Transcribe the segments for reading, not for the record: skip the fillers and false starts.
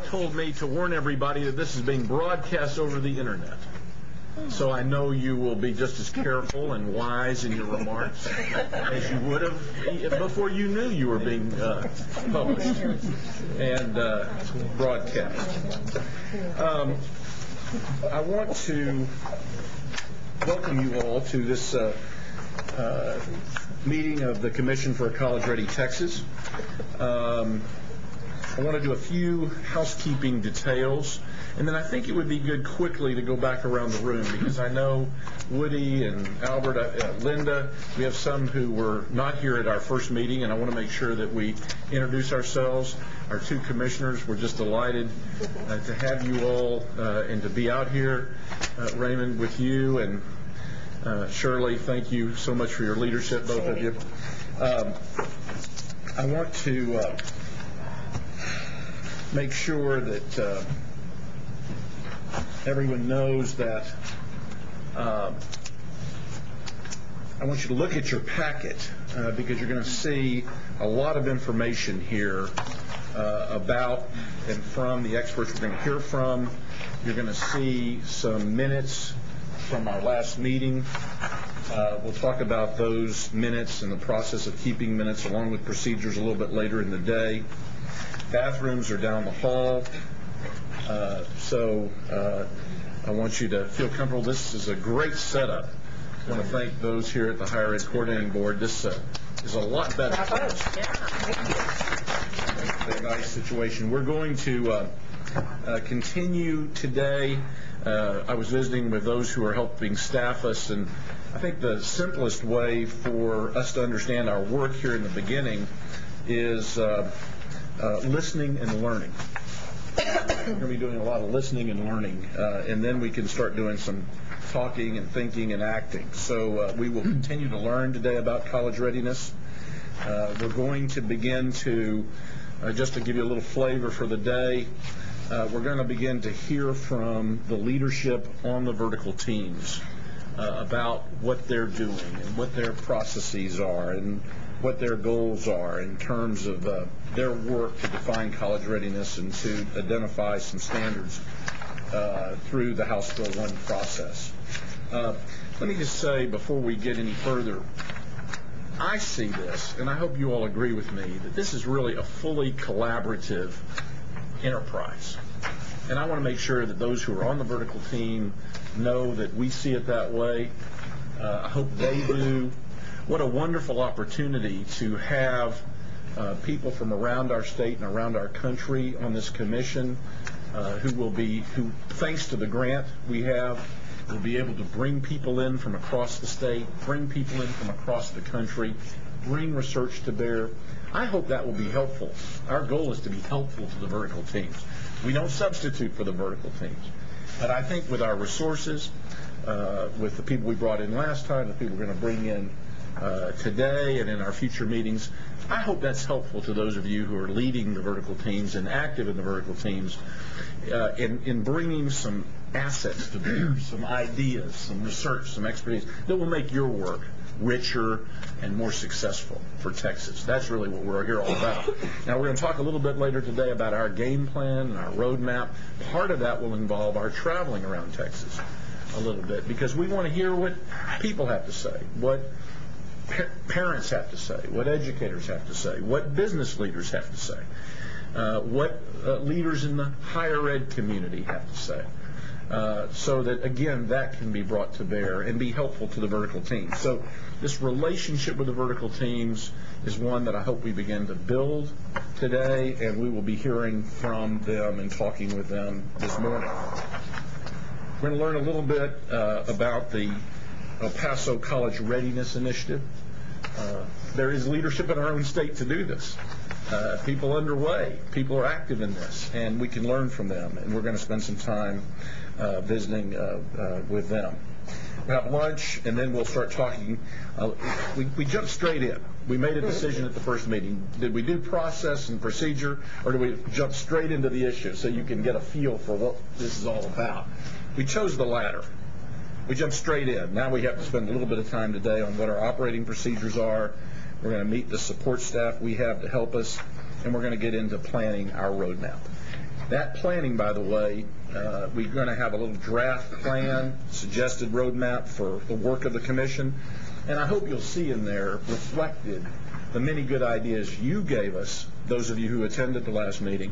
told me to warn everybody that this is being broadcast over the internet. So I know you will be just as careful and wise in your remarks as you would have before you knew you were being published and broadcast. I want to welcome you all to this meeting of the Commission for a College Ready Texas. I want to do a few housekeeping details, and then I think it would be good quickly to go back around the room, because I know Woody and Albert, Linda, we have some who were not here at our first meeting, and I want to make sure that we introduce ourselves. Our two commissioners, we're just delighted to have you all and to be out here. Raymond, with you, and Shirley, thank you so much for your leadership, both of you. I want to make sure that everyone knows that I want you to look at your packet because you're going to see a lot of information here about and from the experts we're going to hear from. You're going to see some minutes from our last meeting. We'll talk about those minutes and the process of keeping minutes along with procedures a little bit later in the day. Bathrooms are down the hall, so I want you to feel comfortable. This is a great setup. I want to thank those here at the Higher Ed Coordinating Board. This is a lot better. It's a nice situation. We're going to continue today. I was visiting with those who are helping staff us, and I think the simplest way for us to understand our work here in the beginning is listening and learning. We're going to be doing a lot of listening and learning, and then we can start doing some talking and thinking and acting. So we will continue to learn today about college readiness. We're going to begin to, just to give you a little flavor for the day, we're going to begin to hear from the leadership on the vertical teams about what they're doing and what their processes are and what their goals are in terms of their work to define college readiness and to identify some standards through the House Bill 1 process. Let me just say before we get any further, I see this, and I hope you all agree with me, that this is really a fully collaborative enterprise. And I want to make sure that those who are on the vertical team know that we see it that way. I hope they do. What a wonderful opportunity to have people from around our state and around our country on this commission who, thanks to the grant we have, will be able to bring people in from across the state, bring people in from across the country, bring research to bear. I hope that will be helpful. Our goal is to be helpful to the vertical teams. We don't substitute for the vertical teams. But I think with our resources, with the people we brought in last time, the people we're going to bring in today and in our future meetings, I hope that's helpful to those of you who are leading the vertical teams and active in the vertical teams in bringing some assets to bear, some ideas, some research, some expertise that will make your work richer and more successful for Texas. That's really what we're here all about. Now, we're going to talk a little bit later today about our game plan and our roadmap. Part of that will involve our traveling around Texas a little bit, because we want to hear what people have to say, what parents have to say, what educators have to say, what business leaders have to say, what leaders in the higher ed community have to say, so that, again, that can be brought to bear and be helpful to the vertical teams. So this relationship with the vertical teams is one that I hope we begin to build today, and we will be hearing from them and talking with them this morning. We're going to learn a little bit about the El Paso College Readiness Initiative. There is leadership in our own state to do this. People underway. People are active in this, and we can learn from them, and we're going to spend some time visiting with them. We'll have lunch, and then we'll start talking. We jumped straight in. We made a decision at the first meeting. Did we do process and procedure, or do we jump straight into the issue so you can get a feel for what this is all about? We chose the latter. We jumped straight in. Now we have to spend a little bit of time today on what our operating procedures are. We're going to meet the support staff we have to help us, and we're going to get into planning our roadmap. That planning, by the way, we're going to have a little draft plan, suggested roadmap for the work of the commission, and I hope you'll see in there reflected the many good ideas you gave us, those of you who attended the last meeting,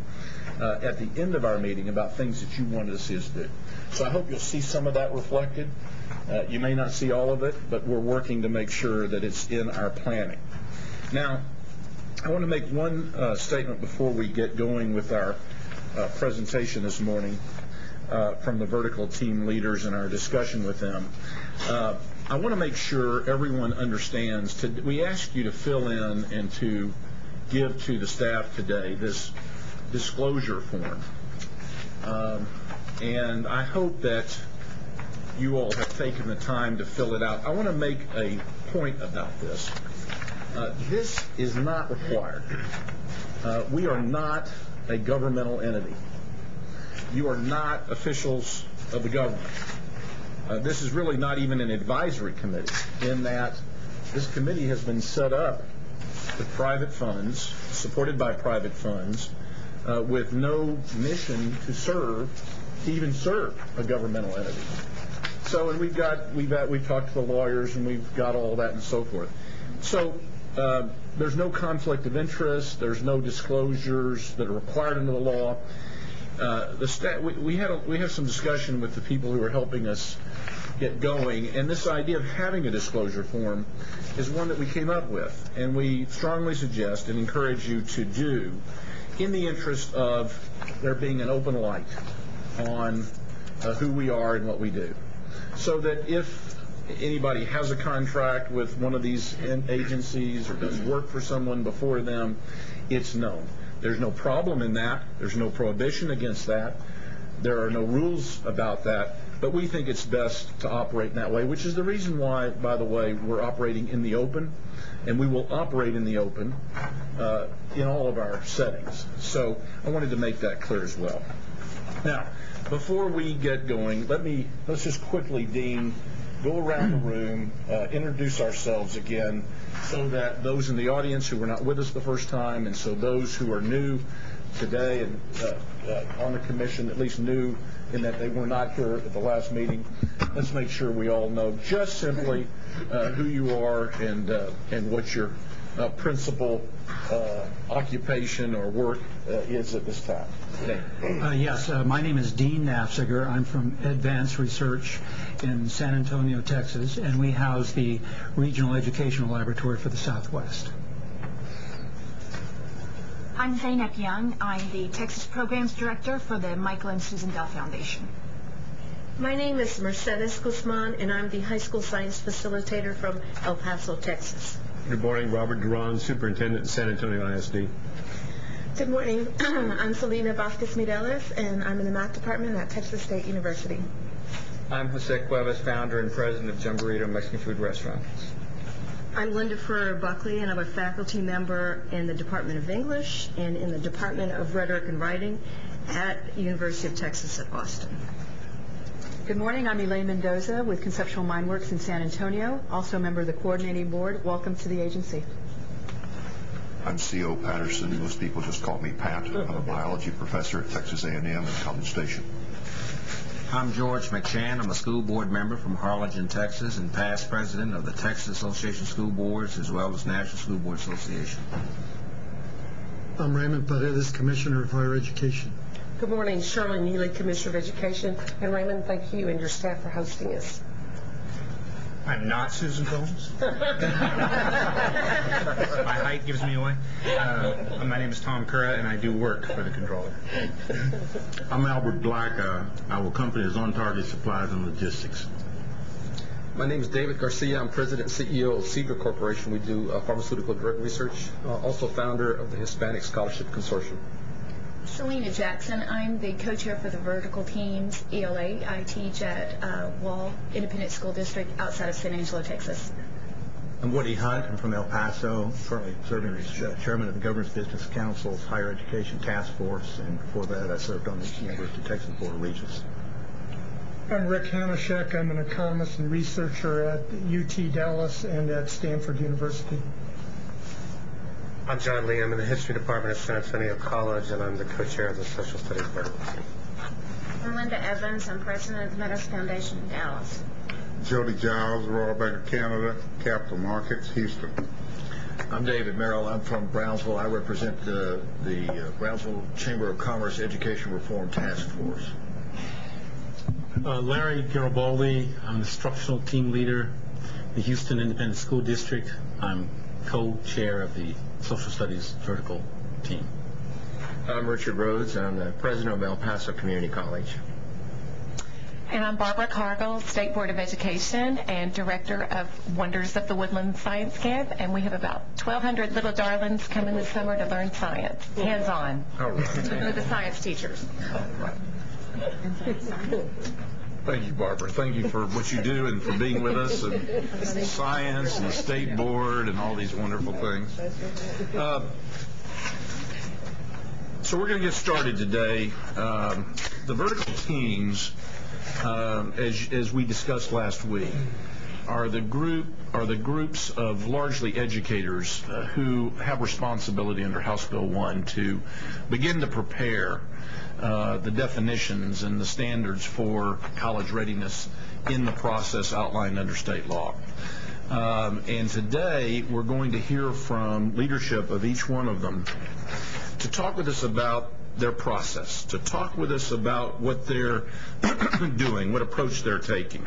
at the end of our meeting about things that you wanted to see us do. So I hope you'll see some of that reflected. You may not see all of it, but we're working to make sure that it's in our planning. Now, I want to make one statement before we get going with our presentation this morning from the vertical team leaders and our discussion with them. I want to make sure everyone understands. We asked you to fill in and to give to the staff today this disclosure form. And I hope that you all have taken the time to fill it out. I want to make a point about this. This is not required. We are not a governmental entity. You are not officials of the government. This is really not even an advisory committee, in that this committee has been set up with private funds, supported by private funds, with no mission to even serve a governmental entity. So, and we've talked to the lawyers, and we've got all that and so forth. So there's no conflict of interest. There's no disclosures that are required under the law. We have some discussion with the people who are helping us get going, and this idea of having a disclosure form is one that we came up with, and we strongly suggest and encourage you to do in the interest of there being an open light on who we are and what we do, so that if anybody has a contract with one of these agencies or does work for someone before them, it's known. There's no problem in that. There's no prohibition against that. There are no rules about that. But we think it's best to operate in that way, which is the reason why, by the way, we're operating in the open, and we will operate in the open in all of our settings. So I wanted to make that clear as well. Now, before we get going, let's just quickly, Dean, go around the room, introduce ourselves again, so that those in the audience who were not with us the first time, and so those who are new today and on the commission, at least new in that they were not here at the last meeting, let's make sure we all know just simply who you are and what your principal occupation or work is at this time. Yes, my name is Dean Nafziger. I'm from Advanced Research in San Antonio, Texas, and we house the Regional Educational Laboratory for the Southwest. I'm Zainab Young. I'm the Texas Programs Director for the Michael and Susan Dell Foundation. My name is Mercedes Guzman, and I'm the High School Science Facilitator from El Paso, Texas. Good morning, Robert Duran, Superintendent at San Antonio ISD. Good morning. I'm Selena Vasquez-Mireles, and I'm in the Math Department at Texas State University. I'm Jose Cuevas, founder and president of Jumburrito Mexican Food Restaurant. I'm Linda Ferrer-Buckley, and I'm a faculty member in the Department of English and in the Department of Rhetoric and Writing at University of Texas at Austin. Good morning. I'm Elaine Mendoza with Conceptual Mindworks in San Antonio, also a member of the coordinating board. Welcome to the agency. I'm C.O. Patterson. Most people just call me Pat. I'm a biology professor at Texas A&M in College Station. I'm George McShann. I'm a school board member from Harlingen, Texas, and past president of the Texas Association of School Boards, as well as National School Board Association. I'm Raymond Paredes, Commissioner of Higher Education. Good morning, Shirley Neely, Commissioner of Education. And Raymond, thank you and your staff for hosting us. I'm not Susan Combs. My height gives me away. My name is Tom Curra, and I do work for the controller. I'm Albert Black. Our company is On Target Supplies and Logistics. My name is David Garcia. I'm president and CEO of Seeger Corporation. We do pharmaceutical drug research. Also founder of the Hispanic Scholarship Consortium. Selena Jackson. I'm the co-chair for the vertical teams, ELA. I teach at Wall Independent School District outside of San Angelo, Texas. I'm Woody Hunt. I'm from El Paso, currently serving as chairman of the Governors Business Council's Higher Education Task Force, and before that I served on the University of Texas Board of Regents. I'm Rick Hanashek. I'm an economist and researcher at UT Dallas and at Stanford University. I'm John Lee. I'm in the History Department at San Antonio College, and I'm the co-chair of the Social Studies Vertical Team. I'm Linda Evans. I'm president of the Meadows Foundation in Dallas. Jody Giles, Royal Bank of Canada, Capital Markets, Houston. I'm David Merrill. I'm from Brownsville. I represent the Brownsville Chamber of Commerce Education Reform Task Force. Larry Garibaldi. I'm the instructional team leader, the Houston Independent School District. I'm co-chair of the Social Studies Vertical Team. I'm Richard Rhodes. I'm the president of El Paso Community College. And I'm Barbara Cargill, State Board of Education and Director of Wonders of the Woodland Science Camp, and we have about 1,200 little darlings coming this summer to learn science, hands-on, with the science teachers. Thank you, Barbara. Thank you for what you do and for being with us, and science and the State Board and all these wonderful things. So we're going to get started today. The vertical teams, as we discussed last week, are the groups of largely educators who have responsibility under House Bill 1 to begin to prepare the definitions and the standards for college readiness in the process outlined under state law. And today we're going to hear from leadership of each one of them to talk with us about their process, to talk with us about what they're doing, what approach they're taking,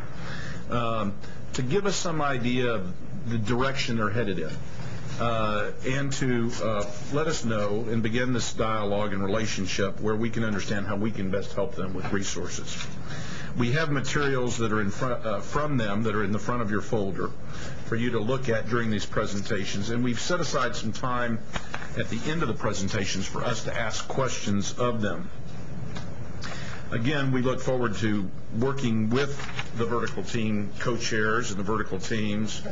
to give us some idea of the direction they're headed in, and to let us know and begin this dialogue and relationship where we can understand how we can best help them with resources. We have materials that are from them that are in the front of your folder for you to look at during these presentations, and we've set aside some time at the end of the presentations for us to ask questions of them. Again, we look forward to working with the vertical team co-chairs and the vertical teams,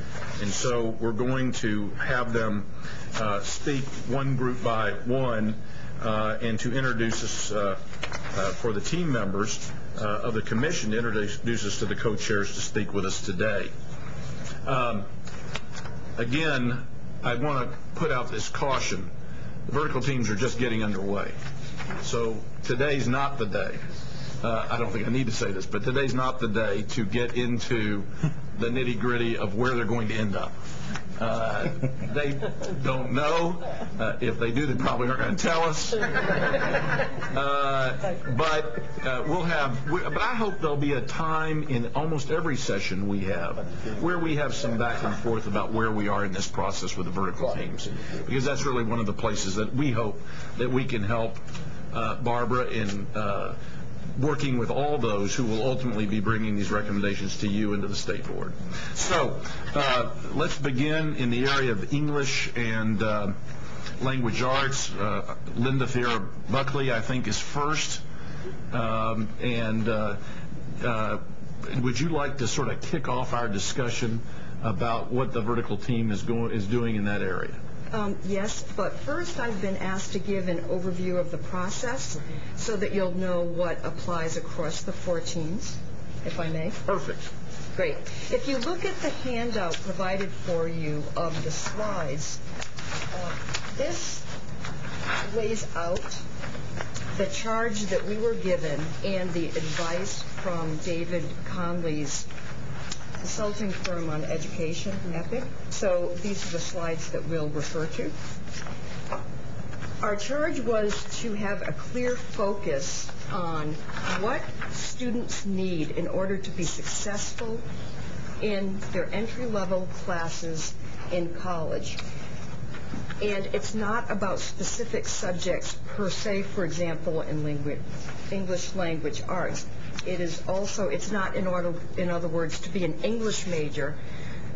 and so we're going to have them speak one group by one and to introduce us for the team members of the commission, to introduce us to the co-chairs to speak with us today. Again, I want to put out this caution. The vertical teams are just getting underway. So today's not the day. I don't think I need to say this, but today's not the day to get into the nitty-gritty of where they're going to end up. They don't know. If they do, they probably aren't going to tell us. But I hope there'll be a time in almost every session we have where we have some back and forth about where we are in this process with the vertical teams, because that's really one of the places that we hope that we can help Barbara in working with all those who will ultimately be bringing these recommendations to you and to the State Board. So let's begin in the area of English and language arts. Linda Thayer Buckley, I think, is first. Would you like to sort of kick off our discussion about what the vertical team is doing in that area? Yes, but first I've been asked to give an overview of the process so that you'll know what applies across the 4 teams, if I may. Perfect. Great. If you look at the handout provided for you of the slides, this lays out the charge that we were given and the advice from David Conley's consulting firm on education, EPIC. So these are the slides that we'll refer to. Our charge was to have a clear focus on what students need in order to be successful in their entry-level classes in college. And it's not about specific subjects per se, for example, in English language arts. It is also, it's not in other words, to be an English major,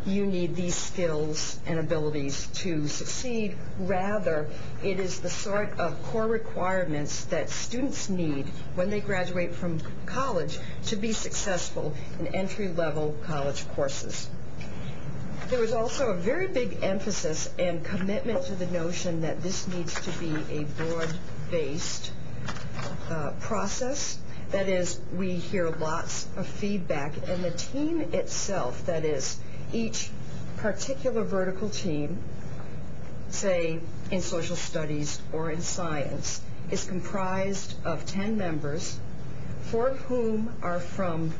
you need these skills and abilities to succeed. Rather, it is the sort of core requirements that students need when they graduate from college to be successful in entry-level college courses. There was also a very big emphasis and commitment to the notion that this needs to be a broad-based process. That is, we hear lots of feedback, and the team itself, that is, each particular vertical team, say, in social studies or in science, is comprised of 10 members, 4 of whom are from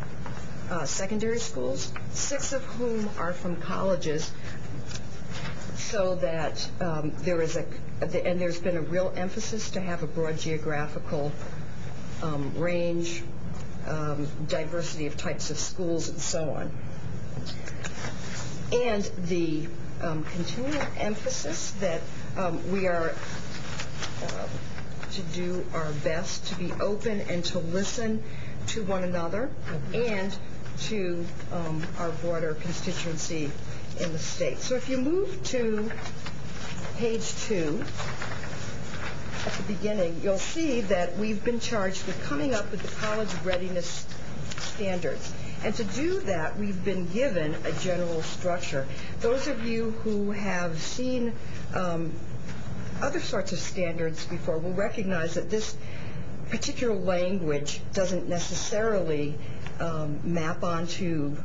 secondary schools, 6 of whom are from colleges, so that there's been a real emphasis to have a broad geographical range, diversity of types of schools, and so on. And the continual emphasis that we are to do our best to be open and to listen to one another and to our broader constituency in the state. So if you move to page 2, at the beginning, you'll see that we've been charged with coming up with the college readiness standards. And to do that, we've been given a general structure. Those of you who have seen other sorts of standards before will recognize that this particular language doesn't necessarily map onto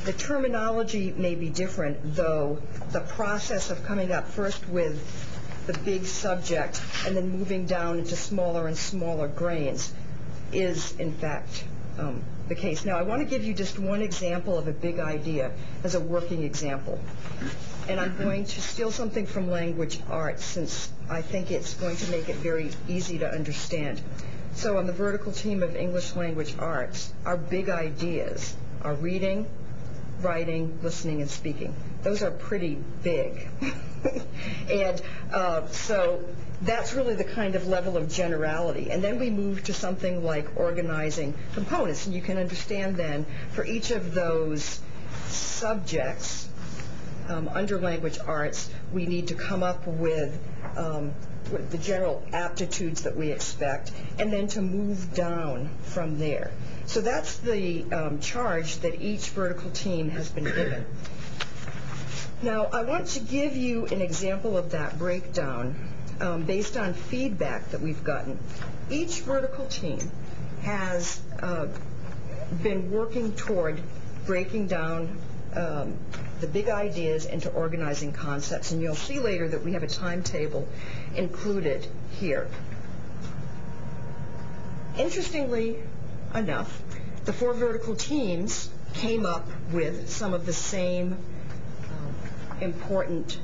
the terminology may be different, though the process of coming up first with the big subject and then moving down into smaller and smaller grains is, in fact, the case. Now, I want to give you just one example of a big idea as a working example. And I'm going to steal something from language arts, since I think it's going to make it very easy to understand. So on the vertical team of English language arts, our big ideas are reading, writing, listening, and speaking. Those are pretty big. And so that's really the kind of level of generality. And then we move to something like organizing components. And you can understand then, for each of those subjects under language arts, we need to come up with the general aptitudes that we expect, and then to move down from there. So that's the charge that each vertical team has been given. Now, I want to give you an example of that breakdown based on feedback that we've gotten. Each vertical team has been working toward breaking down the big ideas into organizing concepts, and you'll see later that we have a timetable included here. Interestingly enough, the 4 vertical teams came up with some of the same important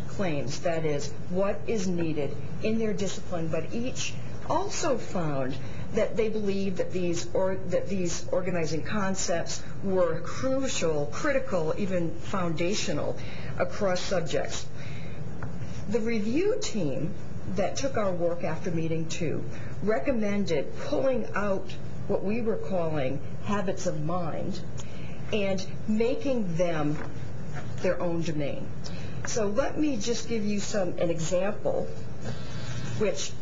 claims, that is, what is needed in their discipline, but each also found that they believed that these organizing concepts were crucial, critical, even foundational across subjects. The review team that took our work after meeting 2 recommended pulling out what we were calling habits of mind and making them their own domain. So let me just give you an example, which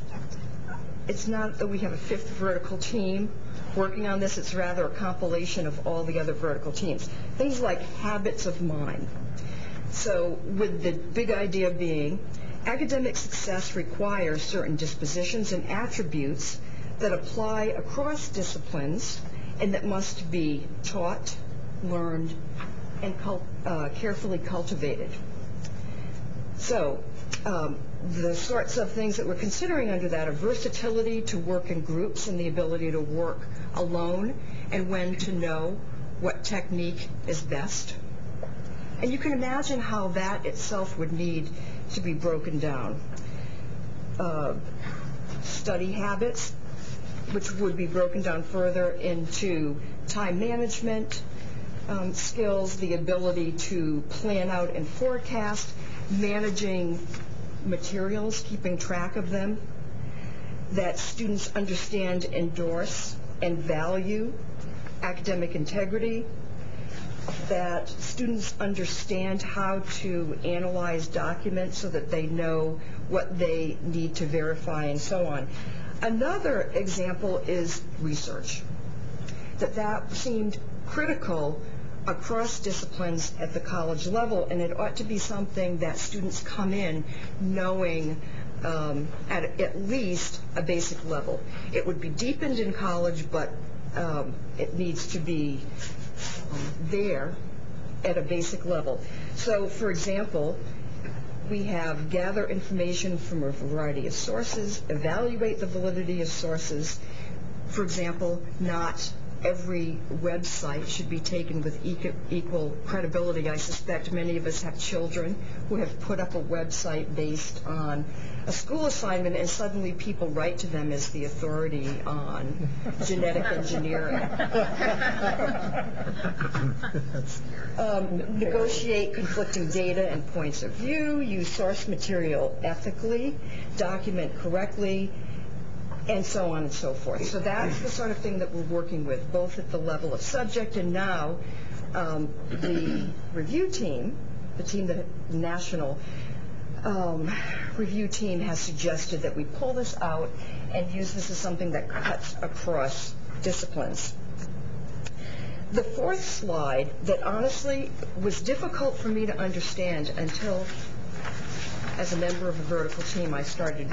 it's not that we have a 5th vertical team working on this, it's rather a compilation of all the other vertical teams. Things like habits of mind. So with the big idea being, academic success requires certain dispositions and attributes that apply across disciplines and that must be taught, learned, and carefully cultivated. So the sorts of things that we're considering under that are versatility to work in groups and the ability to work alone, and when to know what technique is best. And you can imagine how that itself would need to be broken down. Study habits, which would be broken down further into time management skills, the ability to plan out and forecast, managing materials, keeping track of them, that students understand, endorse, and value academic integrity, that students understand how to analyze documents so that they know what they need to verify, and so on. Another example is research, that seemed critical across disciplines at the college level, and it ought to be something that students come in knowing at least a basic level. It would be deepened in college, but it needs to be there at a basic level. So, for example, we have gather information from a variety of sources, evaluate the validity of sources. For example, not every website should be taken with equal credibility. I suspect many of us have children who have put up a website based on a school assignment, and suddenly people write to them as the authority on genetic engineering. Negotiate conflicting data and points of view, use source material ethically, document correctly, and so on and so forth. So that's the sort of thing that we're working with, both at the level of subject and now the review team, the national review team has suggested that we pull this out and use this as something that cuts across disciplines. The fourth slide that honestly was difficult for me to understand until, as a member of a vertical team, I started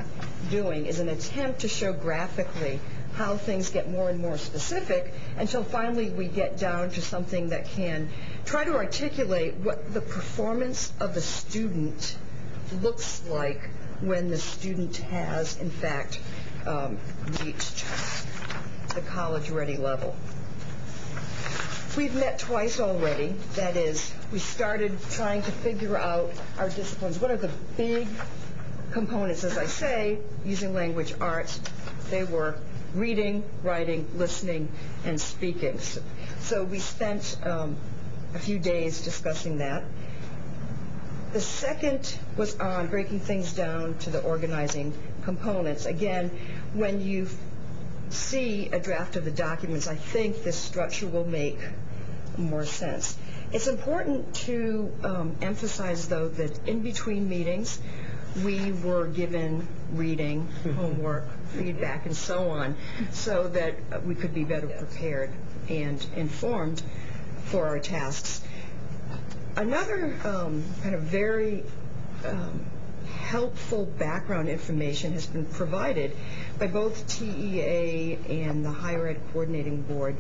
doing is an attempt to show graphically how things get more and more specific until finally we get down to something that can try to articulate what the performance of the student looks like when the student has, in fact, reached the college-ready level. We've met twice already. That is, we started trying to figure out our disciplines. What are the big components? As I say, using language arts, they were reading, writing, listening, and speaking. So we spent a few days discussing that. The second was on breaking things down to the organizing components. Again, when you see a draft of the documents, I think this structure will make more sense. It's important to emphasize, though, that in between meetings, we were given reading, homework, feedback, and so on, so that we could be better prepared and informed for our tasks. Another kind of very helpful background information has been provided by both TEA and the Higher Ed Coordinating Board.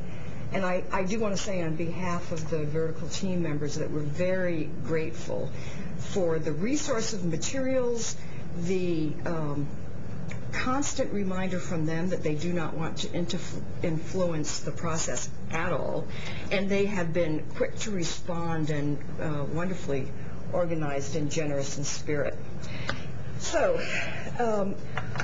And I do want to say on behalf of the vertical team members that we're very grateful for the resource of materials, the constant reminder from them that they do not want to influence the process at all, and they have been quick to respond and wonderfully organized and generous in spirit. So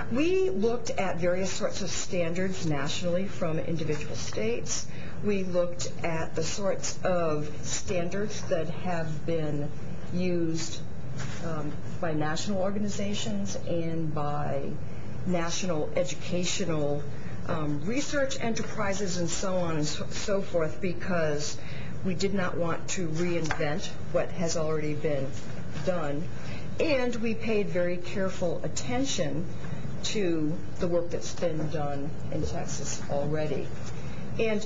we looked at various sorts of standards nationally from individual states. We looked at the sorts of standards that have been used by national organizations and by national educational research enterprises and so on and so forth, because we did not want to reinvent what has already been done. And we paid very careful attention to the work that's been done in Texas already. And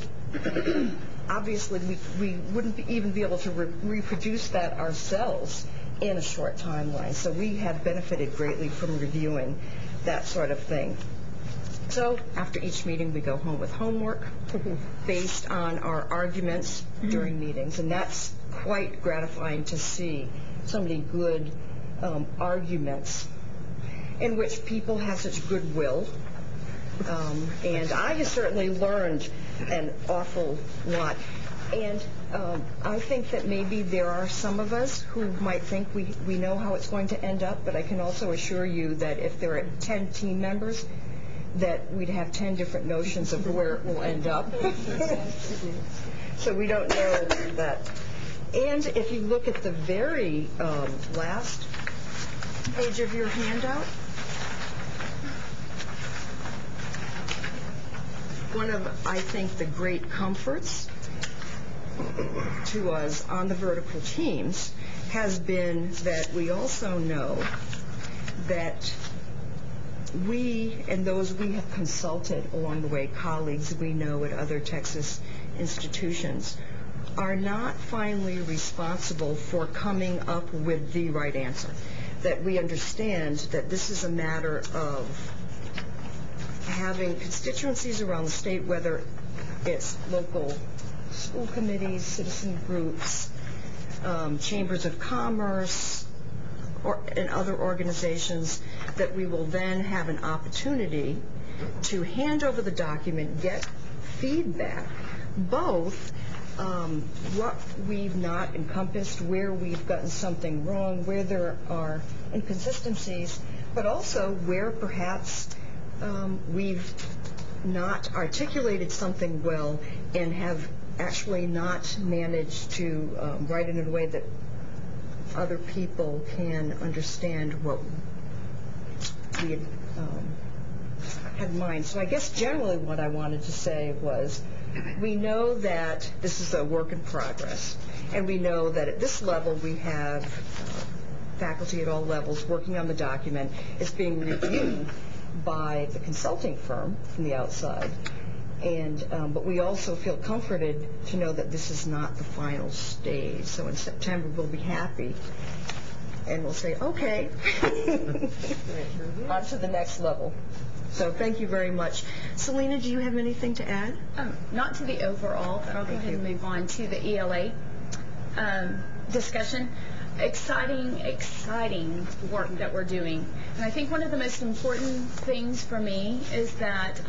obviously we wouldn't even be able to reproduce that ourselves in a short timeline. So we have benefited greatly from reviewing that sort of thing. So after each meeting, we go home with homework based on our arguments during meetings. And that's quite gratifying to see so many good arguments in which people have such goodwill. And I have certainly learned an awful lot. And I think that maybe there are some of us who might think we know how it's going to end up, but I can also assure you that if there are 10 team members, that we'd have 10 different notions of where it will end up. So we don't know that. And if you look at the very last page of your handout, one of, I think, the great comforts to us on the vertical teams has been that we also know that we and those we have consulted along the way, colleagues we know at other Texas institutions, are not finally responsible for coming up with the right answer. That we understand that this is a matter of having constituencies around the state, whether it's local school committees, citizen groups, chambers of commerce and other organizations, that we will then have an opportunity to hand over the document, get feedback, both what we've not encompassed, where we've gotten something wrong, where there are inconsistencies, but also where perhaps we've not articulated something well and have actually not managed to write it in a way that other people can understand what we had in mind. So I guess generally what I wanted to say was, we know that this is a work in progress, and we know that at this level we have faculty at all levels working on the document. It's being reviewed by the consulting firm from the outside, and but we also feel comforted to know that this is not the final stage. So in September we'll be happy and we'll say, okay, on to the next level. So thank you very much. Selena, do you have anything to add? Not to the overall, but I'll go ahead and move on to the ELA discussion. Exciting work that we're doing. And I think one of the most important things for me is that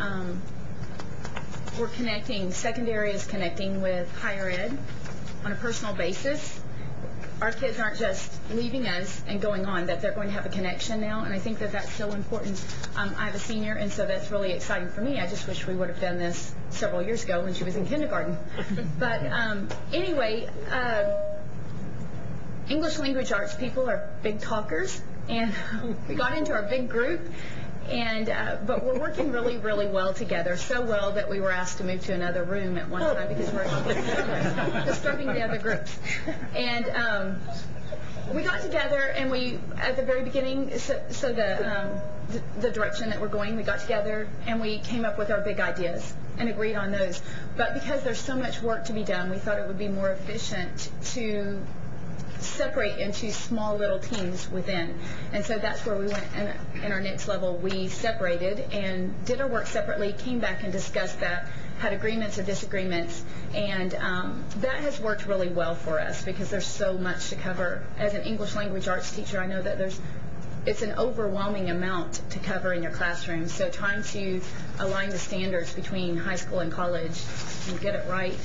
we're connecting, secondary is connecting with higher ed on a personal basis. Our kids aren't just leaving us and going on, that they're going to have a connection now, and I think that that's so important. I have a senior, and so that's really exciting for me. I just wish we would have done this several years ago when she was in kindergarten. But anyway, English language arts people are big talkers, and we got into our big group, and but we're working really, really well together, so well that we were asked to move to another room at one time because we're disturbing the other groups. And we got together, and we, at the very beginning, so the direction that we're going, we got together and we came up with our big ideas and agreed on those. But because there's so much work to be done, we thought it would be more efficient to separate into small little teams within. And so that's where we went in our next level. We separated and did our work separately, came back and discussed that, had agreements and disagreements, and that has worked really well for us because there's so much to cover. As an English language arts teacher, I know that it's an overwhelming amount to cover in your classroom. So trying to align the standards between high school and college and get it right.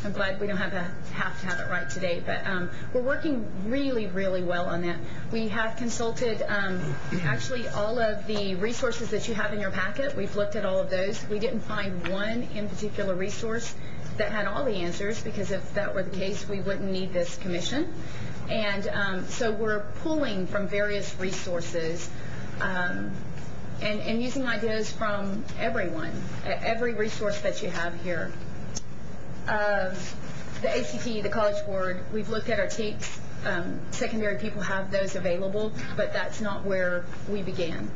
I'm glad we don't have to have it right today, but we're working really, really well on that. We have consulted actually all of the resources that you have in your packet. We've looked at all of those. We didn't find one in particular resource that had all the answers, because if that were the case, we wouldn't need this commission. And so we're pulling from various resources and using ideas from everyone, every resource that you have here. The ACT, the College Board, we've looked at our TEKS. Secondary people have those available, but that's not where we began.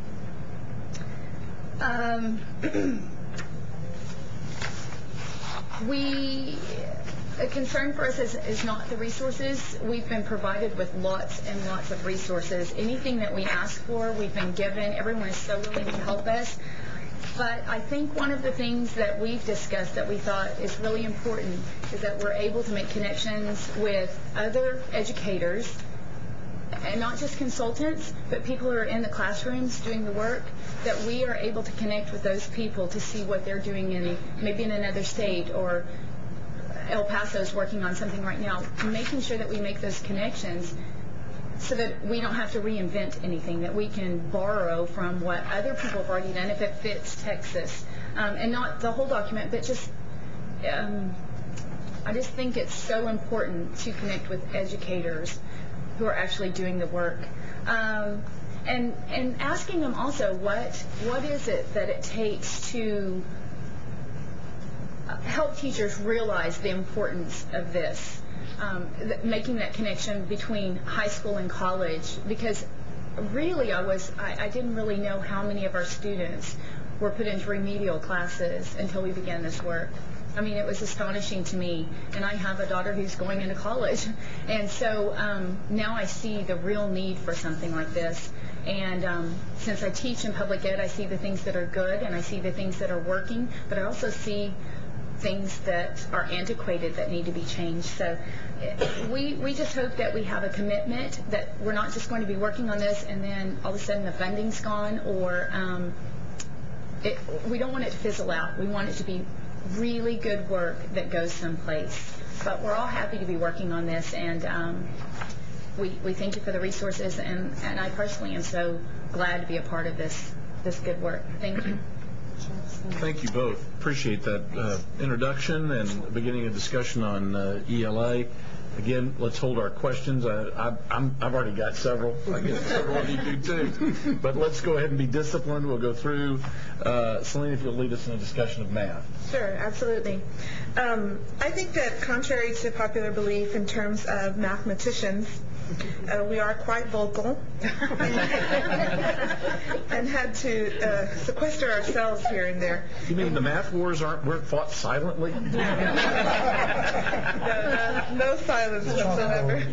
A concern for us is not the resources. We've been provided with lots and lots of resources. Anything that we ask for, we've been given. Everyone is so willing to help us. But I think one of the things that we've discussed that we thought is really important is that we're able to make connections with other educators, and not just consultants, but people who are in the classrooms doing the work, that we are able to connect with those people to see what they're doing maybe in another state, or El Paso's working on something right now, making sure that we make those connections so that we don't have to reinvent anything, that we can borrow from what other people have already done if it fits Texas. And not the whole document, but just, I just think it's so important to connect with educators who are actually doing the work. And asking them also, what is it that it takes to help teachers realize the importance of this, making that connection between high school and college, because really I didn't really know how many of our students were put into remedial classes until we began this work. I mean, it was astonishing to me, and I have a daughter who's going into college, and so now I see the real need for something like this. And since I teach in public ed, I see the things that are good, and I see the things that are working, but I also see things that are antiquated that need to be changed. So we just hope that we have a commitment that we're not just going to be working on this and then all of a sudden the funding's gone, or we don't want it to fizzle out. We want it to be really good work that goes someplace. But we're all happy to be working on this, and we thank you for the resources, and I personally am so glad to be a part of this good work. Thank you. Thank you both. Appreciate that introduction and beginning a discussion on ELA. Again, let's hold our questions. I've already got several. I guess several of you do too. But let's go ahead and be disciplined. We'll go through. Selena, if you'll lead us in a discussion of math. Sure, absolutely. I think that contrary to popular belief in terms of mathematicians, we are quite vocal and had to sequester ourselves here and there. You mean the math wars weren't fought silently? No silence whatsoever.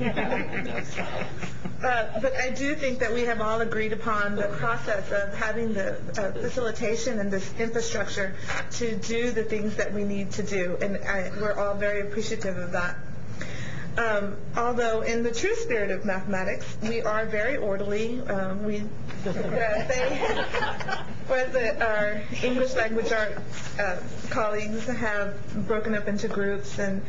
But I do think that we have all agreed upon the process of having the facilitation and this infrastructure to do the things that we need to do, and we're all very appreciative of that. Although in the true spirit of mathematics, we are very orderly. Our English language arts colleagues have broken up into groups and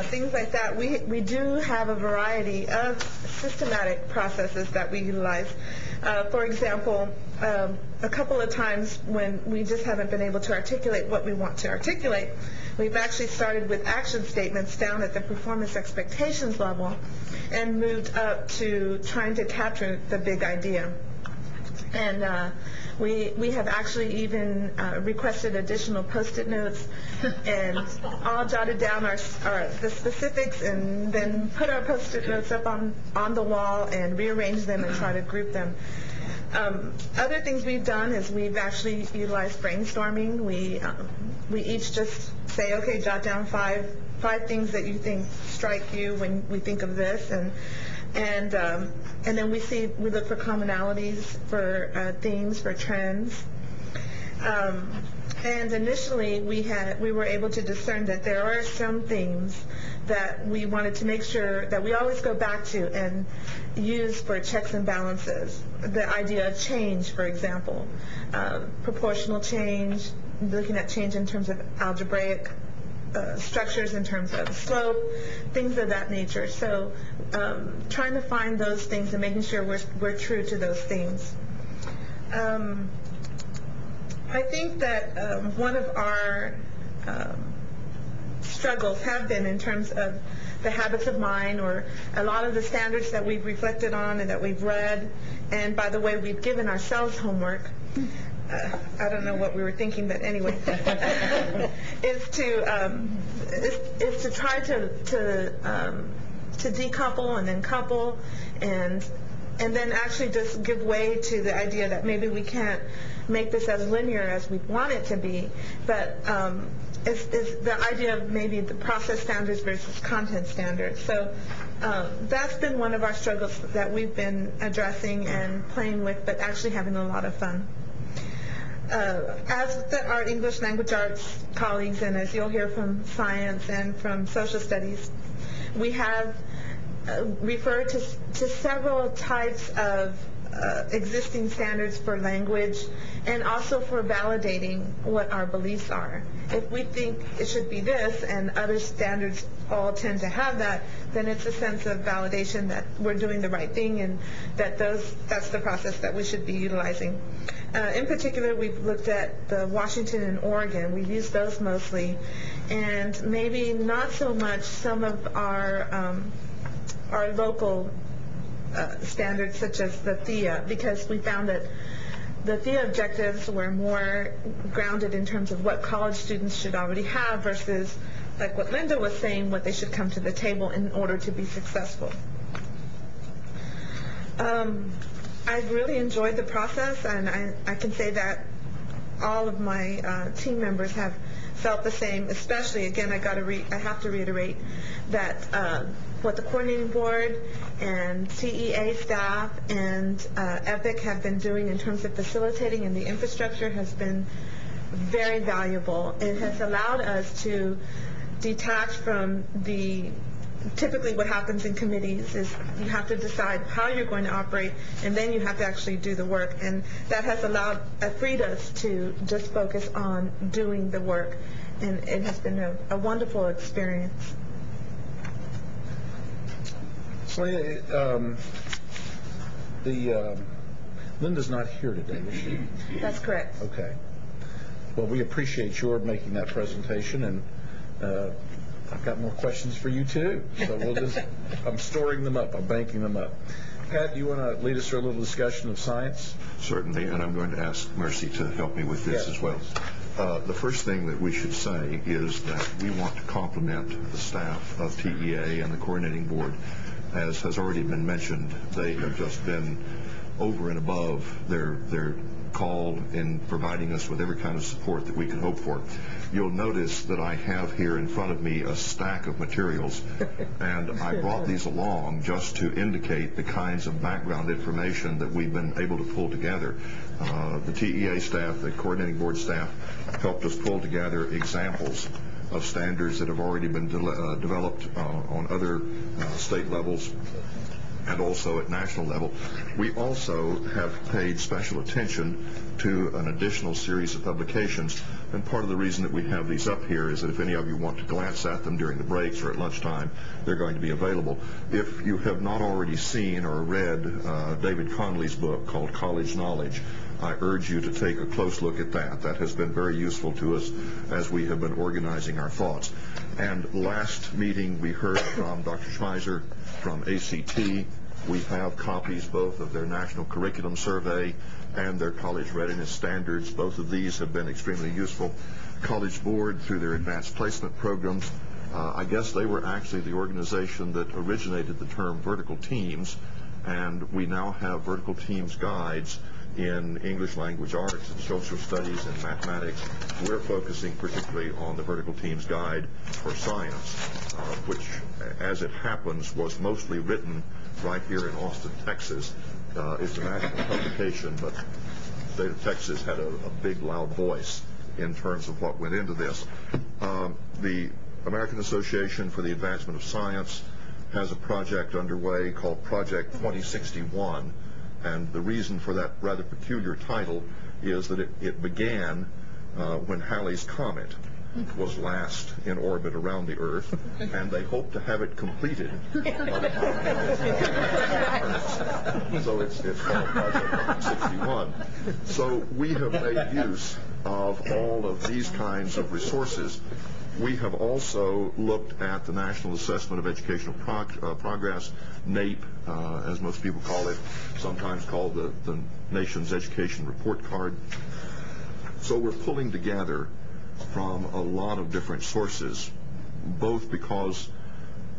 things like that. We do have a variety of systematic processes that we utilize. For example, a couple of times when we just haven't been able to articulate what we want to articulate, we've actually started with action statements down at the performance expectations level and moved up to trying to capture the big idea. And we have actually even requested additional Post-it notes and all jotted down the specifics, and then put our Post-it notes up on the wall and rearrange them and try to group them. Other things we've done is we've actually utilized brainstorming. We each just say, okay, jot down five things that you think strike you when we think of this, and then we look for commonalities, for themes, for trends. And initially we were able to discern that there are some themes that we wanted to make sure that we always go back to and use for checks and balances. The idea of change, for example, proportional change, looking at change in terms of algebraic structures, in terms of slope, things of that nature. So trying to find those things and making sure we're true to those themes. I think that one of our struggles have been in terms of the habits of mind, or a lot of the standards that we've reflected on and that we've read, and by the way, we've given ourselves homework. I don't know what we were thinking, but anyway, is to try to decouple and then couple, and then actually just give way to the idea that maybe we can't make this as linear as we want it to be, but is the idea of maybe the process standards versus content standards. So that's been one of our struggles that we've been addressing and playing with, but actually having a lot of fun. As our English language arts colleagues, and as you'll hear from science and from social studies, we have referred to several types of existing standards for language, and also for validating what our beliefs are. If we think it should be this and other standards all tend to have that, then it's a sense of validation that we're doing the right thing, and that that's the process that we should be utilizing. In particular, we've looked at the Washington and Oregon. We've used those mostly, and maybe not so much some of our local standards, such as the THEA, because we found that the THEA objectives were more grounded in terms of what college students should already have versus, like what Linda was saying, what they should come to the table in order to be successful. I've really enjoyed the process, and I can say that all of my team members have felt the same, especially, again, I have to reiterate that what the coordinating board and CEA staff and EPIC have been doing in terms of facilitating, and the infrastructure has been very valuable. It has allowed us to detach from typically what happens in committees is you have to decide how you're going to operate, and then you have to actually do the work. And that has freed us to just focus on doing the work. And it has been a wonderful experience. Selena, Linda's not here today, is she? That's correct. Okay. Well, we appreciate your making that presentation, and I've got more questions for you too. So I'm storing them up. I'm banking them up. Pat, do you want to lead us through a little discussion of science? Certainly, and I'm going to ask Mercy to help me with this as well. The first thing that we should say is that we want to compliment the staff of TEA and the coordinating board. As has already been mentioned, they have just been over and above their call in providing us with every kind of support that we can hope for. You'll notice that I have here in front of me a stack of materials, and I brought these along just to indicate the kinds of background information that we've been able to pull together. The TEA staff, the coordinating board staff, helped us pull together examples of standards that have already been developed on other state levels and also at national level. We also have paid special attention to an additional series of publications, and part of the reason that we have these up here is that if any of you want to glance at them during the breaks or at lunchtime, they're going to be available. If you have not already seen or read David Conley's book called College Knowledge, I urge you to take a close look at that. That has been very useful to us as we have been organizing our thoughts. And last meeting we heard from Dr. Schmeiser from ACT. We have copies both of their National Curriculum Survey and their College Readiness Standards. Both of these have been extremely useful. College Board, through their advanced placement programs, I guess they were actually the organization that originated the term vertical teams, and we now have vertical teams guides in English language arts and social studies and mathematics. We're focusing particularly on the vertical teams guide for science, which, as it happens, was mostly written right here in Austin, Texas. It's a national publication, but the state of Texas had a big, loud voice in terms of what went into this. The American Association for the Advancement of Science has a project underway called Project 2061, and the reason for that rather peculiar title is that it began when Halley's Comet was last in orbit around the Earth, and they hope to have it completed by the time so it's called Project 61. So we have made use of all of these kinds of resources. We have also looked at the National Assessment of Educational Progress, NAEP, as most people call it, sometimes called the nation's education report card. So we're pulling together from a lot of different sources, both because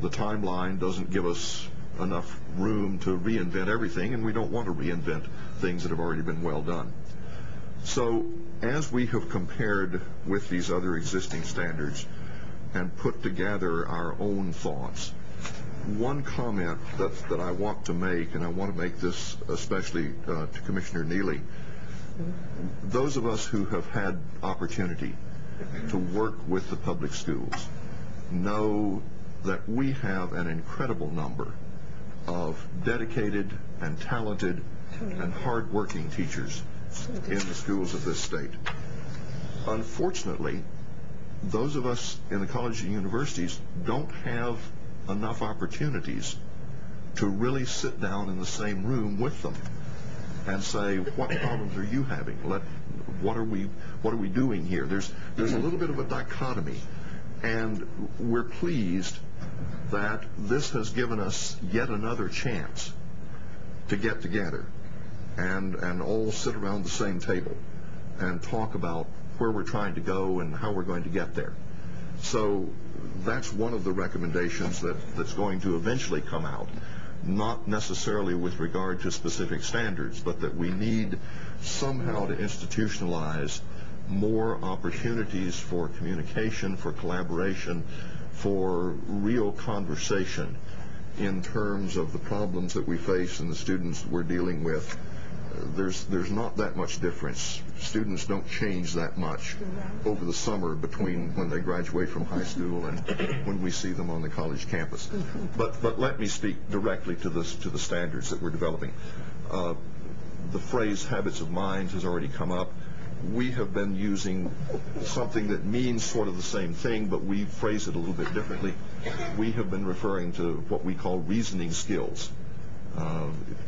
the timeline doesn't give us enough room to reinvent everything, and we don't want to reinvent things that have already been well done. So as we have compared with these other existing standards and put together our own thoughts, one comment that I want to make, and I want to make this especially to Commissioner Neely, those of us who have had opportunity to work with the public schools know that we have an incredible number of dedicated and talented and hard-working teachers in the schools of this state. Unfortunately, those of us in the colleges and universities don't have enough opportunities to really sit down in the same room with them and say, what problems are you having? What are we doing here? There's a little bit of a dichotomy, and we're pleased that this has given us yet another chance to get together and all sit around the same table and talk about where we're trying to go and how we're going to get there. So that's one of the recommendations that's going to eventually come out, not necessarily with regard to specific standards, but that we need somehow to institutionalize more opportunities for communication, for collaboration, for real conversation in terms of the problems that we face and the students we're dealing with there's not that much difference. Students don't change that much over the summer between when they graduate from high school and when we see them on the college campus. But let me speak directly to the standards that we're developing. The phrase habits of mind has already come up. We have been using something that means sort of the same thing, but we phrase it a little bit differently. We have been referring to what we call reasoning skills.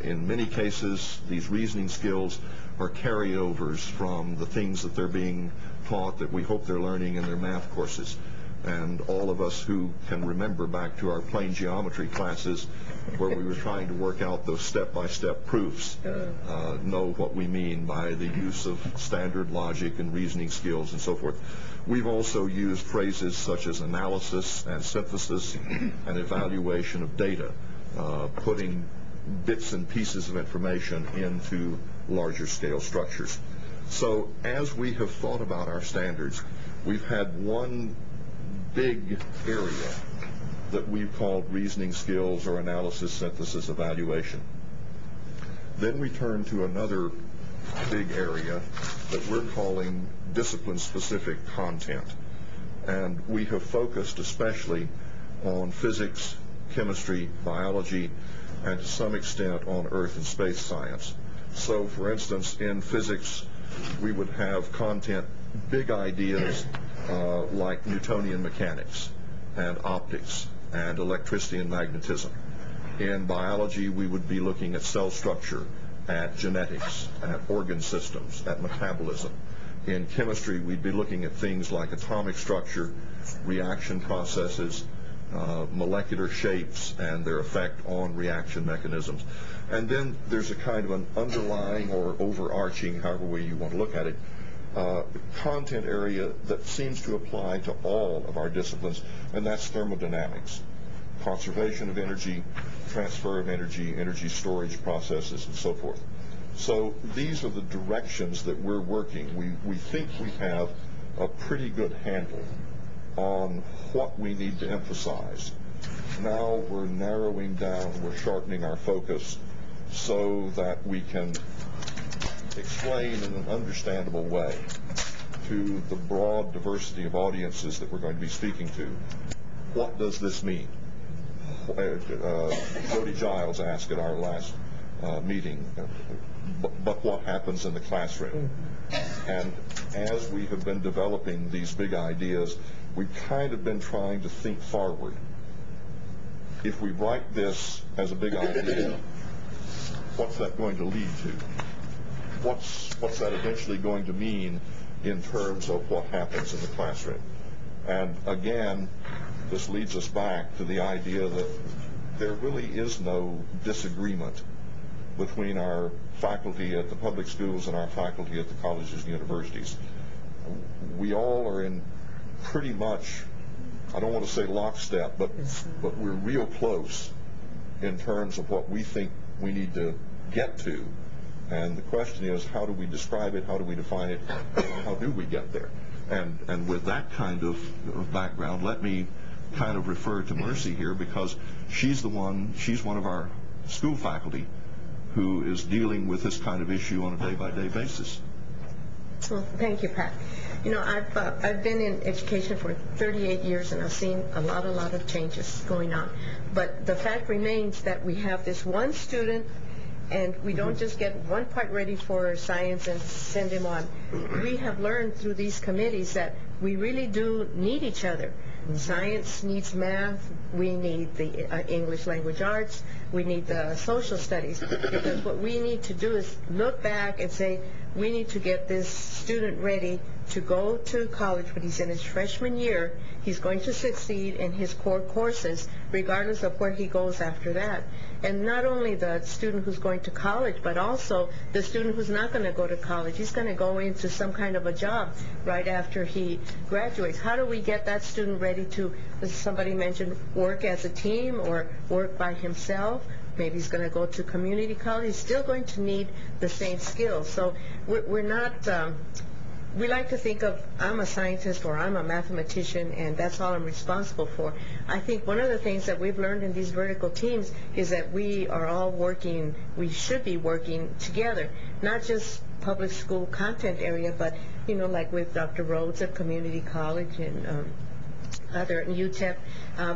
In many cases, these reasoning skills are carryovers from the things that they're being taught that we hope they're learning in their math courses. And all of us who can remember back to our plane geometry classes where we were trying to work out those step-by-step proofs know what we mean by the use of standard logic and reasoning skills and so forth. We've also used phrases such as analysis and synthesis and evaluation of data, putting bits and pieces of information into larger scale structures. So as we have thought about our standards, we've had one big area that we've called reasoning skills or analysis, synthesis, evaluation. Then we turn to another big area that we're calling discipline-specific content. And we have focused especially on physics, chemistry, biology, and to some extent on earth and space science. So, for instance, in physics, we would have content, big ideas like Newtonian mechanics and optics and electricity and magnetism. In biology, we would be looking at cell structure, at genetics, at organ systems, at metabolism. In chemistry, we'd be looking at things like atomic structure, reaction processes, molecular shapes, and their effect on reaction mechanisms. And then there's a kind of an underlying or overarching, however way you want to look at it, content area that seems to apply to all of our disciplines, and that's thermodynamics, conservation of energy, transfer of energy, energy storage processes, and so forth. So these are the directions that we're working. We think we have a pretty good handle on what we need to emphasize. Now we're narrowing down, we're sharpening our focus so that we can explain in an understandable way to the broad diversity of audiences that we're going to be speaking to, what does this mean? Jody Giles asked at our last meeting, but what happens in the classroom? And as we have been developing these big ideas, we've kind of been trying to think forward. If we write this as a big idea, what's that going to lead to? What's that eventually going to mean in terms of what happens in the classroom? And again, this leads us back to the idea that there really is no disagreement between our faculty at the public schools and our faculty at the colleges and universities. We all are in pretty much, I don't want to say lockstep, but we're real close in terms of what we think we need to get to. And the question is, how do we describe it, how do we define it, and how do we get there? And with that kind of background, let me kind of refer to Mercy here, because she's one of our school faculty who is dealing with this kind of issue on a day-by-day basis. Well, thank you, Pat. You know, I've been in education for 38 years, and I've seen a lot of changes going on. But the fact remains that we have this one student, and we don't just get one part ready for science and send him on. We have learned through these committees that we really do need each other. Science needs math, we need the English language arts, we need the social studies, because what we need to do is look back and say, we need to get this student ready to go to college when he's in his freshman year. He's going to succeed in his core courses, regardless of where he goes after that. And not only the student who's going to college, but also the student who's not going to go to college. He's going to go into some kind of a job right after he graduates. How do we get that student ready to, as somebody mentioned, work as a team or work by himself? Maybe he's going to go to community college. He's still going to need the same skills. So we're not we like to think of, I'm a scientist or I'm a mathematician and that's all I'm responsible for. I think one of the things that we've learned in these vertical teams is that we are all working, we should be working together, not just public school content area, but, you know, like with Dr. Rhodes at Community College and other in UTEP,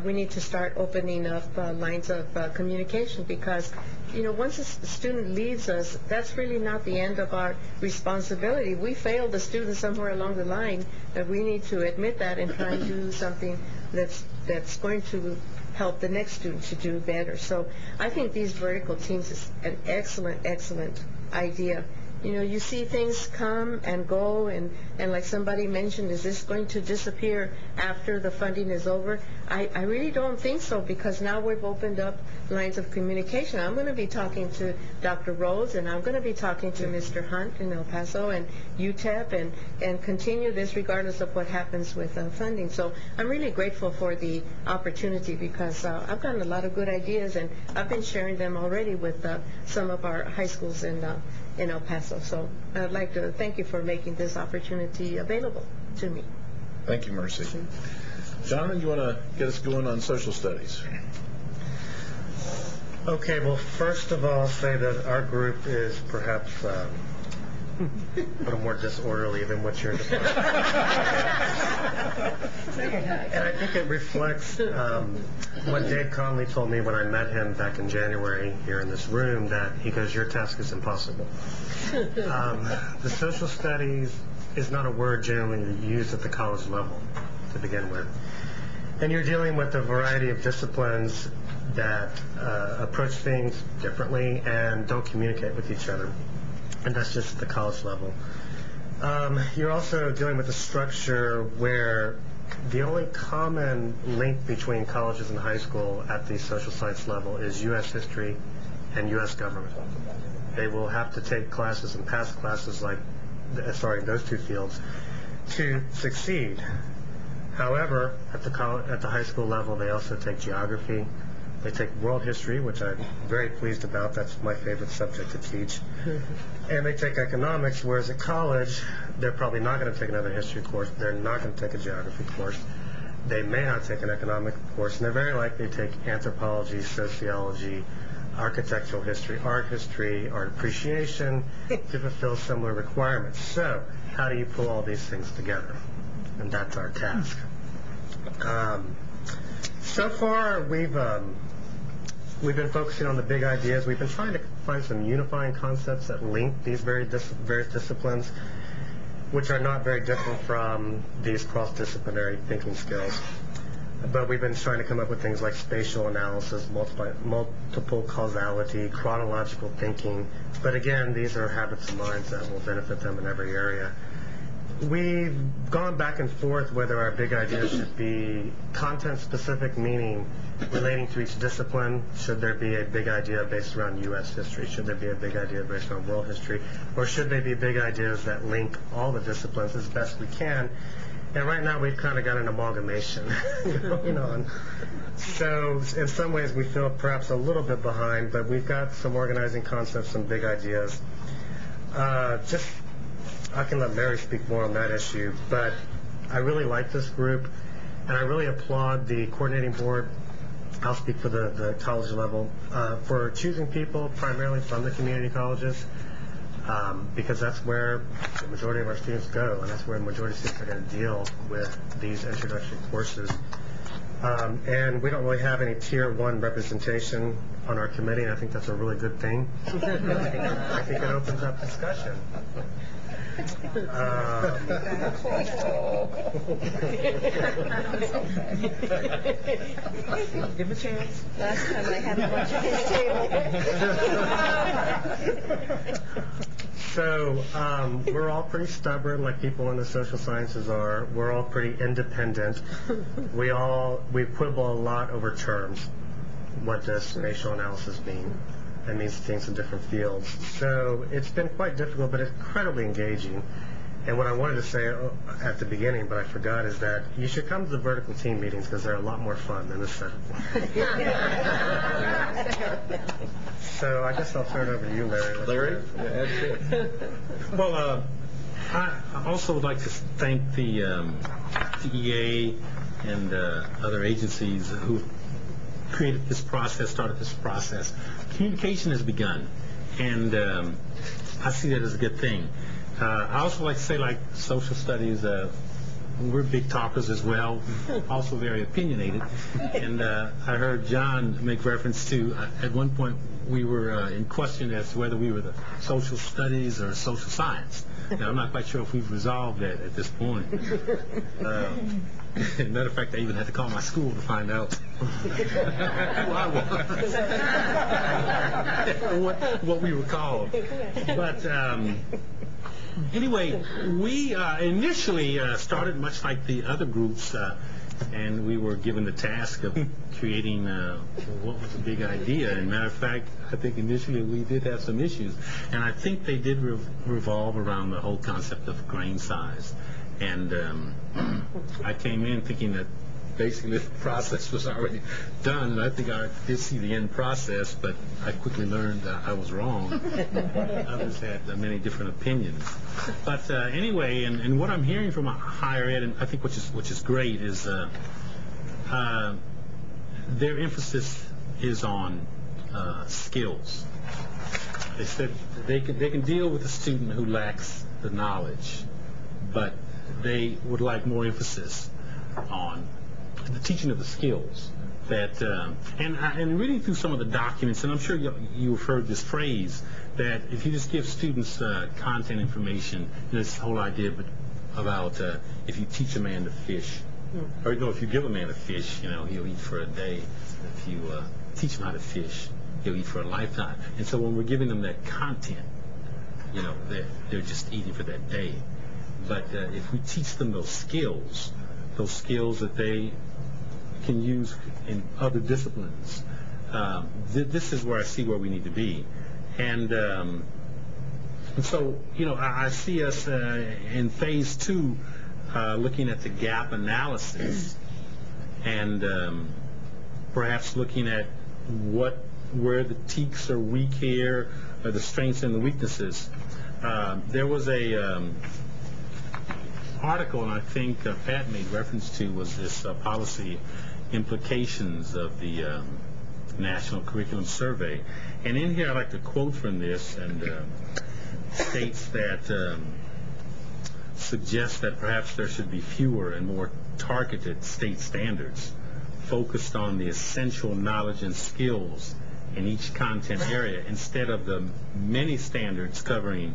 we need to start opening up lines of communication because, you know, once a student leaves us, that's really not the end of our responsibility. We failed the student somewhere along the line, and we need to admit that and try and do something that's going to help the next student to do better. So I think these vertical teams is an excellent, excellent idea. You know, you see things come and go, and like somebody mentioned, is this going to disappear after the funding is over? I really don't think so, because now we've opened up lines of communication. I'm going to be talking to Dr. Rhodes, and I'm going to be talking to Mr. Hunt in El Paso and UTEP, and continue this regardless of what happens with funding. So I'm really grateful for the opportunity, because I've gotten a lot of good ideas, and I've been sharing them already with some of our high schools in El Paso. So I'd like to thank you for making this opportunity available to me. Thank you, Mercy. Jonathan, you want to get us going on social studies? Okay, well, first of all, I'll say that our group is perhaps a little more disorderly than what you're describing. And I think it reflects what Dave Conley told me when I met him back in January here in this room, that he goes, your task is impossible. The social studies is not a word generally used at the college level to begin with. And you're dealing with a variety of disciplines that approach things differently and don't communicate with each other. And that's just at the college level. You're also dealing with a structure where the only common link between colleges and high school at the social science level is U.S. history and U.S. government. They will have to take classes and pass classes like, those two fields to succeed. However, at the high school level, they also take geography. They take world history, which I'm very pleased about. That's my favorite subject to teach. And they take economics, whereas at college, they're probably not going to take another history course. They're not going to take a geography course. They may not take an economic course, and they're very likely to take anthropology, sociology, architectural history, art appreciation, to fulfill similar requirements. So, how do you pull all these things together? And that's our task. So far, we've been focusing on the big ideas. We've been trying to find some unifying concepts that link these various disciplines, which are not very different from these cross-disciplinary thinking skills. But we've been trying to come up with things like spatial analysis, multiple causality, chronological thinking. But again, these are habits of minds that will benefit them in every area. We've gone back and forth whether our big idea should be content-specific, meaning relating to each discipline. Should there be a big idea based around U.S. history? Should there be a big idea based on world history? Or should they be big ideas that link all the disciplines as best we can? And right now we've kind of got an amalgamation going on. So in some ways we feel perhaps a little bit behind, but we've got some organizing concepts, some big ideas. I can let Mary speak more on that issue, but I really like this group, and I really applaud the coordinating board. I'll speak for the college level, for choosing people primarily from the community colleges, because that's where the majority of our students go, and that's where the majority of students are going to deal with these introductory courses. And we don't really have any Tier 1 representation on our committee, and I think that's a really good thing. I think it opens up discussion. Give him a chance. Last time I had lunch at his table. So we're all pretty stubborn, like people in the social sciences are. We're all pretty independent. We quibble a lot over terms. What does spatial analysis mean? That means things in different fields. So it's been quite difficult, but incredibly engaging. And what I wanted to say at the beginning, but I forgot, is that you should come to the vertical team meetings because they're a lot more fun than the setup. So I guess I'll turn it over to you, Larry. Larry? Well, I also would like to thank the TEA and other agencies who created this process, started this process. Communication has begun, and I see that as a good thing. I also like to say, like social studies, we're big talkers as well, also very opinionated. And I heard John make reference to, at one point, we were in question as to whether we were the social studies or social science. Now, I'm not quite sure if we've resolved that at this point. As a matter of fact, I even had to call my school to find out who I was, what we were called. But anyway, we initially started much like the other groups, and we were given the task of creating what was a big idea. And matter of fact, I think initially we did have some issues, and I think they did revolve around the whole concept of grain size. And I came in thinking that basically the process was already done, and I think I did see the end process, but I quickly learned I was wrong. Others had many different opinions. But anyway, and what I'm hearing from higher ed, and I think which is great, is their emphasis is on skills. They said they can deal with a student who lacks the knowledge, but they would like more emphasis on the teaching of the skills. That and reading through some of the documents, and I'm sure you've heard this phrase, that if you just give students content information, this whole idea about if you teach a man to fish, or if you give a man a fish, he'll eat for a day. If you teach him how to fish, he'll eat for a lifetime. And so when we're giving them that content, they're just eating for that day. But if we teach them those skills that they can use in other disciplines, this is where I see where we need to be. And so, I see us in phase 2 looking at the gap analysis and perhaps looking at where the teaks are weak here, or the strengths and the weaknesses. There was a article, and I think Pat made reference to, was this policy implications of the National Curriculum Survey. And in here I'd like to quote from this, and states that suggests that perhaps there should be fewer and more targeted state standards focused on the essential knowledge and skills in each content area, instead of the many standards covering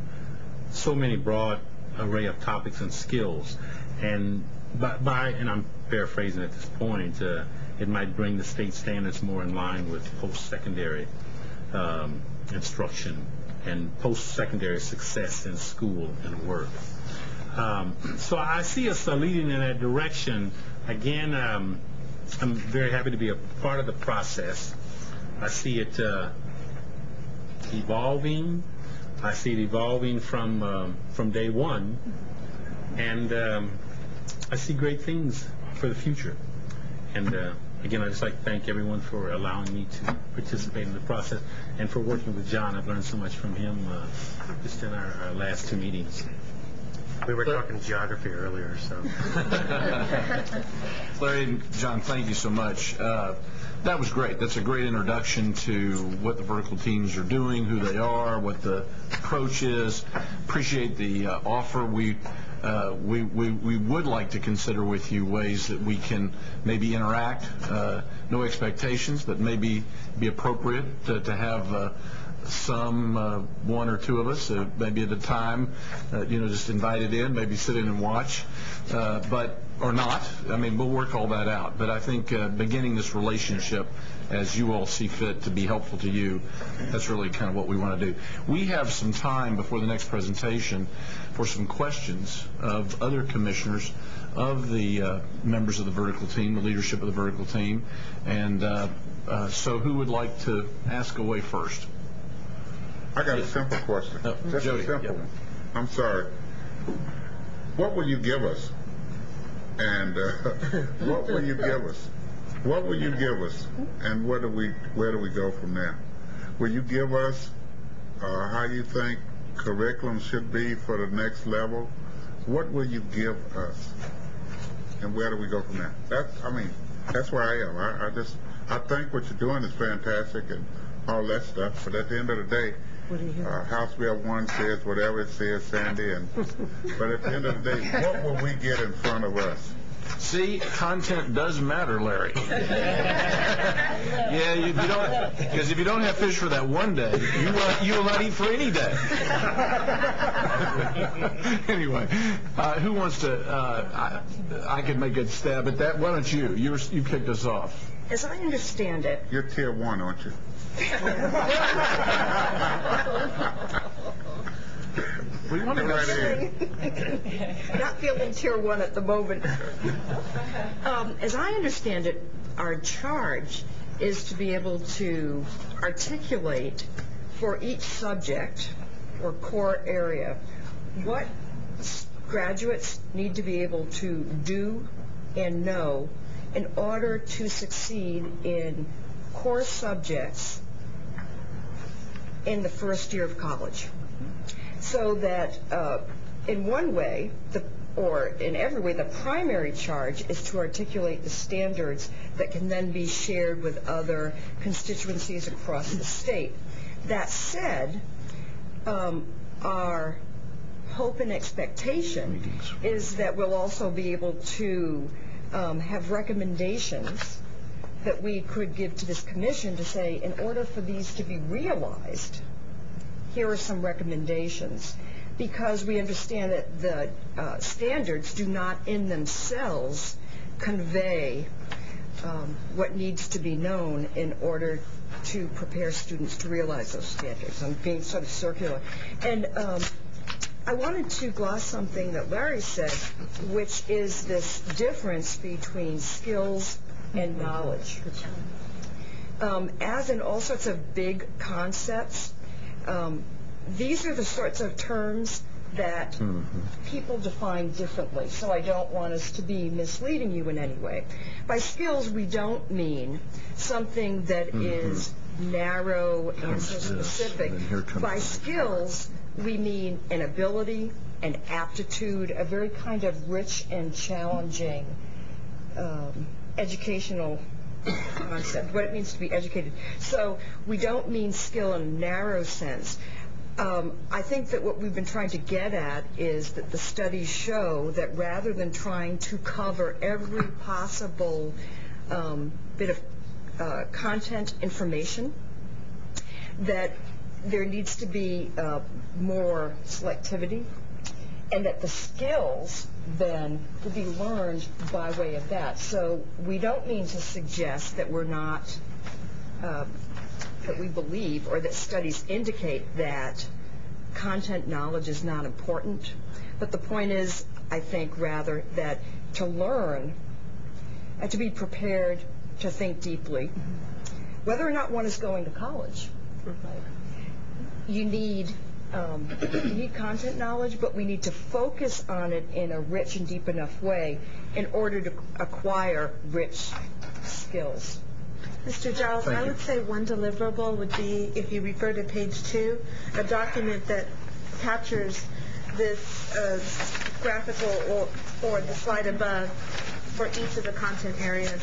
so many broad array of topics and skills. And and I'm paraphrasing at this point, it might bring the state standards more in line with post-secondary instruction and post-secondary success in school and work. So I see us leading in that direction. Again, I'm very happy to be a part of the process. I see it evolving. I see it evolving from day one, and I see great things for the future. And again, I'd just like to thank everyone for allowing me to participate in the process, and for working with John. I've learned so much from him just in our last 2 meetings. We were talking geography earlier, so. Larry and John, thank you so much. That was great. That's a great introduction to what the vertical teams are doing, who they are, what the approach is. Appreciate the offer. We would like to consider with you ways that we can maybe interact. No expectations, but maybe be appropriate to have some, 1 or 2 of us, maybe at a time, just invited in, maybe sit in and watch, or not. I mean, we'll work all that out. But I think beginning this relationship, as you all see fit to be helpful to you, that's really kind of what we want to do. We have some time before the next presentation for some questions of other commissioners, of the members of the vertical team, the leadership of the vertical team. And so who would like to ask away first? I got a simple question. Just Jody, a simple yep. one. I'm sorry. What will you give us? And what will you give us? What will you give us? And where do we go from there? Will you give us how you think curriculum should be for the next level? what will you give us? And where do we go from there? That's where I am. I think what you're doing is fantastic and all that stuff, but at the end of the day, House Bill 1 says whatever it says, Sandy, but at the end of the day, what will we get in front of us? See, content does matter, Larry. Yeah, because if you don't have fish for that one day, you will not eat for any day. Anyway, who wants to? I could make a stab at that. Why don't you? You kicked us off. As I understand it, you're tier 1, aren't you? We want to go not feeling tier 1 at the moment. As I understand it, our charge is to be able to articulate for each subject or core area what graduates need to be able to do and know in order to succeed in core subjects in the first year of college. So that in one way, or in every way, the primary charge is to articulate the standards that can then be shared with other constituencies across the state. That said, our hope and expectation is that we'll also be able to have recommendations that we could give to this commission to say, in order for these to be realized, here are some recommendations, because we understand that the standards do not in themselves convey what needs to be known in order to prepare students to realize those standards. I'm being sort of circular. And I wanted to gloss something that Larry said, which is this difference between skills and knowledge. As in all sorts of big concepts, these are the sorts of terms that people define differently, so I don't want us to be misleading you in any way. By skills, we don't mean something that is narrow and so specific. By skills, we mean an ability, an aptitude, a very kind of rich and challenging educational concept, what it means to be educated. So we don't mean skill in a narrow sense. I think that what we've been trying to get at is that the studies show that rather than trying to cover every possible bit of content information, that there needs to be more selectivity, and that the skills then will be learned by way of that. So we don't mean to suggest that we're not, that we believe or that studies indicate that content knowledge is not important. But the point is, I think, rather that to learn and to be prepared to think deeply, whether or not one is going to college, you need content knowledge, but we need to focus on it in a rich and deep enough way in order to acquire rich skills. Mr. Giles, I would say one deliverable would be, if you refer to page 2, a document that captures this graphical or the slide above for each of the content areas.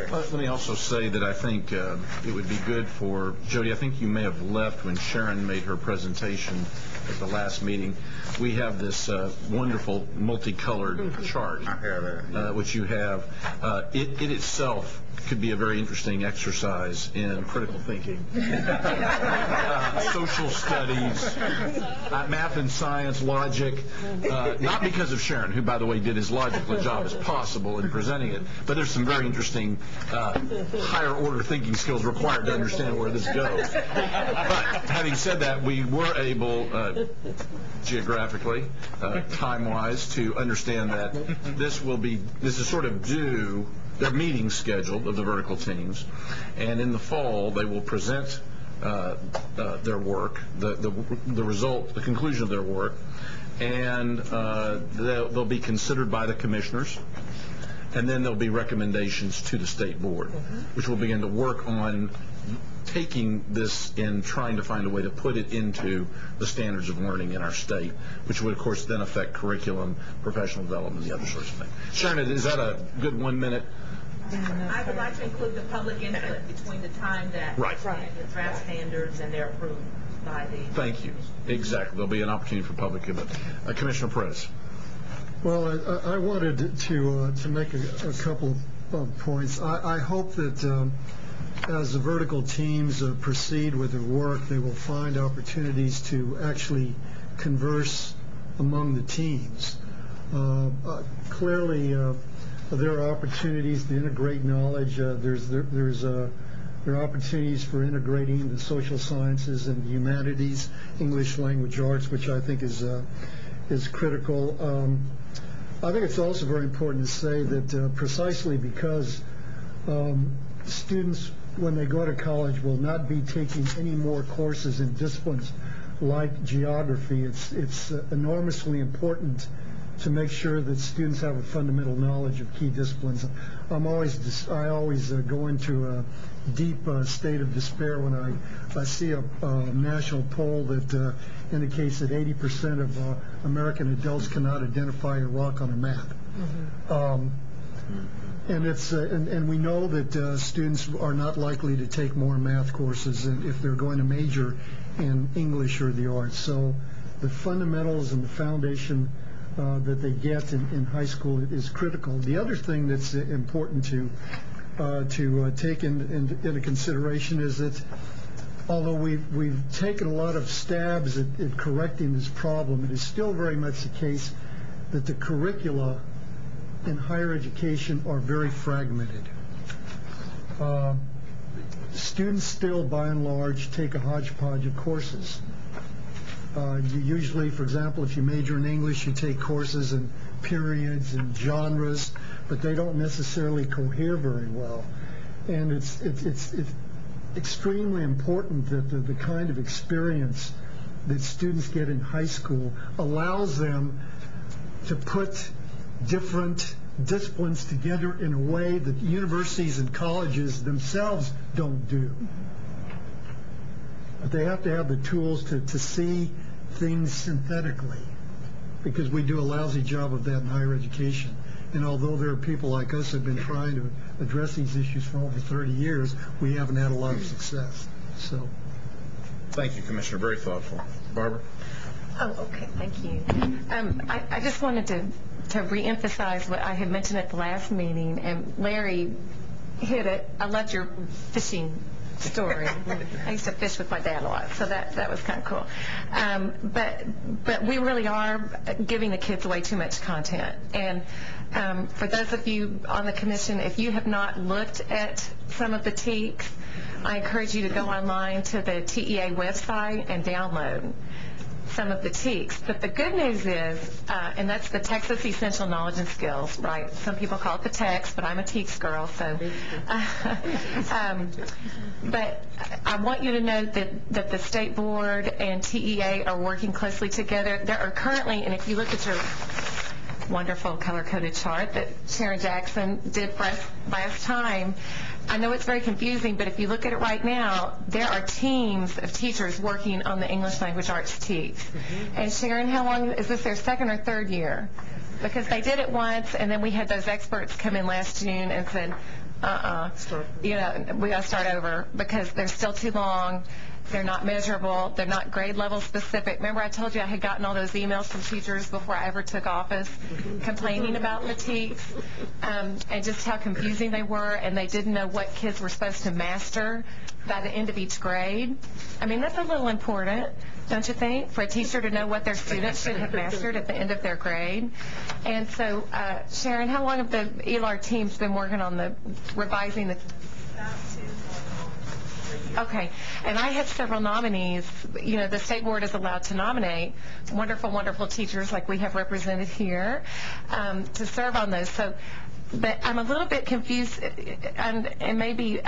Let me also say that I think it would be good for Jody. I think you may have left when Sharon made her presentation at the last meeting. We have this wonderful multicolored chart, which you have. It itself could be a very interesting exercise in critical thinking, social studies, math and science, logic, not because of Sharon, who, by the way, did as logical a job as possible in presenting it, but there's some very interesting higher order thinking skills required to understand where this goes. But having said that, we were able geographically, time-wise, to understand that this is sort of due. Their meeting scheduled of the vertical teams, and in the fall they will present their work, the result, the conclusion of their work, and they'll be considered by the commissioners, and then there'll be recommendations to the state board, which will begin to work on taking this and trying to find a way to put it into the standards of learning in our state, which would, of course, then affect curriculum, professional development, and the other sorts of things. Sharon, is that a good 1 minute? I would like to include the public input between the time that the draft standards and they're approved by the... Thank you. Exactly. There'll be an opportunity for public input. Commissioner Perez. Well, I wanted to make a couple of points. I hope that as the vertical teams proceed with their work, they will find opportunities to actually converse among the teams. Clearly, there are opportunities to integrate knowledge. There are opportunities for integrating the social sciences and the humanities, English language arts, which I think is critical. I think it's also very important to say that precisely because students, when they go to college, will not be taking any more courses in disciplines like geography, it's enormously important to make sure that students have a fundamental knowledge of key disciplines. I always go into a deep state of despair when I see a national poll that indicates that 80% of American adults cannot identify a rock on a map. And we know that students are not likely to take more math courses if they're going to major in English or the arts. So the fundamentals and the foundation that they get in high school is critical. The other thing that's important to take into consideration is that although we've taken a lot of stabs at correcting this problem, it is still very much the case that the curricula in higher education are very fragmented. Students still, by and large, take a hodgepodge of courses. You usually, for example, if you major in English, you take courses in periods and genres, but they don't necessarily cohere very well. And it's extremely important that the kind of experience that students get in high school allows them to put different disciplines together in a way that universities and colleges themselves don't do. But they have to have the tools to see things synthetically, because we do a lousy job of that in higher education. And although there are people like us who have been trying to address these issues for over 30 years, we haven't had a lot of success. So, thank you, Commissioner. Very thoughtful. Barbara? Oh, okay. Thank you. I just wanted to reemphasize what I had mentioned at the last meeting, and Larry hit it. I loved your fishing story. I used to fish with my dad a lot, so that was kind of cool. But we really are giving the kids way too much content. And for those of you on the commission, if you have not looked at some of the TEKs, I encourage you to go online to the TEA website and download some of the TEKs. But the good news is, and that's the Texas Essential Knowledge and Skills, right? Some people call it the TEKs, but I'm a TEKS girl, so. But I want you to know that the State Board and TEA are working closely together. There are currently, and if you look at your wonderful color-coded chart that Sharon Jackson did for us last time, I know it's very confusing, but if you look at it right now, there are teams of teachers working on the English Language Arts TEKs. And Sharon, how long, is this their second or third year? Because they did it once, and then we had those experts come in last June and said, we got to start over because they're still too long. They're not measurable. They're not grade level specific. Remember I told you I had gotten all those emails from teachers before I ever took office complaining about the TEKs and just how confusing they were, and they didn't know what kids were supposed to master by the end of each grade. I mean, that's a little important, don't you think, for a teacher to know what their students should have mastered at the end of their grade? And so, Sharon, how long have the ELAR teams been working on revising the... Okay, and I have several nominees. You know, the State Board is allowed to nominate wonderful, wonderful teachers like we have represented here to serve on those. So, but I'm a little bit confused, and maybe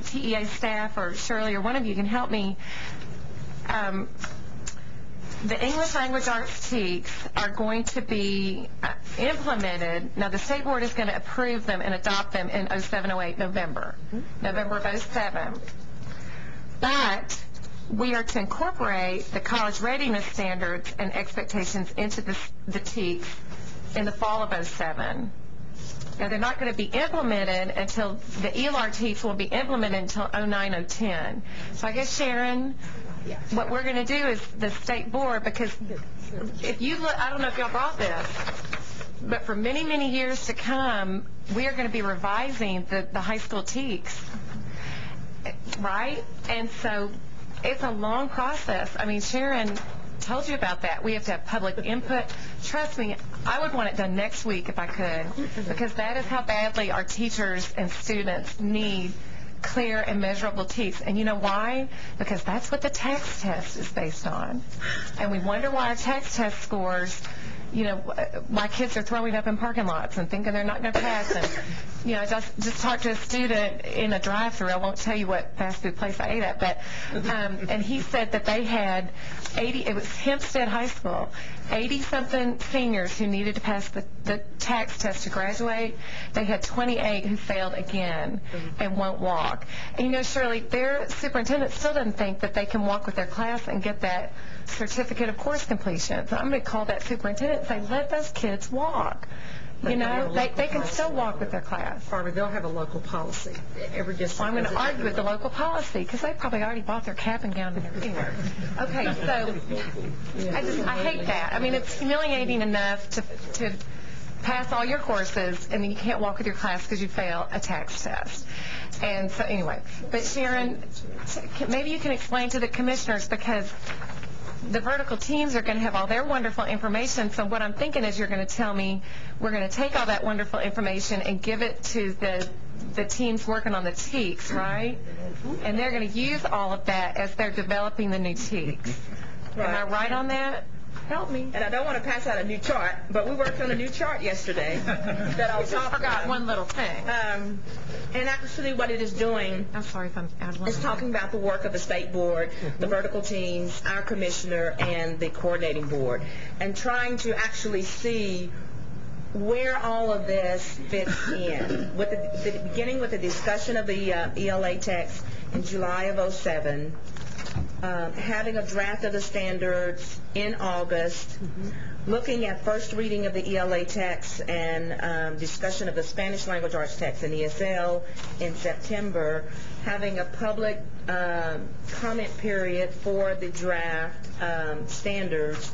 TEA staff or Shirley or one of you can help me. The English Language Arts TEKs are going to be implemented. Now, the State Board is going to approve them and adopt them in 07-08 November of 07. But we are to incorporate the college readiness standards and expectations into the TEKS in the fall of '07. Now, they're not going to be implemented until the ELRTs will be implemented until '09, '10. So I guess, Sharon, what we're going to do is the state board, because if you look, I don't know if y'all brought this, but for many, many years to come, we are going to be revising the high school TEKS, right? And so it's a long process. I mean, Sharon told you about that. We have to have public input. Trust me, I would want it done next week if I could, because that is how badly our teachers and students need clear and measurable TEKS. And you know why? Because that's what the TAKS test is based on. And we wonder why our TAKS test scores, you know, why kids are throwing up in parking lots and thinking they're not going to pass. And, you know, I just talked to a student in a drive-thru. I won't tell you what fast food place I ate at, but and he said that they had 80, it was Hempstead High School, 80-something seniors who needed to pass the TAKS test to graduate. They had 28 who failed again and won't walk. And, you know, Shirley, their superintendent still doesn't think that they can walk with their class and get that certificate of course completion. So I'm going to call that superintendent and say, let those kids walk. You know, they can still walk with their class. Barbara, they'll have a local policy. Every district. Well, I'm going to argue with the local policy because they probably already bought their cap and gown and everything. Okay, so I hate that. I mean, it's humiliating enough to pass all your courses and then you can't walk with your class because you fail a TAKS test. And so anyway, but Sharon, maybe you can explain to the commissioners, because the vertical teams are going to have all their wonderful information. So what I'm thinking is you're going to tell me we're going to take all that wonderful information and give it to the teams working on the TEKS, right? And they're going to use all of that as they're developing the new TEKS. Right. Am I right on that? Help me. And I don't want to pass out a new chart, but we worked on a new chart yesterday that I'll talk about. Forgot one little thing. And actually what it is doing, I'm sorry if I'm out of line. Is talking about the work of the state board, the vertical teams, our commissioner, and the coordinating board, and trying to actually see where all of this fits in. With the beginning with the discussion of the ELA text in July of '07, having a draft of the standards in August, looking at first reading of the ELA text and discussion of the Spanish language arts text in ESL in September, having a public comment period for the draft standards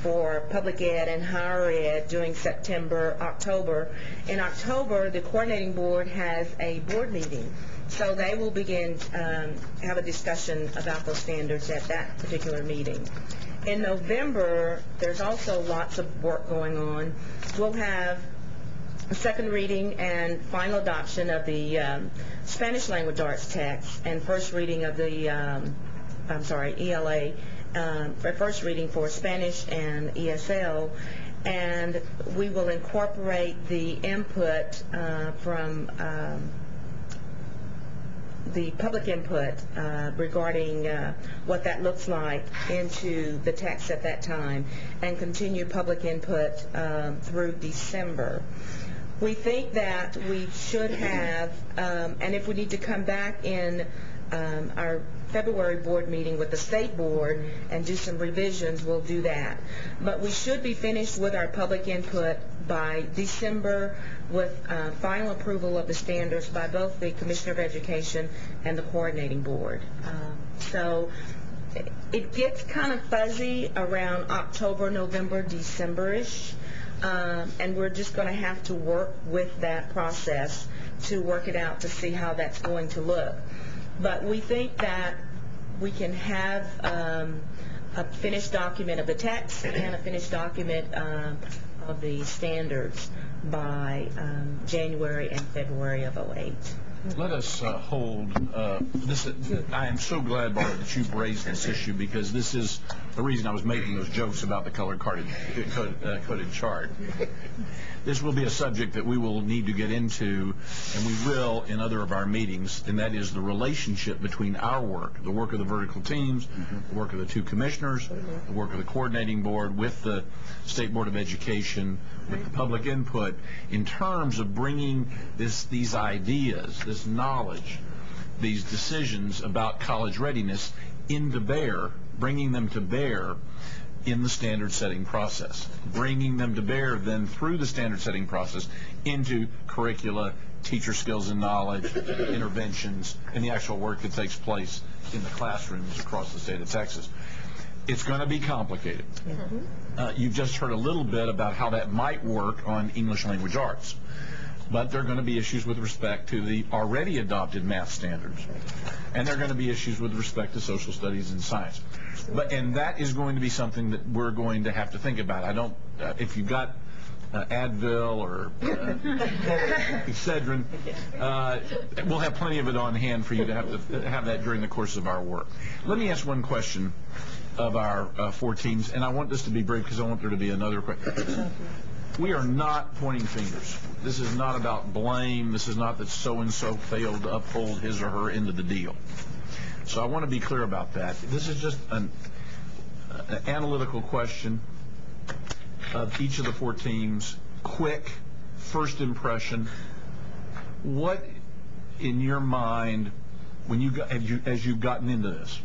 for public ed and higher ed during September, October. In October, the coordinating board has a board meeting. So they will begin have a discussion about those standards at that particular meeting. In November, there's also lots of work going on. We'll have a second reading and final adoption of the Spanish language arts text and first reading of the, ELA, for first reading for Spanish and ESL. And we will incorporate the input from the public input regarding what that looks like into the text at that time, and continue public input through December. We think that we should have, and if we need to come back in our February board meeting with the state board and do some revisions, we'll do that. But we should be finished with our public input by December, with final approval of the standards by both the Commissioner of Education and the coordinating board. So it gets kind of fuzzy around October, November, December-ish, and we're just going to have to work with that process to work it out to see how that's going to look. But we think that we can have a finished document of the text and a finished document of the standards by January and February of '08. Let us hold this. I am so glad, Barbara, that you've raised this issue, because this is the reason I was making those jokes about the coded chart. This will be a subject that we will need to get into, and we will in other of our meetings, and that is the relationship between our work, the work of the vertical teams, the work of the two commissioners, the work of the coordinating board with the State Board of Education, with the public input, in terms of bringing these ideas, this knowledge, these decisions about college readiness into bear, bringing them to bear in the standard setting process, bringing them to bear then through the standard setting process into curricula, teacher skills and knowledge, interventions, and the actual work that takes place in the classrooms across the state of Texas. It's going to be complicated. You've just heard a little bit about how that might work on English language arts. But there are going to be issues with respect to the already adopted math standards. And there are going to be issues with respect to social studies and science. And that is going to be something that we're going to have to think about. I don't, if you've got Advil or Excedrin, we'll have plenty of it on hand for you to have that during the course of our work. Let me ask one question of our 4 teams, and I want this to be brief because I want there to be another question. We are not pointing fingers. This is not about blame. This is not that so-and-so failed to uphold his or her end of the deal. So I want to be clear about that. This is just an analytical question of each of the 4 teams. Quick, first impression. What, in your mind, when you got, as you've gotten into this,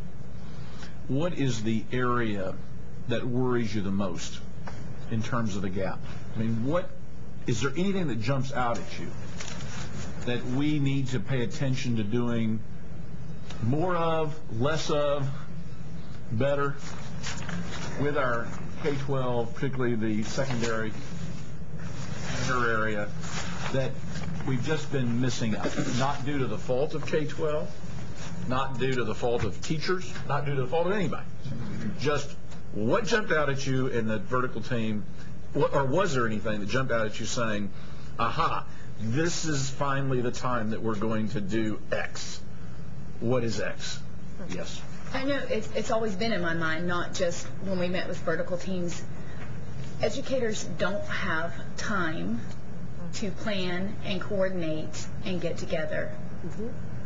what is the area that worries you the most in terms of the gap? I mean, what is there anything that jumps out at you that we need to pay attention to doing more of, less of, better with our K-12, particularly the secondary area, that we've just been missing out? Not due to the fault of K-12, not due to the fault of teachers, not due to the fault of anybody. Just what jumped out at you in the vertical team, or was there anything that jumped out at you saying, aha, this is finally the time that we're going to do X? What is X? Yes. I know it's always been in my mind, not just when we met with vertical teams. Educators don't have time to plan and coordinate and get together.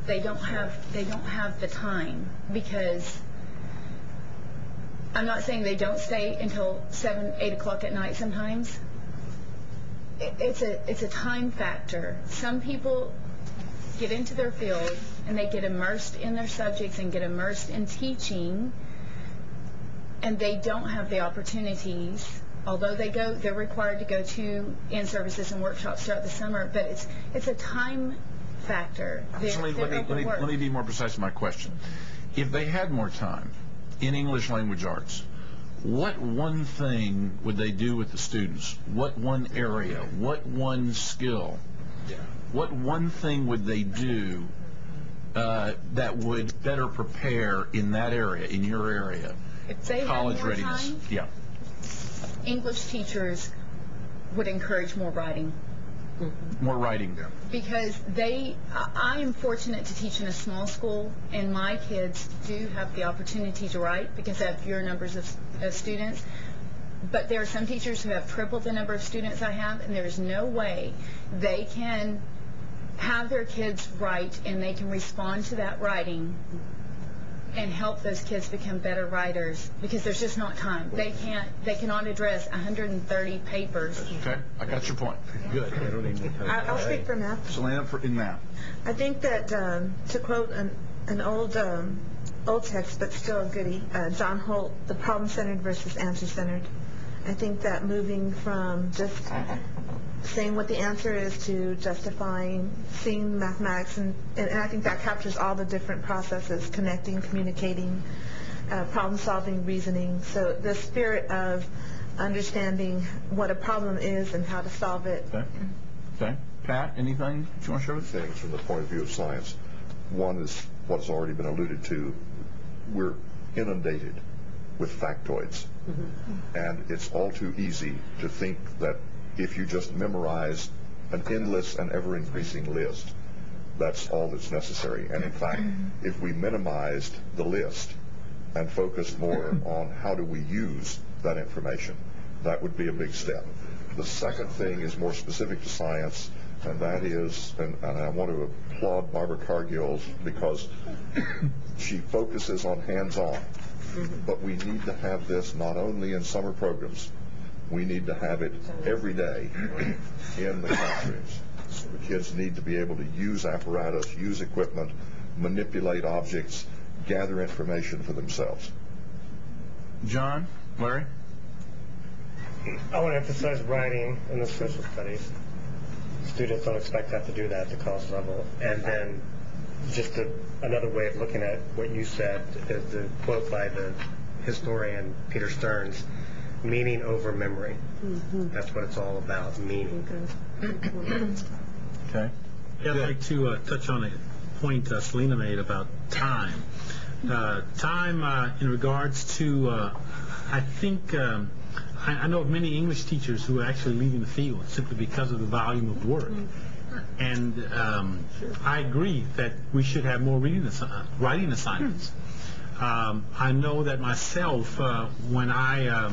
They don't have the time, because I'm not saying they don't stay until 7, 8 o'clock at night sometimes. It's a time factor. Some people get into their field and they get immersed in their subjects and get immersed in teaching, and they don't have the opportunities, although they're required to go to in-services and workshops throughout the summer, but it's a time factor. Let me be more precise in my question. If they had more time in English language arts, what one thing would they do with the students? What one area? What one skill? What one thing would they do that would better prepare in that area, in your area? If they college had more readiness. time, Yeah. English teachers would encourage more writing. More writing. Because I am fortunate to teach in a small school, and my kids do have the opportunity to write because I have fewer numbers of students. But there are some teachers who have tripled the number of students I have, and there's no way they can have their kids write and they can respond to that writing and help those kids become better writers, because there's just not time. They cannot address 130 papers. Okay, I got your point. Good. I'll speak for math. Selena, in math. I think that, to quote an old text, but still a goodie, John Holt, the problem-centered versus answer-centered. I think that moving from just saying what the answer is to justifying, seeing mathematics, and I think that captures all the different processes: connecting, communicating, problem-solving, reasoning. So the spirit of understanding what a problem is and how to solve it. Okay. Pat, anything that you want to share with us? Things from the point of view of science. One is what's already been alluded to. We're inundated with factoids. And it's all too easy to think that if you just memorize an endless and ever-increasing list, that's all that's necessary. And in fact, if we minimized the list and focused more on how do we use that information, that would be a big step. The second thing is more specific to science, and that is, and I want to applaud Barbara Cargill because she focuses on hands-on. But we need to have this not only in summer programs, we need to have it every day in the classrooms. The kids need to be able to use apparatus, use equipment, manipulate objects, gather information for themselves. John? Larry? I want to emphasize writing in the social studies. Students don't expect to have to do that at the college level. And then just another way of looking at what you said is the quote by the historian Peter Stearns, meaning over memory. That's what it's all about, meaning. Okay. Yeah, I'd like to touch on a point Selena made about time. Time in regards to, I think, I know of many English teachers who are actually leaving the field simply because of the volume of work. And I agree that we should have more writing assignments. I know that myself, when I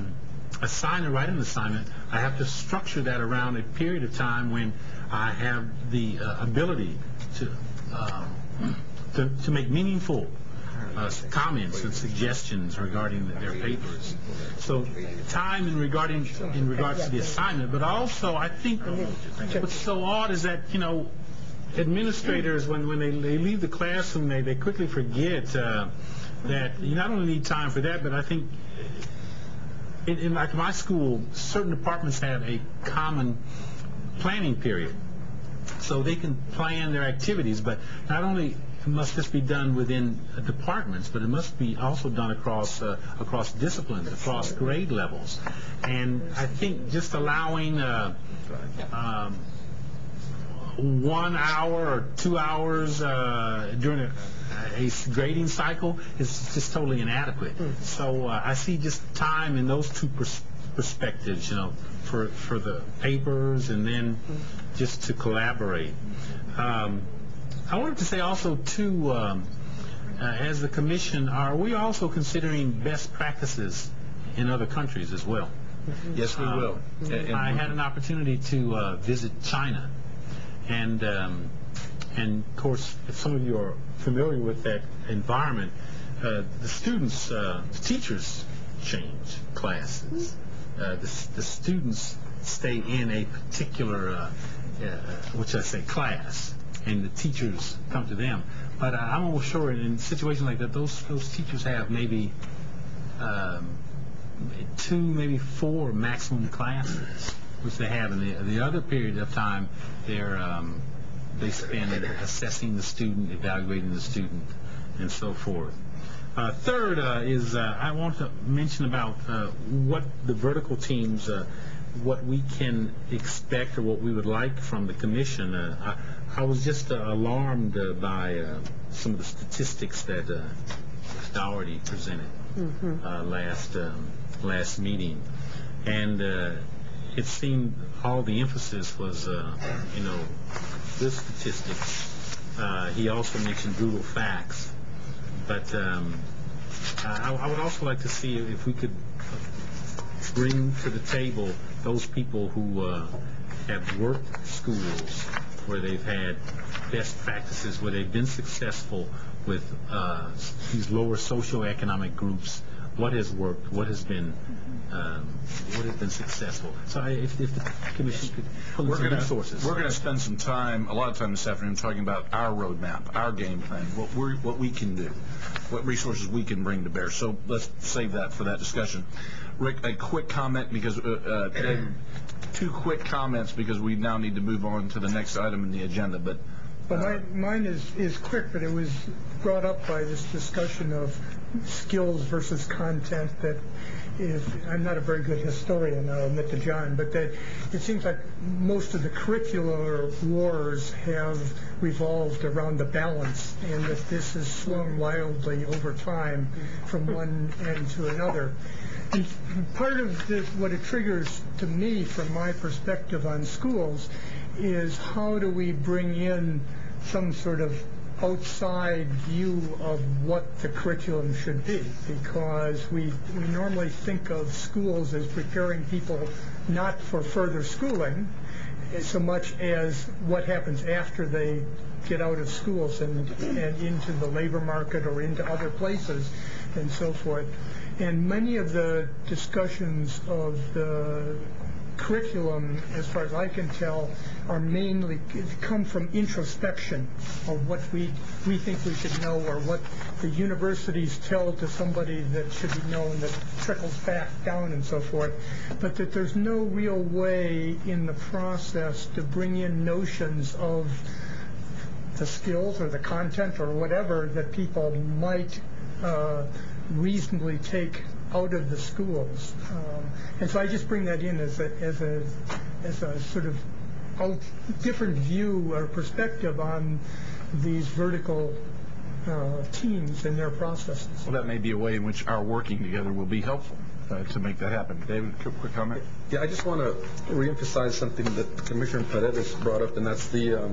assign a writing assignment, I have to structure that around a period of time when I have the ability to make meaningful comments and suggestions regarding their papers. So time in regards to the assignment, but also I think what's so odd is that, you know, administrators, when they leave the classroom, they quickly forget that you not only need time for that, but I think in like my school, certain departments have a common planning period. So they can plan their activities, but not only must this be done within departments, but it must be also done across disciplines, across grade levels. And I think just allowing 1 hour or 2 hours during a grading cycle is just totally inadequate. So I see just time in those two perspectives, you know, for the papers and then just to collaborate. I wanted to say also, too, as the commission, are we also considering best practices in other countries as well? Yes, we will. I had an opportunity to visit China, and of course, if some of you are familiar with that environment, the students, the teachers change classes. The students stay in a particular, class, and the teachers come to them. But I'm almost sure in situations like that, those teachers have maybe 2, maybe 4 maximum classes, which they have. In the other period of time, they spend assessing the student, evaluating the student, and so forth. Third is I want to mention about what the vertical teams, what we can expect or what we would like from the commission. I was just alarmed by some of the statistics that Dougherty presented last meeting, and it seemed all the emphasis was, good statistics. He also mentioned brutal facts, but I would also like to see if we could bring to the table those people who have worked schools where they've had best practices, where they've been successful with these lower socioeconomic groups. What has worked? What has been successful? So if the commission could pull in some resources. We're going to spend a lot of time this afternoon talking about our roadmap, our game plan, what we can do, what resources we can bring to bear. So let's save that for that discussion. Rick, a quick comment, because Dave, 2 quick comments, because we now need to move on to the next item in the agenda. But mine is quick, but it was brought up by this discussion of skills versus content that I'm not a very good historian, I'll admit to John, but that it seems like most of the curricular wars have revolved around the balance, and that this has swung wildly over time from one end to another. And part of what it triggers to me from my perspective on schools is how do we bring in some sort of outside view of what the curriculum should be, because we normally think of schools as preparing people not for further schooling so much as what happens after they get out of schools and into the labor market or into other places and so forth. And many of the discussions of the curriculum, as far as I can tell, are mainly come from introspection of what we think we should know, or what the universities tell to somebody that should be known, that trickles back down and so forth, but that there's no real way in the process to bring in notions of the skills or the content or whatever that people might reasonably take out of the schools. And so I just bring that in as a sort of different view or perspective on these vertical teams and their processes. Well, that may be a way in which our working together will be helpful to make that happen. David, quick comment? Yeah, I just want to reemphasize something that Commissioner Paredes brought up, and that's the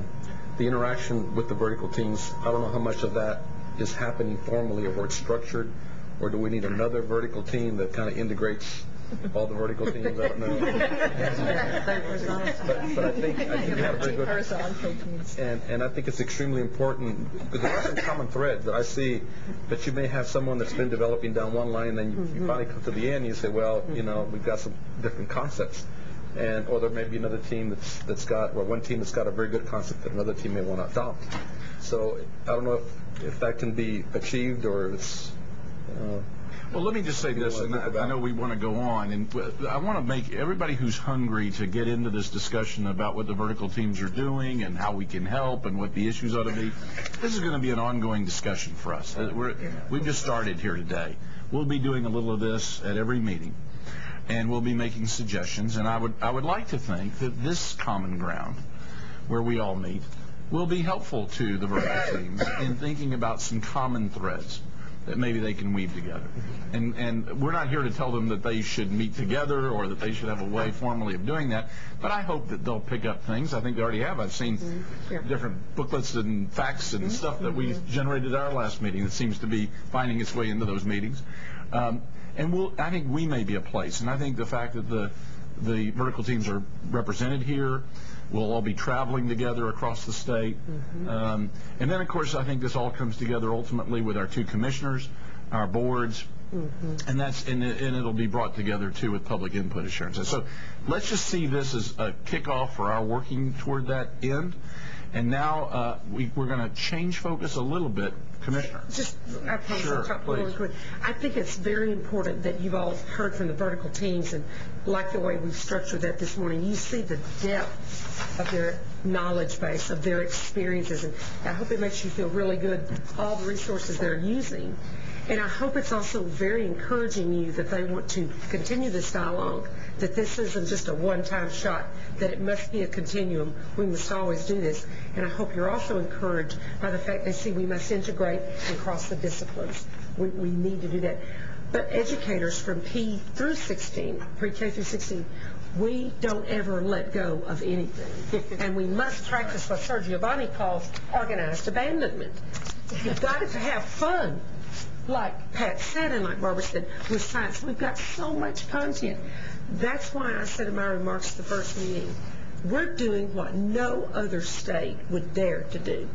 interaction with the vertical teams. I don't know how much of that is happening formally, or it's structured, or do we need another vertical team that kind of integrates all the vertical teams? I don't know. but I think we have very good, and I think it's extremely important, because there are some common threads that I see, that you may have someone that's been developing down one line, and then you finally come to the end and you say, well, you know, we've got some different concepts. Or there may be another team that's got, or one team that's got a very good concept that another team may want to adopt. So I don't know if that can be achieved, or it's... Well, let me just say this, and I know we want to go on, and I want to make everybody who's hungry to get into this discussion about what the vertical teams are doing and how we can help and what the issues ought to be. This is going to be an ongoing discussion for us. We've just started here today. We'll be doing a little of this at every meeting, and we'll be making suggestions, and I would like to think that this common ground, where we all meet, will be helpful to the vertical teams in thinking about some common threads that maybe they can weave together. And we're not here to tell them that they should meet together or that they should have a way formally of doing that, but I hope that they'll pick up things. I think they already have. I've seen different booklets and facts and stuff that we generated at our last meeting that seems to be finding its way into those meetings. And I think we may be a place, and I think the fact that the vertical teams are represented here, we'll all be traveling together across the state. And then, of course, I think this all comes together ultimately with our two commissioners, our boards, and it'll be brought together, too, with public input assurances. So let's just see this as a kickoff for our working toward that end. And now we're going to change focus a little bit. Commissioner. I think it's very important that you've all heard from the vertical teams, and like the way we've structured that this morning, you see the depth of their knowledge base, of their experiences, and I hope it makes you feel really good, all the resources they're using. And I hope it's also very encouraging you that they want to continue this dialogue, that this isn't just a one-time shot, that it must be a continuum. We must always do this. And I hope you're also encouraged by the fact they see we must integrate and cross the disciplines. We need to do that. But educators from P through 16, pre-K through 16, we don't ever let go of anything. And we must practice what Sir Giovanni calls organized abandonment. You've got to have fun. Like Pat said and like Barbara said, with science, we've got so much content. That's why I said in my remarks at the first meeting, we're doing what no other state would dare to do.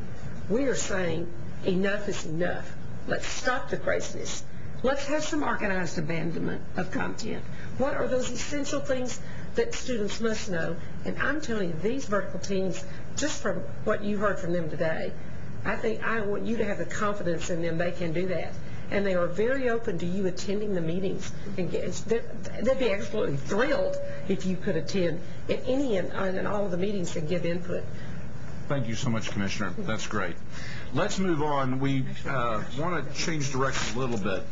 We are saying enough is enough. Let's stop the craziness. Let's have some organized abandonment of content. What are those essential things that students must know? And I'm telling you, these vertical teams, just from what you heard from them today, I want you to have the confidence in them they can do that. And they are very open to you attending the meetings. And they'd be absolutely thrilled if you could attend at any and all of the meetings and give input. Thank you so much, Commissioner. That's great. Let's move on. We want to change direction a little bit.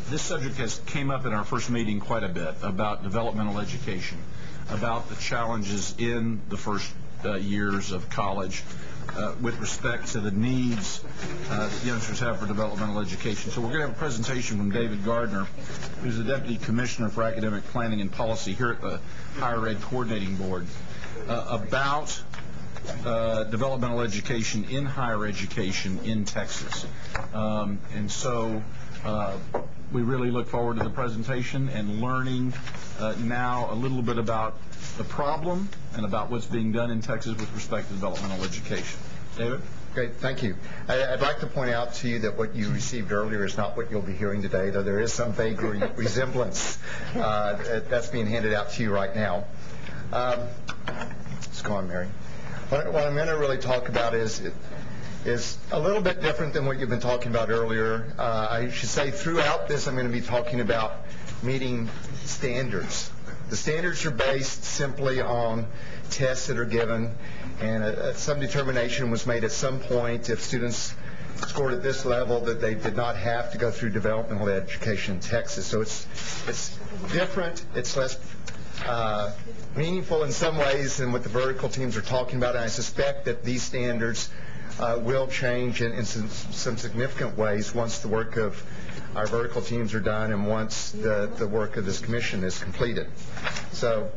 This subject came up in our first meeting quite a bit, about developmental education, about the challenges in the first years of college with respect to the needs that youngsters have for developmental education. So we're going to have a presentation from David Gardner, who's the Deputy Commissioner for Academic Planning and Policy here at the Higher Ed Coordinating Board, about developmental education in higher education in Texas. And so we really look forward to the presentation and learning now a little bit about the problem and about what's being done in Texas with respect to developmental education. David? Great, thank you. I'd like to point out to you that what you received earlier is not what you'll be hearing today, though there is some vague resemblance that's being handed out to you right now. Let's go on, Mary. What I'm going to really talk about is a little bit different than what you've been talking about earlier. I should say throughout this I'm going to be talking about meeting standards. The standards are based simply on tests that are given, and some determination was made at some point if students scored at this level that they did not have to go through developmental education in Texas. So it's different, it's less meaningful in some ways than what the vertical teams are talking about, and I suspect that these standards will change in some significant ways once the work of our vertical teams are done and once the work of this commission is completed. So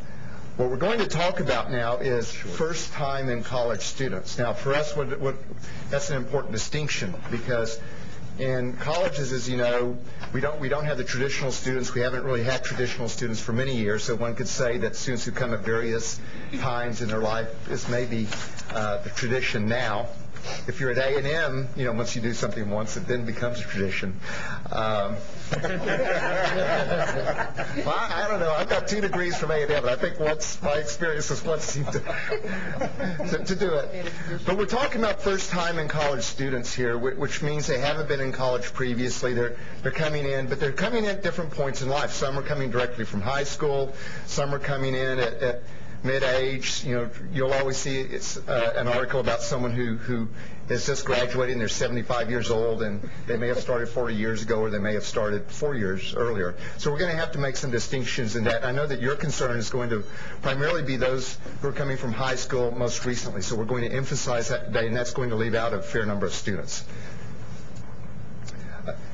what we're going to talk about now is first-time in college students. Now, for us, that's an important distinction because in colleges, as you know, we don't have the traditional students. We haven't really had traditional students for many years, so one could say that students who come at various times in their life is maybe the tradition now. If you're at A&M, once you do something once, it then becomes a tradition. Well, I don't know. I've got 2 degrees from A&M, and I think my experience is what seemed to do it. But we're talking about first-time in college students here, which means they haven't been in college previously. They're coming in, but they're coming in at different points in life. Some are coming directly from high school. Some are coming in at mid-age. You'll always see an article about someone who is just graduating. They're 75 years old, and they may have started 40 years ago, or they may have started 4 years earlier. So we're going to have to make some distinctions in that. I know that your concern is going to primarily be those who are coming from high school most recently. So we're going to emphasize that today, and that's going to leave out a fair number of students.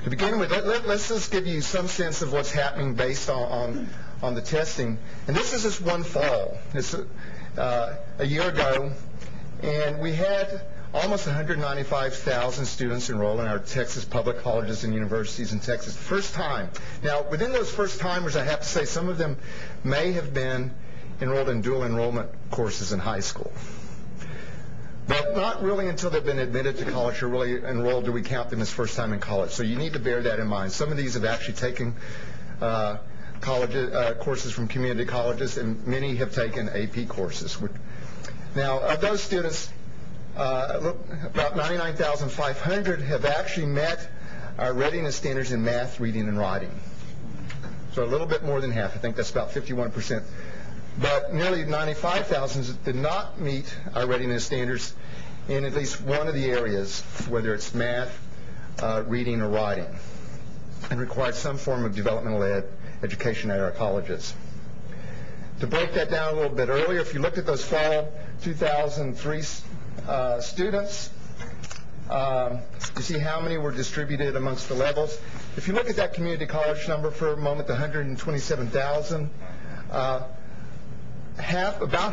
To begin with, let's just give you some sense of what's happening based on the testing. And this is just one fall. It's a year ago, and we had almost 195,000 students enroll in our Texas public colleges and universities in Texas. First time. Now, within those first-timers, I have to say some of them may have been enrolled in dual enrollment courses in high school. But not really until they've been admitted to college or really enrolled do we count them as first time in college. So you need to bear that in mind. Some of these have actually taken courses from community colleges, and many have taken AP courses. Now, of those students, about 99,500 have actually met our readiness standards in math, reading, and writing. So a little bit more than half. I think that's about 51%. But nearly 95,000 did not meet our readiness standards in at least one of the areas, whether it's math, reading, or writing, and required some form of developmental education at our colleges. To break that down a little bit earlier, if you looked at those fall 2003 students, you see how many were distributed amongst the levels. If you look at that community college number for a moment, the 127,000, about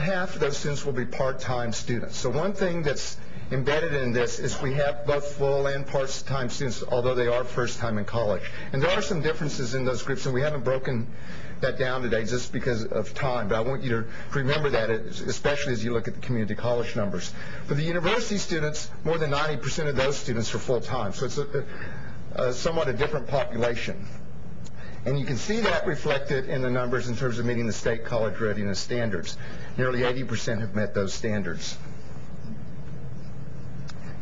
half of those students will be part-time students. So one thing that's embedded in this is we have both full and part-time students, although they are first time in college. And there are some differences in those groups, and we haven't broken that down today just because of time, but I want you to remember that, especially as you look at the community college numbers. For the university students, more than 90% of those students are full-time, so it's somewhat a different population. And you can see that reflected in the numbers in terms of meeting the state college readiness standards. Nearly 80% have met those standards.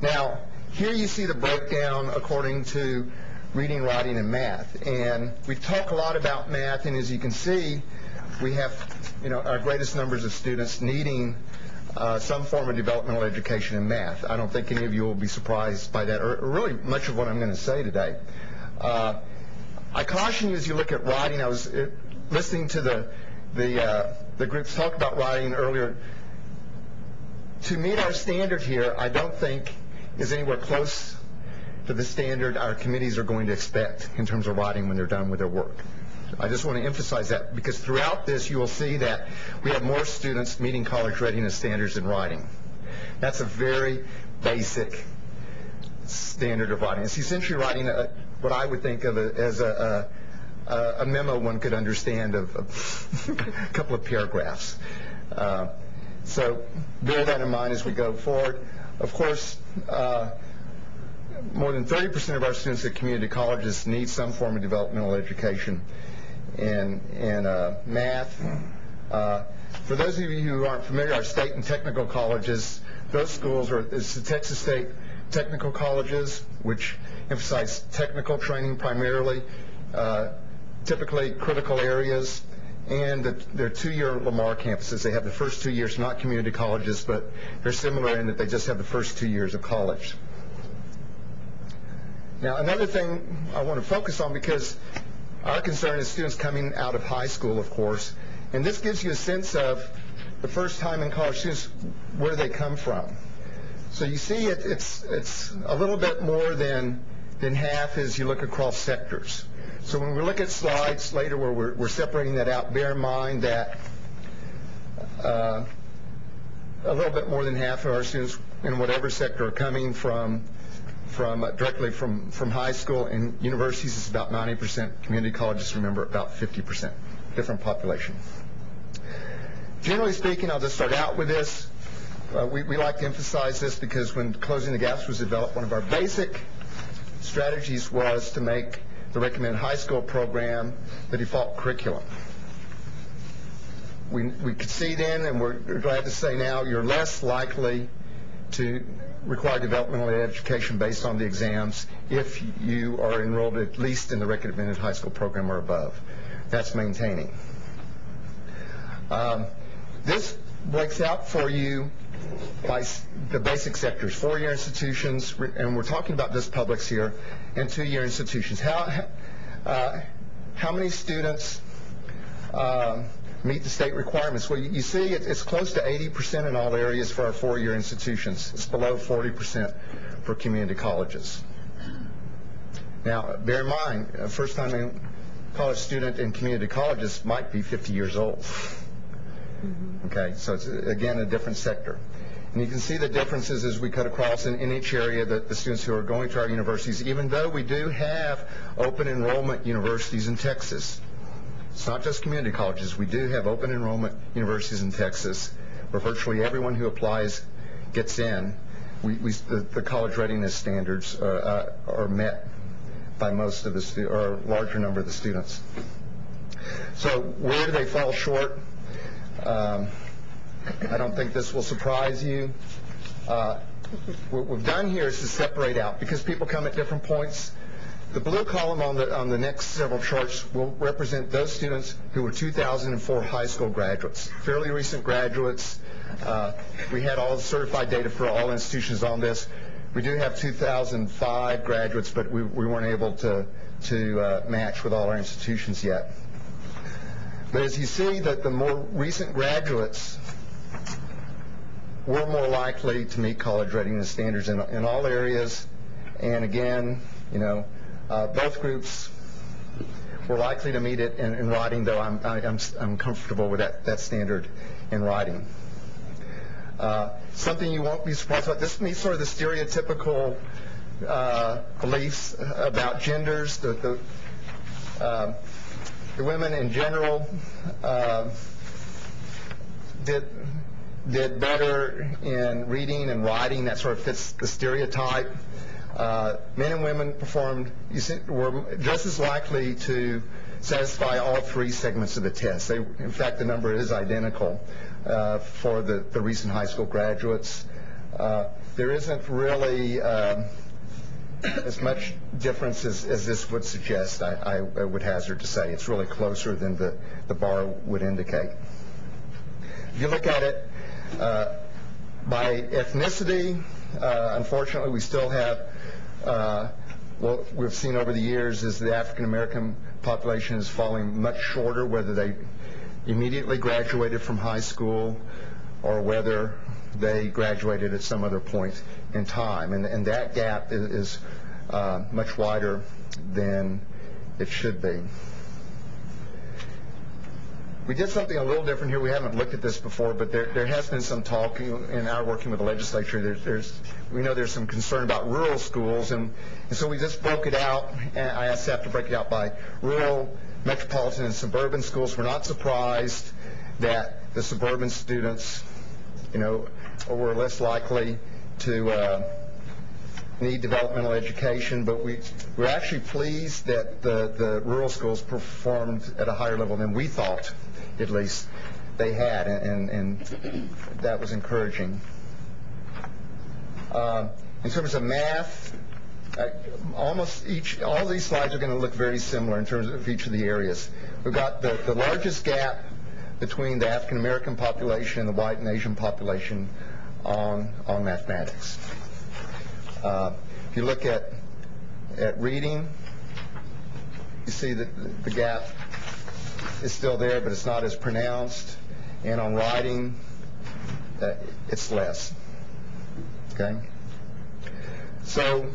Now, here you see the breakdown according to reading, writing, and math. And we talk a lot about math, and as you can see, we have our greatest numbers of students needing some form of developmental education in math. I don't think any of you will be surprised by that, or really much of what I'm going to say today. I caution you as you look at writing. I was listening to the groups talk about writing earlier. To meet our standard here, I don't think is anywhere close to the standard our committees are going to expect in terms of writing when they're done with their work. I just want to emphasize that because throughout this you will see that we have more students meeting college readiness standards in writing. That's a very basic standard of writing. It's essentially writing what I would think of as a memo one could understand of a couple of paragraphs. So bear that in mind as we go forward. Of course, more than 30% of our students at community colleges need some form of developmental education in math. For those of you who aren't familiar, our state and technical colleges, those schools are the Texas State Technical Colleges, which emphasize technical training primarily, typically critical areas, and they're 2-year Lamar campuses. They have the first 2 years, not community colleges, but they're similar in that they just have the first 2 years of college. Now, another thing I want to focus on, because our concern is students coming out of high school, of course, and this gives you a sense of the first time in college students, where they come from. So you see it's a little bit more than half as you look across sectors. So when we look at slides later where we're separating that out, bear in mind that a little bit more than half of our students in whatever sector are coming directly from high school, and universities is about 90%, community colleges, remember, about 50%, different population. Generally speaking, I'll just start out with this. We like to emphasize this because when Closing the Gaps was developed, one of our basic strategies was to make the recommended high school program the default curriculum. We could see then, and we're glad to say now, you're less likely to require developmental education based on the exams if you are enrolled at least in the recommended high school program or above. That's maintaining. This breaks out for you by the basic sectors, 4-year institutions, and we're talking about just publics here, and 2-year institutions. How many students meet the state requirements? Well, you see it's close to 80% in all areas for our 4-year institutions. It's below 40% for community colleges. Now, bear in mind, a first-time college student in community colleges might be 50 years old. Okay, so it's, again, a different sector. And you can see the differences as we cut across in each area that the students who are going to our universities, even though we do have open enrollment universities in Texas. It's not just community colleges. We do have open enrollment universities in Texas where virtually everyone who applies gets in. The college readiness standards are met by most of the or a larger number of the students. So where do they fall short? I don't think this will surprise you. What we've done here is to separate out, because people come at different points. The blue column on the next several charts will represent those students who were 2004 high school graduates, fairly recent graduates. We had all the certified data for all institutions on this. We do have 2005 graduates, but we weren't able to match with all our institutions yet. But as you see, that the more recent graduates were more likely to meet college readiness standards in all areas. And again, both groups were likely to meet it in writing, though I'm comfortable with that standard in writing. Something you won't be surprised about, this meets sort of the stereotypical beliefs about genders. The women in general did better in reading and writing. That sort of fits the stereotype. Men and women were just as likely to satisfy all 3 segments of the test. In fact, the number is identical for the recent high school graduates. There isn't really as much difference as this would suggest, I would hazard to say. It's really closer than the bar would indicate. If you look at it by ethnicity, unfortunately we still have what we've seen over the years is the African American population is falling much shorter, whether they immediately graduated from high school or whether they graduated at some other point in time. And that gap is much wider than it should be. We did something a little different here. We haven't looked at this before, but there has been some talk in our working with the legislature. We know there's some concern about rural schools, and so we just broke it out. And I asked staff to break it out by rural, metropolitan, and suburban schools. We're not surprised that the suburban students, were less likely need developmental education, but we're actually pleased that the rural schools performed at a higher level than we thought, at least, they had, and that was encouraging. In terms of math, all these slides are going to look very similar in terms of each of the areas. We've got the largest gap between the African American population and the white and Asian population on mathematics. If you look at reading, you see that the gap is still there, but it's not as pronounced. And on writing, it's less. Okay? So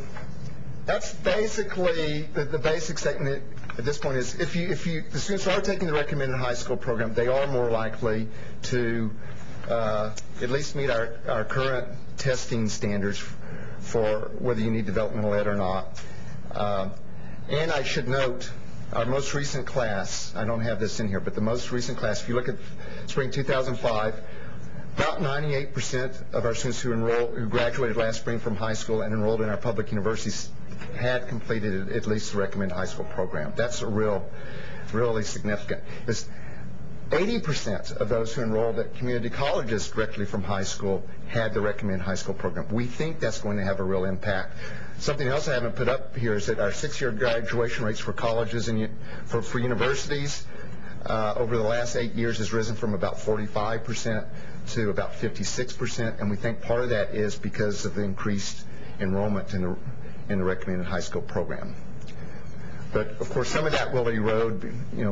that's basically the basic statement at this point is if the students are taking the recommended high school program, they are more likely to at least meet our current testing standards for whether you need developmental ed or not. And I should note, our most recent class, I don't have this in here, but the most recent class, if you look at spring 2005, about 98% of our students who graduated last spring from high school and enrolled in our public universities had completed at least the recommended high school program. That's really significant. 80% of those who enrolled at community colleges directly from high school had the recommended high school program. We think that's going to have a real impact. Something else I haven't put up here is that our 6-year graduation rates for colleges and for universities over the last 8 years has risen from about 45% to about 56%, and we think part of that is because of the increased enrollment in the recommended high school program. But of course, some of that will erode,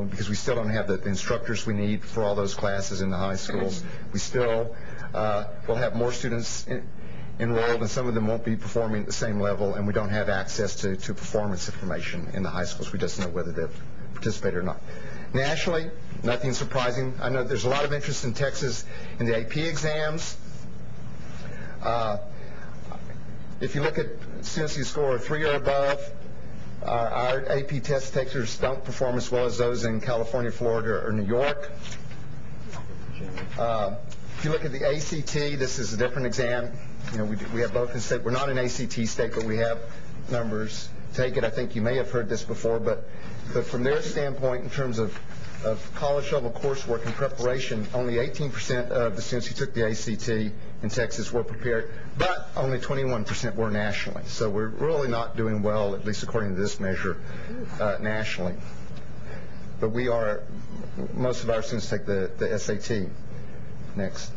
because we still don't have the instructors we need for all those classes in the high schools. We still will have more students enrolled, and some of them won't be performing at the same level, and we don't have access to performance information in the high schools. We just know whether they've participated or not. Nationally, nothing surprising. I know there's a lot of interest in Texas in the AP exams. If you look at students who score a 3 or above, our AP test takers don't perform as well as those in California, Florida, or New York. If you look at the ACT, this is a different exam. We have both in state. We're not an ACT state, but we have numbers. Take it. I think you may have heard this before, but from their standpoint, in terms of college-level coursework and preparation, only 18% of the students who took the ACT in Texas were prepared, but only 21% were nationally. So we're really not doing well, at least according to this measure, nationally. But most of our students take the SAT. Next.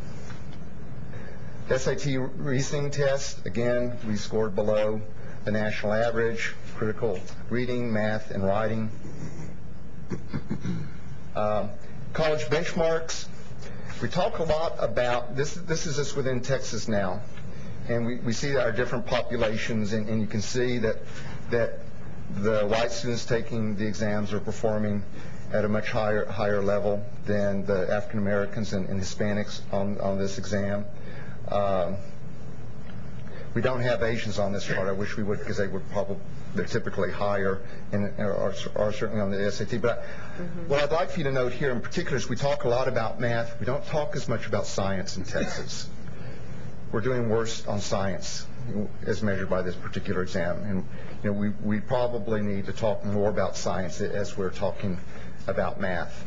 SAT reasoning test, again, we scored below the national average, critical reading, math, and writing. College benchmarks. We talk a lot about, this is just within Texas now, and we see our different populations, and you can see that the white students taking the exams are performing at a much higher level than the African Americans and Hispanics on this exam. We don't have Asians on this chart. I wish we would, because they're typically higher and are certainly on the SAT. But what I'd like for you to note here in particular is we talk a lot about math. We don't talk as much about science in Texas. We're doing worse on science as measured by this particular exam. And we probably need to talk more about science as we're talking about math.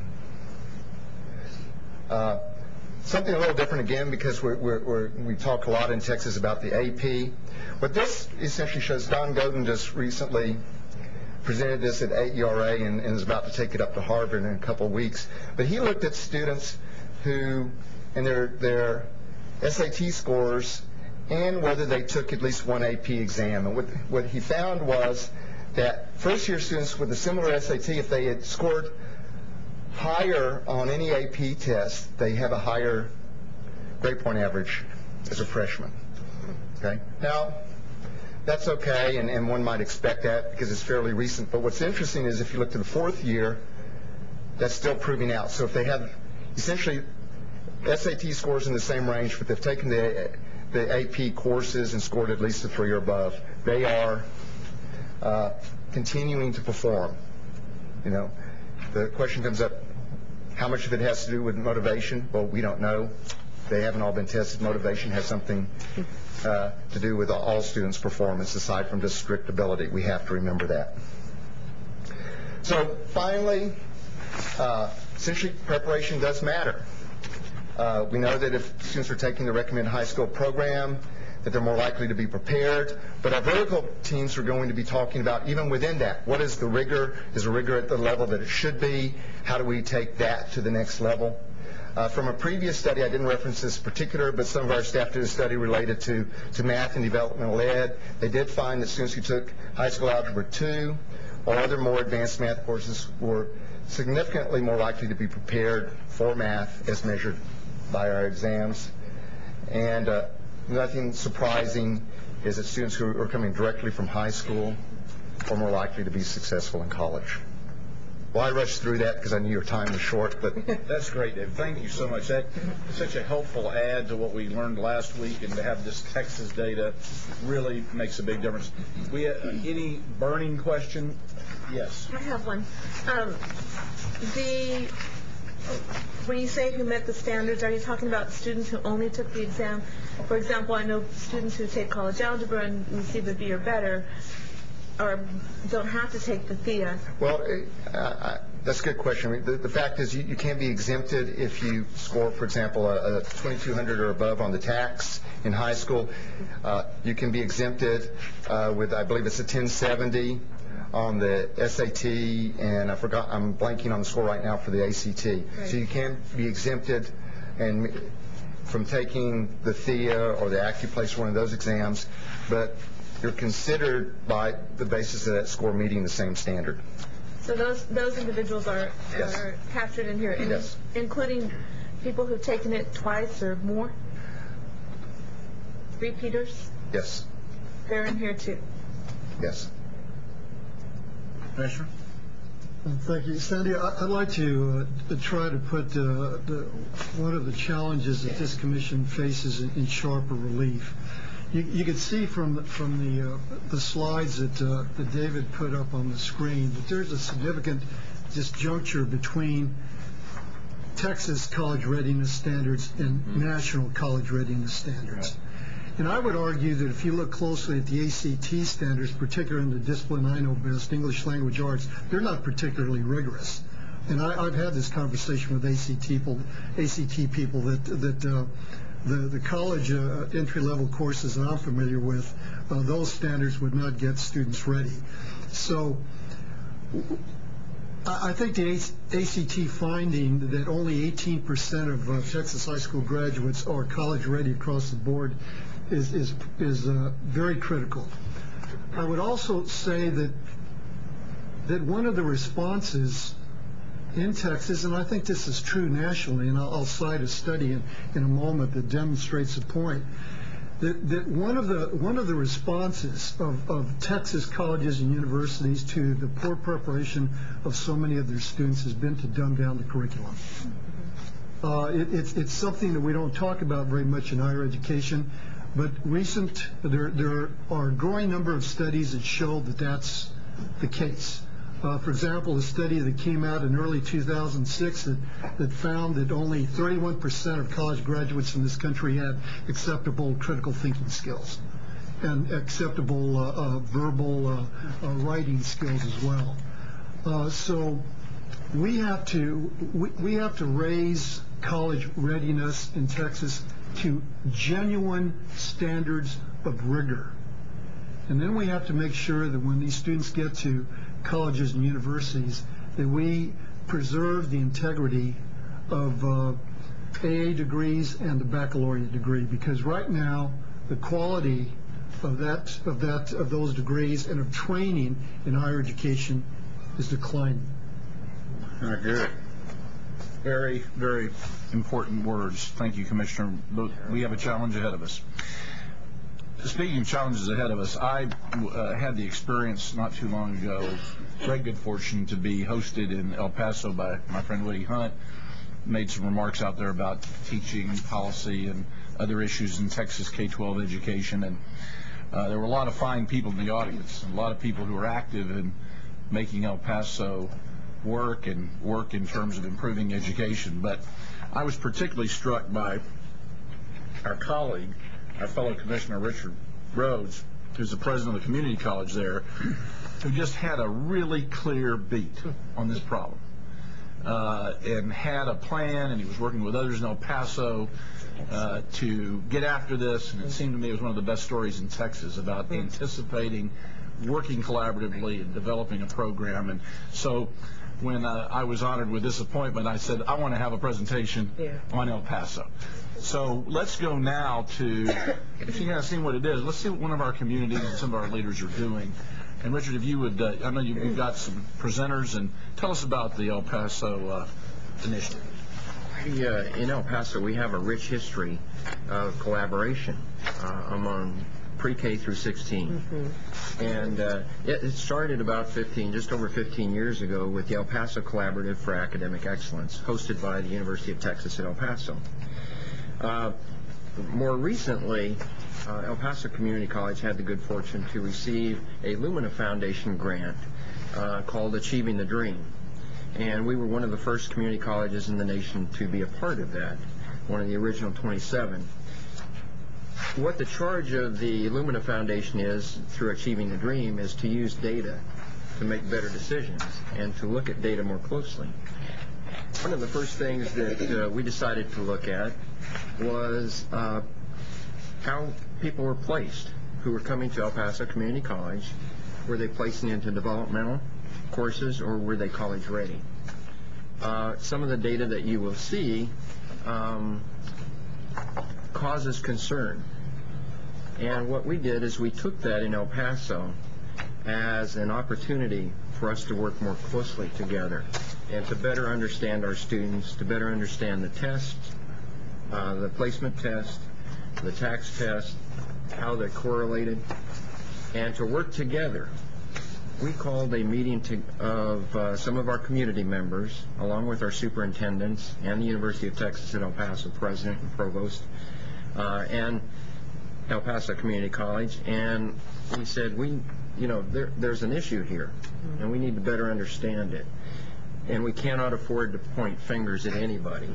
Something a little different again, because we talk a lot in Texas about the AP. What this essentially shows, Don Godin just recently presented this at AERA and is about to take it up to Harvard in a couple of weeks. But he looked at students who, and their SAT scores, and whether they took at least one AP exam. And what he found was that first-year students with a similar SAT, if they had scored higher on any AP test, they have a higher grade point average as a freshman. Okay? Now, that's okay, and one might expect that because it's fairly recent. But what's interesting is if you look to the fourth year, that's still proving out. So if they have essentially SAT scores in the same range, but they've taken the AP courses and scored at least a 3 or above, they are continuing to perform. The question comes up, how much of it has to do with motivation? Well, we don't know. They haven't all been tested. Motivation has something to do with all students' performance, aside from just strict ability. We have to remember that. So finally, essentially, preparation does matter. We know that if students are taking the recommended high school program, that they're more likely to be prepared. But our vertical teams are going to be talking about, even within that, what is the rigor? Is the rigor at the level that it should be? How do we take that to the next level? From a previous study, I didn't reference this particular, but some of our staff did a study related to math and developmental ed. They did find that students who took high school algebra 2 or other more advanced math courses were significantly more likely to be prepared for math as measured by our exams. And nothing surprising is that students who are coming directly from high school are more likely to be successful in college. Well, I rushed through that because I knew your time was short, but... That's great, Dave. Thank you so much. That's such a helpful add to what we learned last week, and to have this Texas data really makes a big difference. We any burning question? Yes. I have one. When you say who met the standards, are you talking about students who only took the exam? For example, I know students who take college algebra and receive a B or better, or don't have to take the THEA. Well, that's a good question. I mean, the fact is you can't be exempted if you score, for example, a 2,200 or above on the TAKS in high school. You can be exempted with, I believe it's a 1070 on the SAT, and I'm blanking on the score right now for the ACT. Right. So you can be exempted from taking the THEA or the AccuPlace, one of those exams, but you're considered by the basis of that score meeting the same standard. So those individuals are captured in here, yes. Including people who've taken it twice or more? Repeaters? Yes. They're in here too? Yes. Commissioner? Thank you. Sandy, I'd like to try to put one of the challenges that this commission faces in sharper relief. You can see from the slides that David put up on the screen that there's a significant disjuncture between Texas college readiness standards and national college readiness standards. And I would argue that if you look closely at the ACT standards, particularly in the discipline I know best, English language arts, they're not particularly rigorous. And I've had this conversation with ACT people that the college entry-level courses that I'm familiar with, those standards would not get students ready. So I think the ACT finding that only 18% of Texas high school graduates are college ready across the board is very critical. I would also say that one of the responses in Texas, and I think this is true nationally, and I'll cite a study in a moment that demonstrates the point, that one of the responses of Texas colleges and universities to the poor preparation of so many of their students has been to dumb down the curriculum. It's something that we don't talk about very much in higher education, but there are a growing number of studies that show that that's the case. For example, a study that came out in early 2006 that found that only 31% of college graduates in this country had acceptable critical thinking skills and acceptable verbal writing skills as well. So we have to raise college readiness in Texas to genuine standards of rigor. And then we have to make sure that when these students get to colleges and universities, that we preserve the integrity of AA degrees and the baccalaureate degree, because right now the quality of those degrees and of training in higher education is declining. Not good. Very, very important words. Thank you, Commissioner. We have a challenge ahead of us. Speaking of challenges ahead of us, I had the experience not too long ago, great good fortune to be hosted in El Paso by my friend Woody Hunt. Made some remarks out there about teaching policy and other issues in Texas K-12 education, and there were a lot of fine people in the audience, a lot of people who are active in making El Paso work in terms of improving education. But I was particularly struck by our colleague, our fellow Commissioner Richard Rhodes, who's the president of the community college there, who just had a really clear beat on this problem and had a plan, and he was working with others in El Paso to get after this, and it seemed to me it was one of the best stories in Texas about anticipating, working collaboratively, and developing a program. And so when I was honored with this appointment, I said, I want to have a presentation on El Paso. So let's go now to, if you haven't seen what it is, let's see what one of our communities and some of our leaders are doing. And Richard, if you would, I know you've got some presenters, and tell us about the El Paso initiative. In El Paso, we have a rich history of collaboration among pre-K through 16. And it started about just over 15 years ago with the El Paso Collaborative for Academic Excellence, hosted by the University of Texas at El Paso. More recently, El Paso Community College had the good fortune to receive a Lumina Foundation grant called Achieving the Dream. And we were one of the first community colleges in the nation to be a part of that, one of the original 27. What the charge of the Lumina Foundation is through Achieving the Dream is to use data to make better decisions and to look at data more closely. One of the first things that we decided to look at was how people were placed who were coming to El Paso Community College. Were they placing into developmental courses, or were they college ready? Some of the data that you will see causes concern. And what we did is we took that in El Paso as an opportunity for us to work more closely together and to better understand our students, to better understand the tests, the placement test, the tax test, how they're correlated, and to work together. We called a meeting of some of our community members, along with our superintendents and the University of Texas at El Paso president and provost, and El Paso Community College, and we said, there's an issue here, and we need to better understand it. And we cannot afford to point fingers at anybody,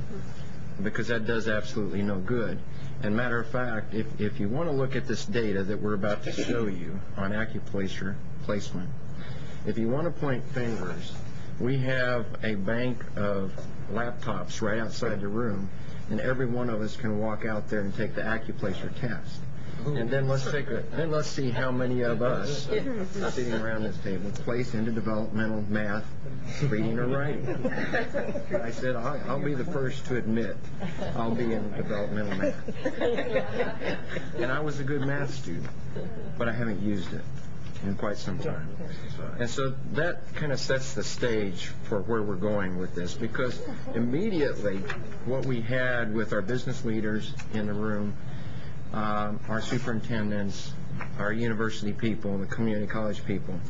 because that does absolutely no good. And matter of fact, if you want to look at this data that we're about to show you on acupuncture placement, if you want to point fingers, we have a bank of laptops right outside the room, and every one of us can walk out there and take the acupuncture test. And then let's see how many of us sitting around this table place into developmental math, reading or writing. I said, I'll be the first to admit I'll be in developmental math. And I was a good math student, but I haven't used it in quite some time. And so that kind of sets the stage for where we're going with this, because immediately what we had with our business leaders in the room, our superintendents, our university people, the community college people,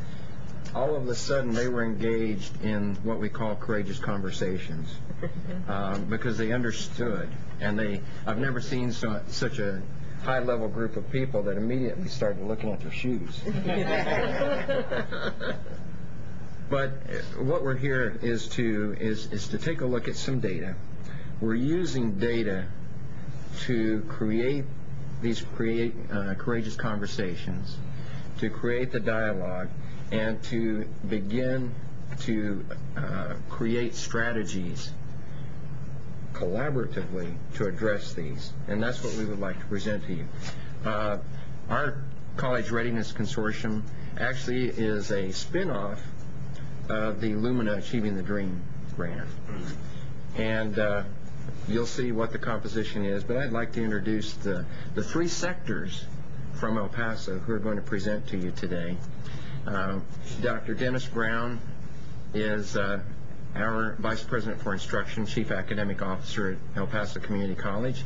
all of a sudden they were engaged in what we call courageous conversations, because they understood, and I've never seen such a high-level group of people that immediately started looking at their shoes. But what we're here is to take a look at some data. We're using data to create these courageous conversations, to create the dialogue, and to begin to create strategies collaboratively to address these. And that's what we would like to present to you. Our College Readiness Consortium actually is a spin-off of the Lumina Achieving the Dream grant. And you'll see what the composition is, but I'd like to introduce the three sectors from El Paso who are going to present to you today. Dr. Dennis Brown is our Vice President for Instruction, Chief Academic Officer at El Paso Community College.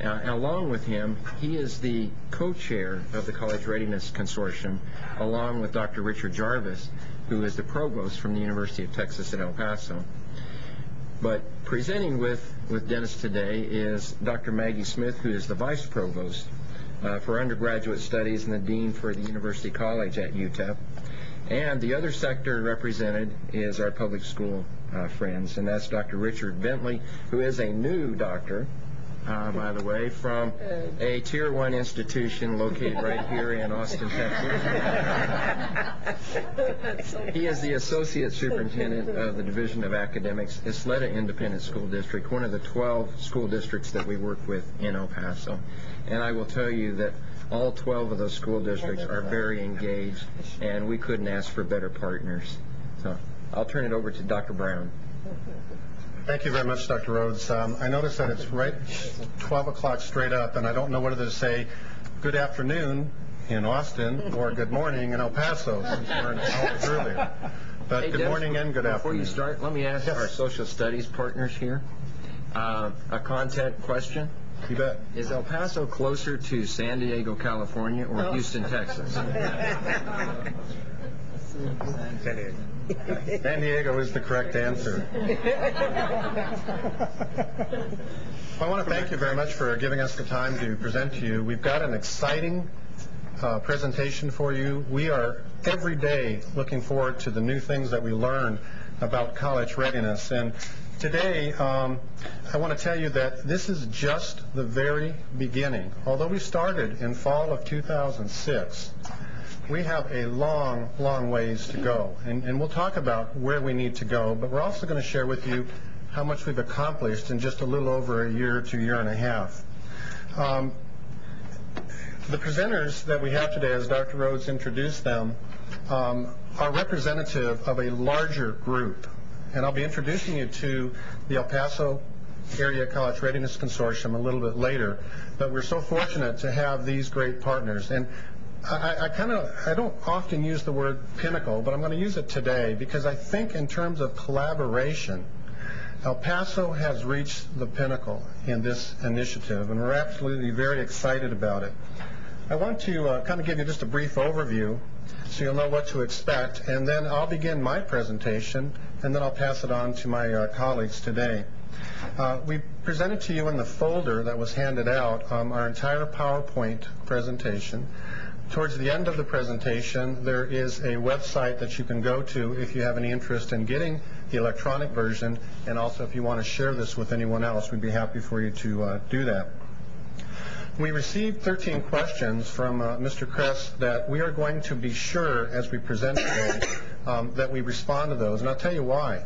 Along with him, he is the co-chair of the College Readiness Consortium, along with Dr. Richard Jarvis, who is the provost from the University of Texas at El Paso. But presenting with Dennis today is Dr. Maggie Smith, who is the Vice Provost for Undergraduate Studies and the Dean for the University College at UTEP. And the other sector represented is our public school friends, and that's Dr. Richard Bentley, who is a new doctor by the way, from a Tier 1 institution located right here in Austin, Texas. He is the Associate Superintendent of the Division of Academics, Ysleta Independent School District, one of the 12 school districts that we work with in El Paso. And I will tell you that all 12 of those school districts are very engaged, and we couldn't ask for better partners. So I'll turn it over to Dr. Brown. Thank you very much, Dr. Rhodes. I noticed that it's right 12 o'clock straight up, and I don't know whether to say good afternoon in Austin or good morning in El Paso, since we're an hour earlier. But Hey, good Dennis, morning and good before afternoon. you start, let me ask our social studies partners here a content question. You bet. Is El Paso closer to San Diego, California, or Houston, Texas? San Diego. San Diego is the correct answer. I want to thank you very much for giving us the time to present to you. We've got an exciting presentation for you. We are every day looking forward to the new things that we learn about college readiness. And today, I want to tell you that this is just the very beginning. Although we started in fall of 2006, we have a long, long ways to go. And we'll talk about where we need to go, but we're also going to share with you how much we've accomplished in just a little over a year to year and a half. The presenters that we have today, as Dr. Rhodes introduced them, are representative of a larger group. And I'll be introducing you to the El Paso Area College Readiness Consortium a little bit later. But we're so fortunate to have these great partners. And I don't often use the word pinnacle, but I'm going to use it today because I think in terms of collaboration, El Paso has reached the pinnacle in this initiative, and we're absolutely very excited about it. I want to kind of give you just a brief overview so you'll know what to expect, and then I'll begin my presentation, and then I'll pass it on to my colleagues today. We presented to you in the folder that was handed out our entire PowerPoint presentation. Towards the end of the presentation, there is a website that you can go to if you have any interest in getting the electronic version, and also if you want to share this with anyone else, we'd be happy for you to do that. We received 13 questions from Mr. Kress that we are going to be sure, as we present today, that we respond to those, and I'll tell you why.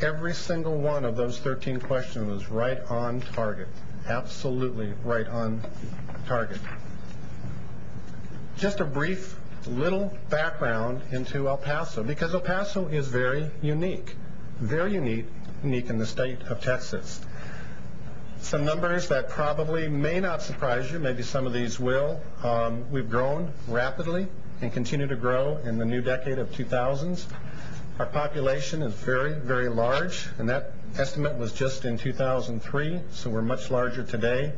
Every single one of those 13 questions was right on target, absolutely right on target. Just a brief little background into El Paso, because El Paso is very unique in the state of Texas. Some numbers that probably may not surprise you, maybe some of these will. We've grown rapidly and continue to grow in the new decade of 2000s. Our population is very, very large, and that estimate was just in 2003, so we're much larger today.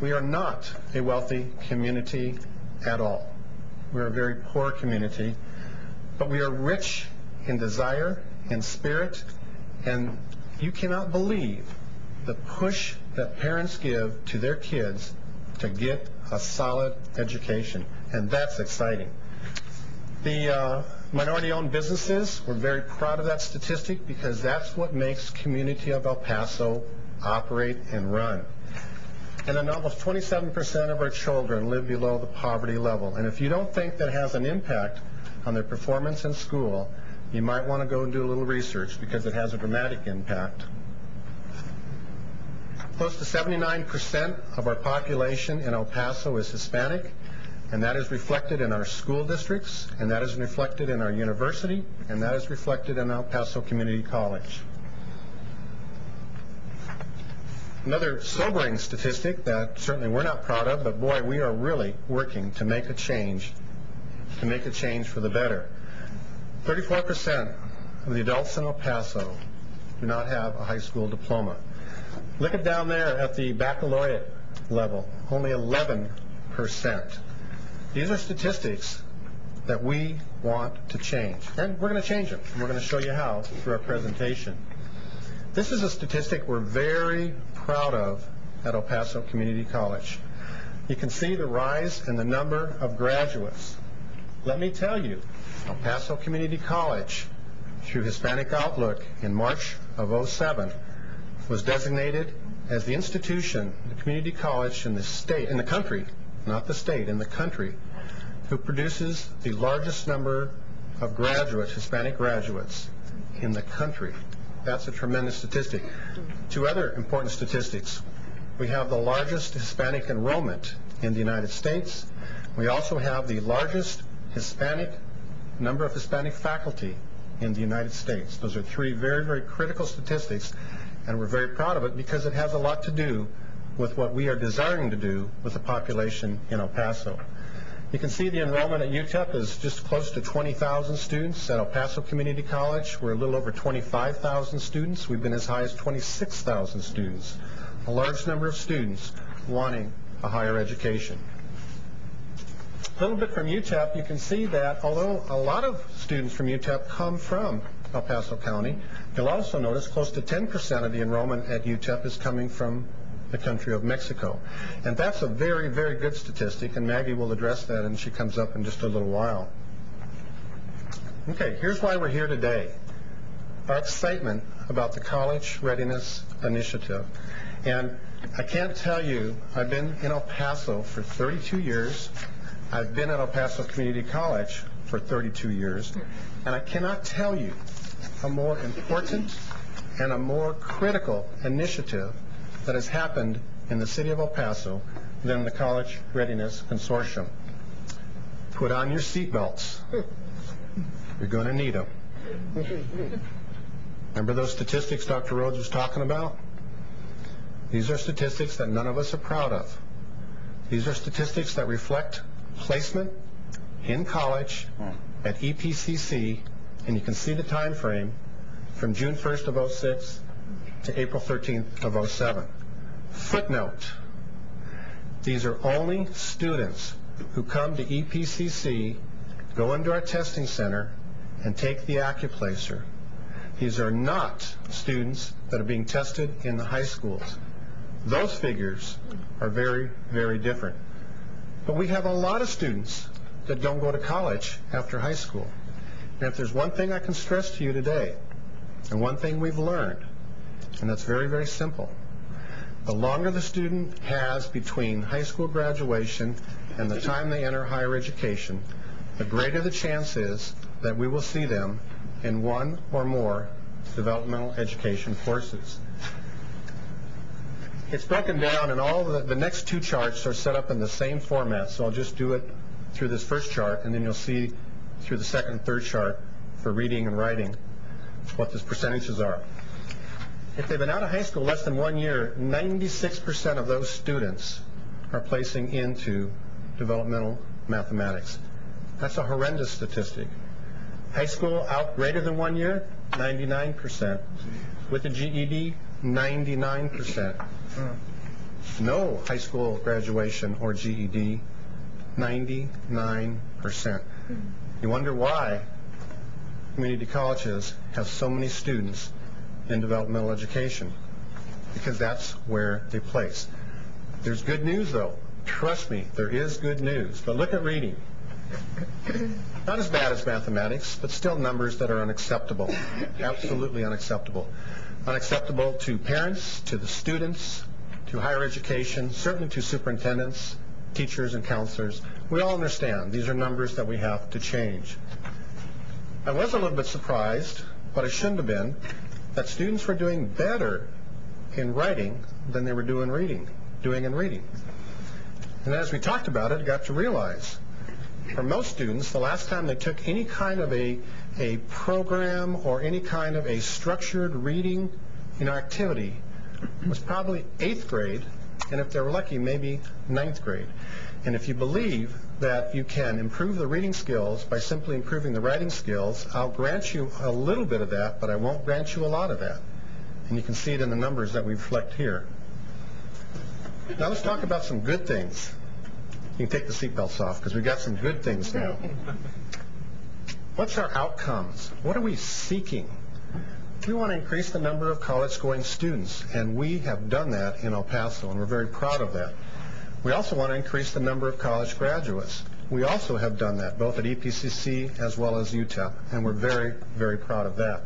We are not a wealthy community at all. We're a very poor community, but we are rich in desire, in spirit, and you cannot believe the push that parents give to their kids to get a solid education, and that's exciting. The minority-owned businesses, we're very proud of that statistic because that's what makes Community of El Paso operate and run. And then almost 27% of our children live below the poverty level. And if you don't think that has an impact on their performance in school, you might want to go and do a little research because it has a dramatic impact. Close to 79% of our population in El Paso is Hispanic, and that is reflected in our school districts, and that is reflected in our university, and that is reflected in El Paso Community College. Another sobering statistic that certainly we're not proud of, but boy, we are really working to make a change for the better. 34% of the adults in El Paso do not have a high school diploma. Look at down there at the baccalaureate level, only 11%. These are statistics that we want to change, and we're going to change them. We're going to show you how through our presentation. This is a statistic we're very proud of at El Paso Community College. You can see the rise in the number of graduates. Let me tell you, El Paso Community College, through Hispanic Outlook in March of '07, was designated as the institution, the community college in the state, in the country, not the state, in the country, who produces the largest number of graduates, Hispanic graduates, in the country. That's a tremendous statistic. Two other important statistics. We have the largest Hispanic enrollment in the United States. We also have the largest number of Hispanic faculty in the United States. Those are three very, very critical statistics, and we're very proud of it because it has a lot to do with what we are desiring to do with the population in El Paso. You can see the enrollment at UTEP is just close to 20,000 students. At El Paso Community College, we're a little over 25,000 students. We've been as high as 26,000 students. A large number of students wanting a higher education. A little bit from UTEP, you can see that although a lot of students from UTEP come from El Paso County, you'll also notice close to 10% of the enrollment at UTEP is coming from the country of Mexico. And that's a very, very good statistic, and Maggie will address that and she comes up in just a little while. Okay, here's why we're here today. Our excitement about the College Readiness Initiative. And I can't tell you, I've been in El Paso for 32 years. I've been at El Paso Community College for 32 years, and I cannot tell you a more important and a more critical initiative that has happened in the city of El Paso than the College Readiness Consortium. Put on your seatbelts. You're going to need them. Remember those statistics Dr. Rhodes was talking about? These are statistics that none of us are proud of. These are statistics that reflect placement in college at EPCC, and you can see the time frame from June 1st of 06 to April 13th of 07. Footnote, these are only students who come to EPCC, go into our testing center, and take the Accuplacer. These are not students that are being tested in the high schools. Those figures are very, very different. But we have a lot of students that don't go to college after high school. And if there's one thing I can stress to you today, and one thing we've learned, and that's very, very simple, the longer the student has between high school graduation and the time they enter higher education, the greater the chance is that we will see them in one or more developmental education courses. It's broken down, and all the next two charts are set up in the same format, so I'll just do it through this first chart, and then you'll see through the second and third chart for reading and writing what the percentages are. If they've been out of high school less than 1 year, 96% of those students are placing into developmental mathematics. That's a horrendous statistic. High school out greater than 1 year, 99%. With a GED, 99%. No high school graduation or GED, 99%. You wonder why community colleges have so many students in developmental education, because that's where they place. There's good news, though. Trust me, there is good news. But look at reading. Not as bad as mathematics, but still numbers that are unacceptable. Absolutely unacceptable. Unacceptable to parents, to the students, to higher education, certainly to superintendents, teachers, and counselors. We all understand these are numbers that we have to change. I was a little bit surprised, but I shouldn't have been, that students were doing better in writing than they were doing in reading. And as we talked about it, I got to realize, for most students, the last time they took any kind of a program or any kind of a structured reading activity was probably 8th grade, and if they were lucky, maybe 9th grade. And if you believe that you can improve the reading skills by simply improving the writing skills, I'll grant you a little bit of that, but I won't grant you a lot of that. And you can see it in the numbers that we reflect here. Now let's talk about some good things. You can take the seatbelts off because we've got some good things now. What's our outcomes? What are we seeking? We want to increase the number of college-going students, and we have done that in El Paso, and we're very proud of that. We also want to increase the number of college graduates. We also have done that, both at EPCC as well as UTEP, and we're very, very proud of that.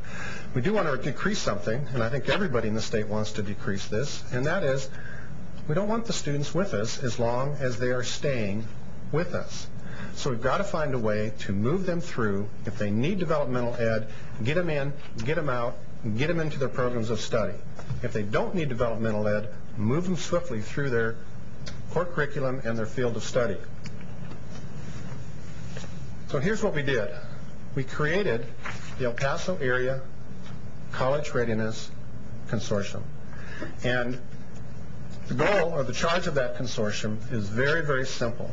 We do want to decrease something, and I think everybody in the state wants to decrease this, and that is we don't want the students with us as long as they are staying with us. So we've got to find a way to move them through. If they need developmental ed, get them in, get them out, get them into their programs of study. If they don't need developmental ed, move them swiftly through their core curriculum and their field of study. So here's what we did. We created the El Paso Area College Readiness Consortium. And the goal or the charge of that consortium is very, very simple.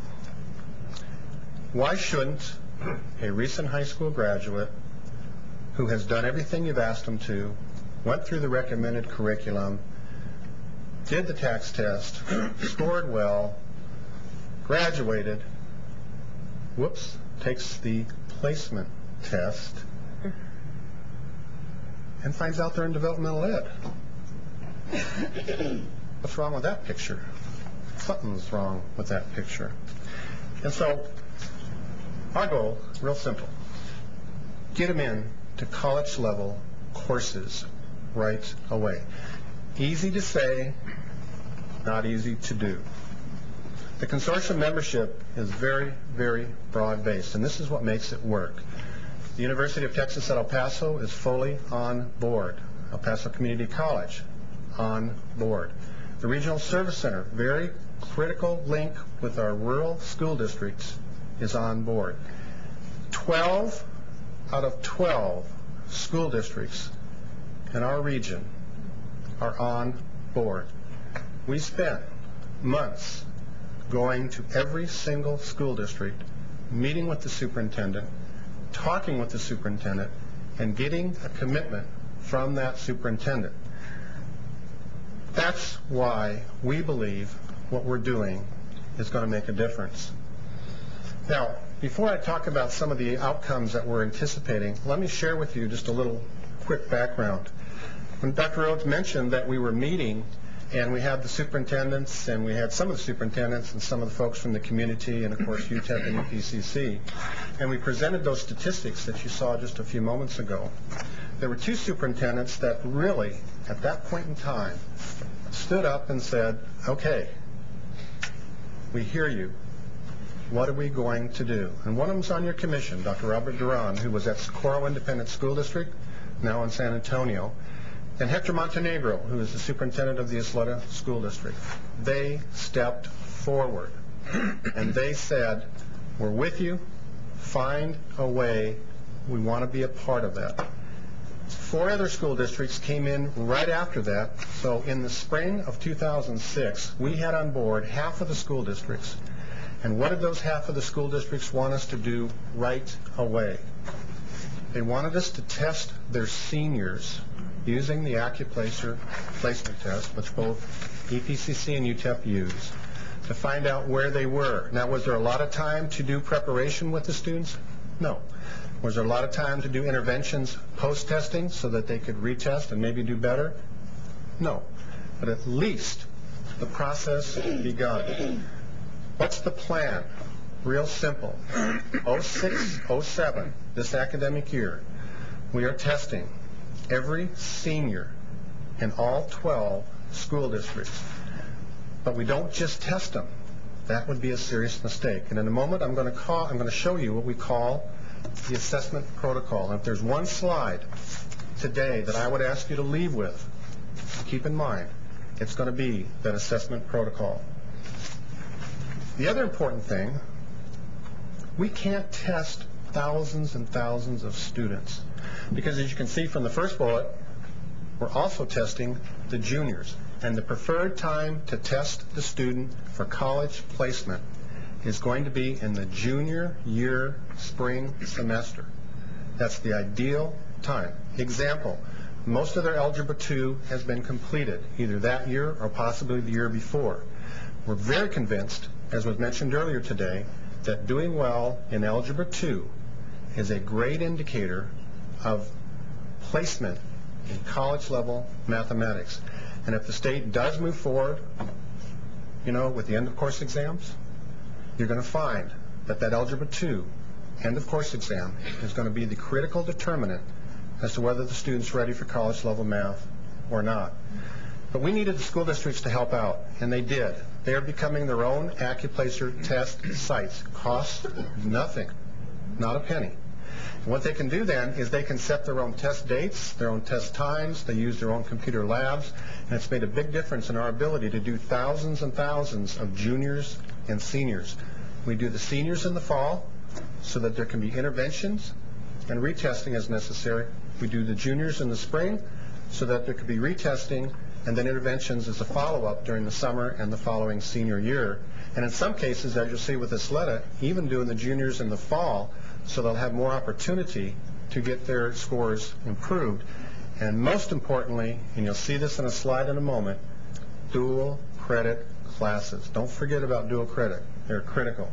Why shouldn't a recent high school graduate who has done everything you've asked them to, went through the recommended curriculum, did the tax test, scored well, graduated, takes the placement test, and finds out they're in developmental ed? What's wrong with that picture? Something's wrong with that picture. And so our goal, real simple, get them in to college level courses right away. Easy to say, not easy to do. The consortium membership is very, very broad-based, and this is what makes it work. The University of Texas at El Paso is fully on board. El Paso Community College, on board. The Regional Service Center, very critical link with our rural school districts, is on board. 12 out of 12 school districts in our region are on board. We spent months going to every single school district, meeting with the superintendent, talking with the superintendent, and getting a commitment from that superintendent. That's why we believe what we're doing is going to make a difference. Now, before I talk about some of the outcomes that we're anticipating, let me share with you just a little quick background. When Dr. Rhodes mentioned that we were meeting and we had the superintendents and we had some of the superintendents and some of the folks from the community and, of course, UTEP and EPCC, and we presented those statistics that you saw just a few moments ago, there were two superintendents that really, at that point in time, stood up and said, okay, we hear you. What are we going to do? And one of them's on your commission, Dr. Robert Duran, who was at Socorro Independent School District, now in San Antonio, and Hector Montenegro, who is the superintendent of the Isleta School District. They stepped forward, and they said, we're with you, find a way, we want to be a part of that. 4 other school districts came in right after that, so in the spring of 2006, we had on board half of the school districts. And what did those half of the school districts want us to do right away? They wanted us to test their seniors using the AccuPlacer placement test, which both EPCC and UTEP use, to find out where they were. Now, was there a lot of time to do preparation with the students? No. Was there a lot of time to do interventions post-testing so that they could retest and maybe do better? No. But at least the process begun. What's the plan? Real simple. 06, 07, this academic year, we are testing every senior in all 12 school districts. But we don't just test them. That would be a serious mistake. And in a moment, I'm going to show you what we call the assessment protocol. And if there's one slide today that I would ask you to leave with, keep in mind, it's going to be that assessment protocol. The other important thing, we can't test thousands and thousands of students because, as you can see from the first bullet, we're also testing the juniors. And the preferred time to test the student for college placement is going to be in the junior year spring semester. That's the ideal time. Example, most of their Algebra 2 has been completed, either that year or possibly the year before. We're very convinced, as was mentioned earlier today, that doing well in Algebra 2 is a great indicator of placement in college-level mathematics. And if the state does move forward with the end-of-course exams, you're going to find that Algebra 2 end-of-course exam is going to be the critical determinant as to whether the student's ready for college-level math or not. But we needed the school districts to help out, and they did. They are becoming their own AccuPlacer test sites. Cost nothing, not a penny. And what they can do then is they can set their own test dates, their own test times, they use their own computer labs, and it's made a big difference in our ability to do thousands and thousands of juniors and seniors. We do the seniors in the fall so that there can be interventions and retesting as necessary. We do the juniors in the spring so that there could be retesting and then interventions as a follow-up during the summer and the following senior year. And in some cases, as you'll see with Isleta, even doing the juniors in the fall so they'll have more opportunity to get their scores improved. And most importantly, and you'll see this in a slide in a moment, dual credit classes. Don't forget about dual credit. They're critical.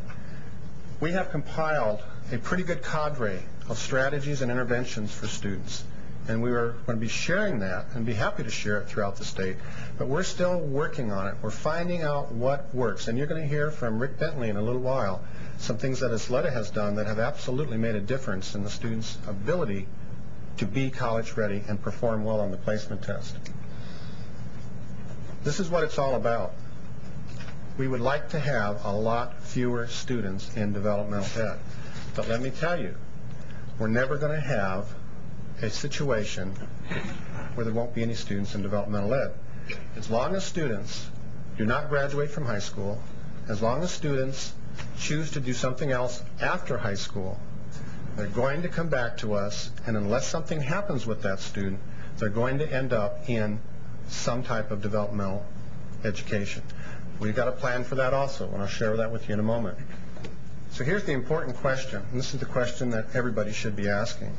We have compiled a pretty good cadre of strategies and interventions for students. And we are going to be sharing that and be happy to share it throughout the state. But we're still working on it. We're finding out what works. And you're going to hear from Rick Bentley in a little while some things that Isleta has done that have absolutely made a difference in the students' ability to be college ready and perform well on the placement test. This is what it's all about. We would like to have a lot fewer students in developmental ed. But let me tell you, we're never going to have a situation where there won't be any students in developmental ed. As long as students do not graduate from high school, as long as students choose to do something else after high school, they're going to come back to us, and unless something happens with that student, they're going to end up in some type of developmental education. We've got a plan for that also, and I'll share that with you in a moment. So here's the important question, and this is the question that everybody should be asking.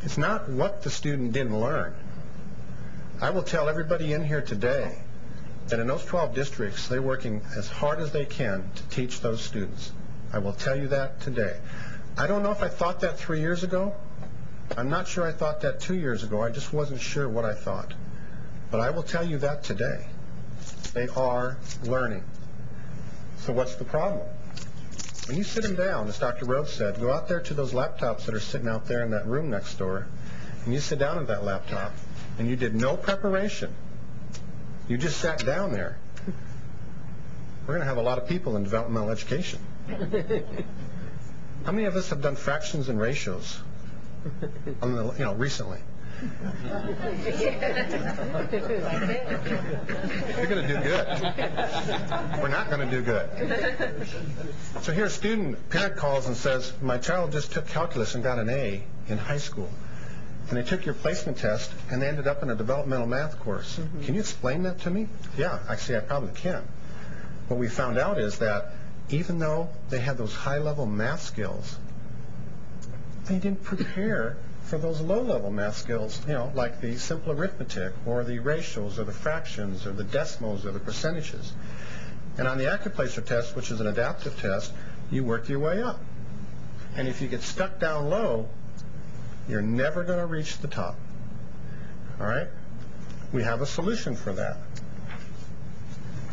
It's not what the student didn't learn. I will tell everybody in here today that in those 12 districts, they're working as hard as they can to teach those students. I will tell you that today. I don't know if I thought that 3 years ago. I'm not sure I thought that 2 years ago. I just wasn't sure what I thought. But I will tell you that today. They are learning. So what's the problem? When you sit them down, as Dr. Rhodes said, go out there to those laptops that are sitting out there in that room next door, and you sit down at that laptop, and you did no preparation. You just sat down there. We're going to have a lot of people in developmental education. How many of us have done fractions and ratios, recently? You're going to do good. We're not going to do good. So here a parent calls and says, my child just took calculus and got an A in high school. And they took your placement test and they ended up in a developmental math course. Can you explain that to me? Yeah, actually I probably can. What we found out is that even though they had those high-level math skills, they didn't prepare for those low-level math skills, like the simple arithmetic or the ratios or the fractions or the decimals or the percentages. And on the AccuPlacer test, which is an adaptive test, you work your way up. And if you get stuck down low, you're never going to reach the top. All right? We have a solution for that.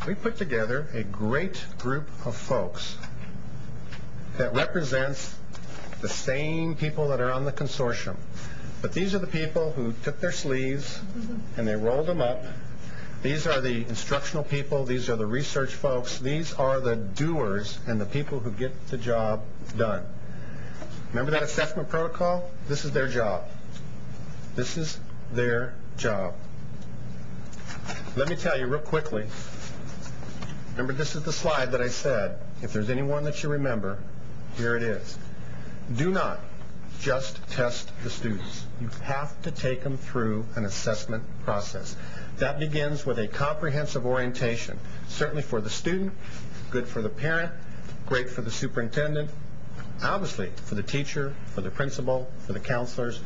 We put together a great group of folks that represents the same people that are on the consortium. But these are the people who took their sleeves and they rolled them up. These are the instructional people. These are the research folks. These are the doers and the people who get the job done. Remember that assessment protocol? This is their job. This is their job. Let me tell you real quickly. Remember, this is the slide that I said. If there's anyone that you remember, here it is. Do not just test the students. You have to take them through an assessment process. That begins with a comprehensive orientation, certainly for the student, good for the parent, great for the superintendent, obviously for the teacher, for the principal, for the counselors.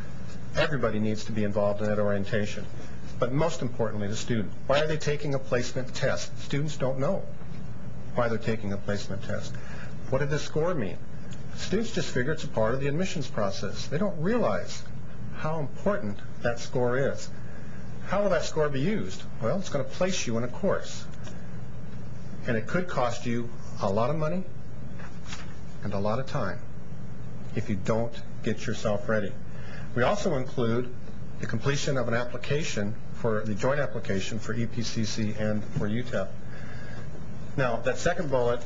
Everybody needs to be involved in that orientation. But most importantly, the student. Why are they taking a placement test? Students don't know why they're taking a placement test. What did the score mean? Students just figure it's a part of the admissions process. They don't realize how important that score is. How will that score be used? Well, it's going to place you in a course. And it could cost you a lot of money and a lot of time if you don't get yourself ready. We also include the completion of an application for the joint application for EPCC and for UTEP. Now, that second bullet,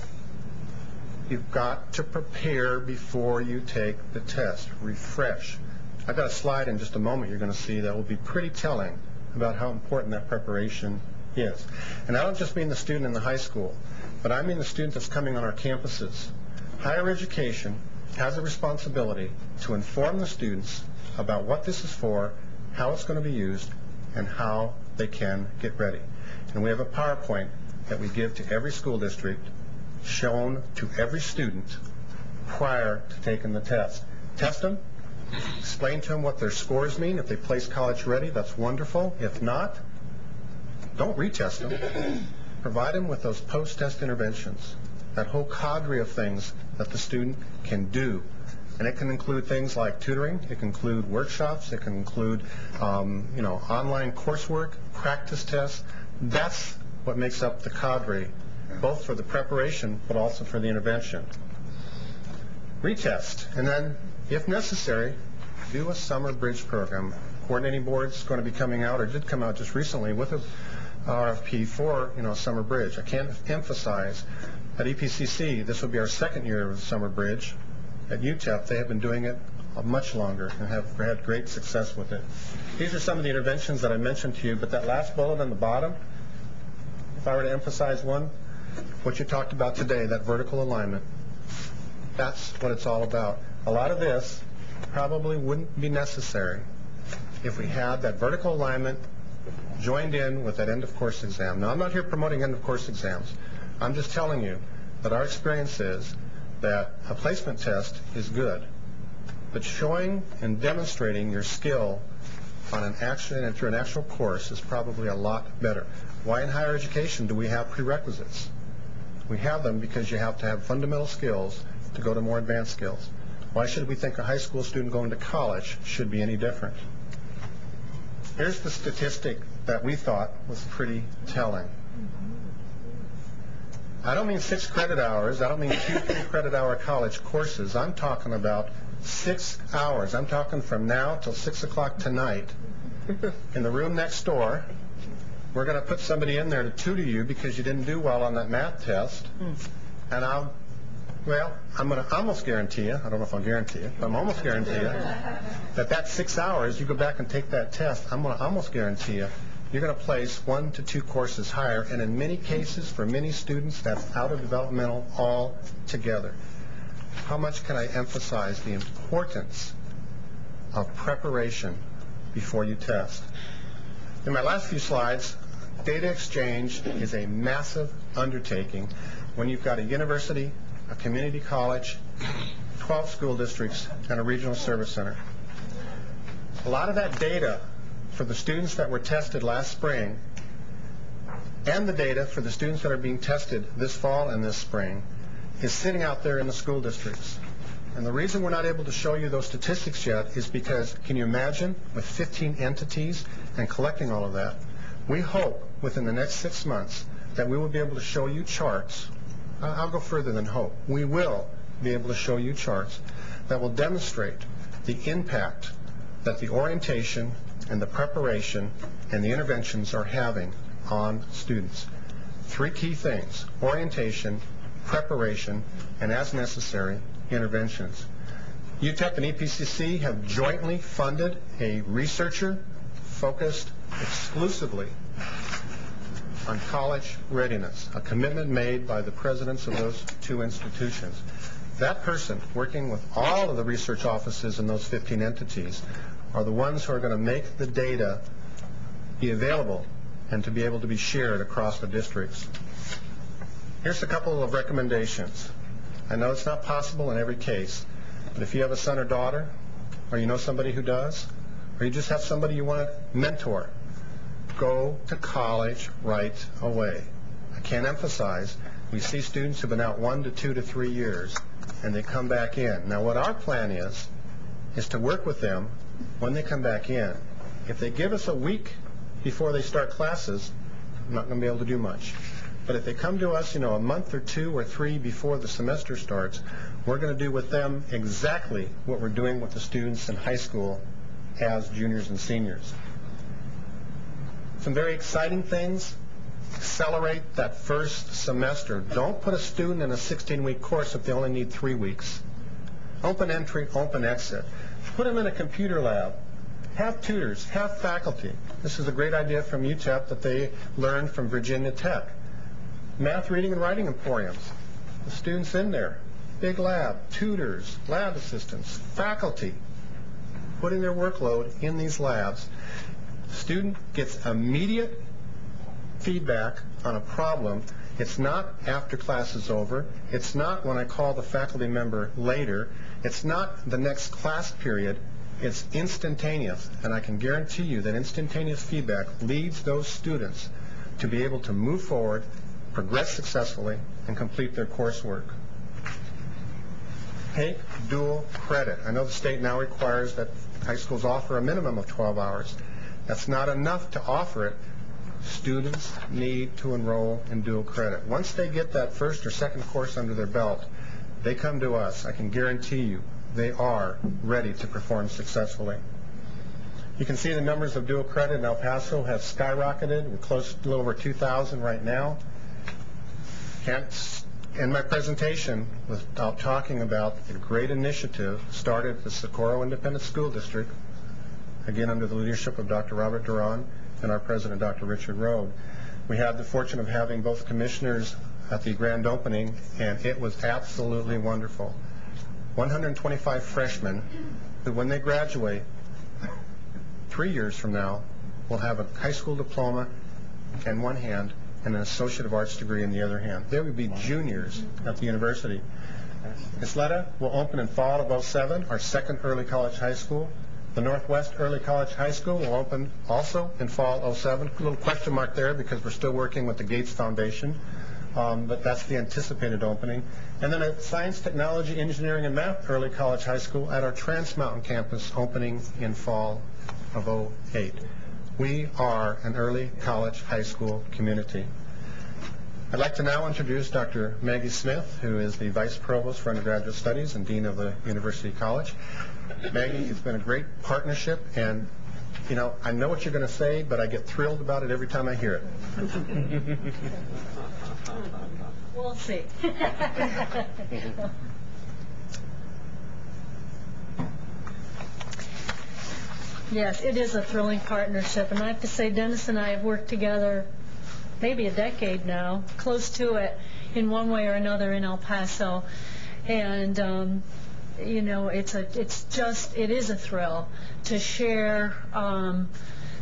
you've got to prepare before you take the test. Refresh. I've got a slide in just a moment you're going to see that will be pretty telling about how important that preparation is. And I don't just mean the student in the high school, but I mean the student that's coming on our campuses. Higher education has a responsibility to inform the students about what this is for, how it's going to be used, and how they can get ready. And we have a PowerPoint that we give to every school district, shown to every student prior to taking the test. Test them, explain to them what their scores mean. If they place college ready, that's wonderful. If not, don't retest them. Provide them with those post-test interventions, that whole cadre of things that the student can do. And it can include things like tutoring, it can include workshops, it can include online coursework, practice tests. That's what makes up the cadre, both for the preparation but also for the intervention. Retest, and then, if necessary, do a summer bridge program. Coordinating board's going to be coming out, or did come out just recently, with a RFP for summer bridge. I can't emphasize at EPCC this will be our second year of the summer bridge. At UTEP, they have been doing it much longer and have had great success with it. These are some of the interventions that I mentioned to you, but that last bullet on the bottom, if I were to emphasize one, what you talked about today, that vertical alignment, that's what it's all about. A lot of this probably wouldn't be necessary if we had that vertical alignment joined in with that end-of-course exam. Now, I'm not here promoting end-of-course exams. I'm just telling you that our experience is that a placement test is good, but showing and demonstrating your skill on an action through an actual course is probably a lot better. Why in higher education do we have prerequisites? We have them because you have to have fundamental skills to go to more advanced skills. Why should we think a high school student going to college should be any different? Here's the statistic that we thought was pretty telling. I don't mean 6 credit hours. I don't mean 2 3-credit hour college courses. I'm talking about 6 hours. I'm talking from now till 6 o'clock tonight in the room next door. We're going to put somebody in there to tutor you because you didn't do well on that math test. And I'm going to almost guarantee you, I don't know if I'll guarantee it, but I'm almost guarantee you that 6 hours, you go back and take that test, I'm going to almost guarantee you you're going to place 1 to 2 courses higher, and in many cases, for many students, that's out of developmental altogether. How much can I emphasize the importance of preparation before you test? In my last few slides, data exchange is a massive undertaking when you've got a university, a community college, 12 school districts, and a regional service center. A lot of that data for the students that were tested last spring and the data for the students that are being tested this fall and this spring is sitting out there in the school districts. And the reason we're not able to show you those statistics yet is because, can you imagine, with 15 entities and collecting all of that, we hope within the next 6 months that we will be able to show you charts. I'll go further than hope. We will be able to show you charts that will demonstrate the impact that the orientation and the preparation and the interventions are having on students. 3 key things: orientation, preparation, and as necessary, interventions. UTEP and EPCC have jointly funded a researcher focused exclusively on college readiness, a commitment made by the presidents of those 2 institutions. That person, working with all of the research offices in those 15 entities, are the ones who are going to make the data be available and to be able to be shared across the districts. Here's a couple of recommendations. I know it's not possible in every case, but if you have a son or daughter, or you know somebody who does, or you just have somebody you want to mentor, go to college right away. I can't emphasize, we see students who've been out 1 to 2 to 3 years, and they come back in. Now, what our plan is to work with them when they come back in. If they give us a week before they start classes, I'm not going to be able to do much. But if they come to us, a month or 2 or 3 before the semester starts, we're going to do with them exactly what we're doing with the students in high school as juniors and seniors. Some very exciting things. Accelerate that first semester. Don't put a student in a 16-week course if they only need 3 weeks. Open entry, open exit. Put them in a computer lab. Have tutors, have faculty. This is a great idea from UTEP that they learned from Virginia Tech. Math, reading, and writing emporiums. The students in there. Big lab, tutors, lab assistants, faculty, putting their workload in these labs. Student gets immediate feedback on a problem. It's not after class is over. It's not when I call the faculty member later. It's not the next class period. It's instantaneous, and I can guarantee you that instantaneous feedback leads those students to be able to move forward, progress successfully, and complete their coursework. Take dual credit. I know the state now requires that high schools offer a minimum of 12 hours. That's not enough to offer it. Students need to enroll in dual credit. Once they get that first or second course under their belt, they come to us. I can guarantee you they are ready to perform successfully. You can see the numbers of dual credit in El Paso have skyrocketed. We're close to a little over 2,000 right now. Can't end my presentation without talking about the great initiative started at the Socorro Independent School District, again under the leadership of Dr. Robert Duran and our president, Dr. Richard Rode. We had the fortune of having both commissioners at the grand opening, and it was absolutely wonderful. 125 freshmen who, when they graduate 3 years from now, will have a high school diploma in one hand and an Associate of Arts degree in the other hand. They would be juniors at the university. Isleta will open in fall of 2007, our second early college high school. The Northwest Early College High School will open also in fall 2007. A little question mark there because we're still working with the Gates Foundation, but that's the anticipated opening. And then a Science, Technology, Engineering, and Math Early College High School at our Trans Mountain campus opening in fall of 2008. We are an early college high school community. I'd like to now introduce Dr. Maggie Smith, who is the Vice Provost for Undergraduate Studies and Dean of the University College. Maggie, it's been a great partnership, and I know what you're going to say, but I get thrilled about it every time I hear it. We'll see. Yes, it is a thrilling partnership, and I have to say Dennis and I have worked together maybe a decade now, close to it, in one way or another in El Paso, and it is a thrill to share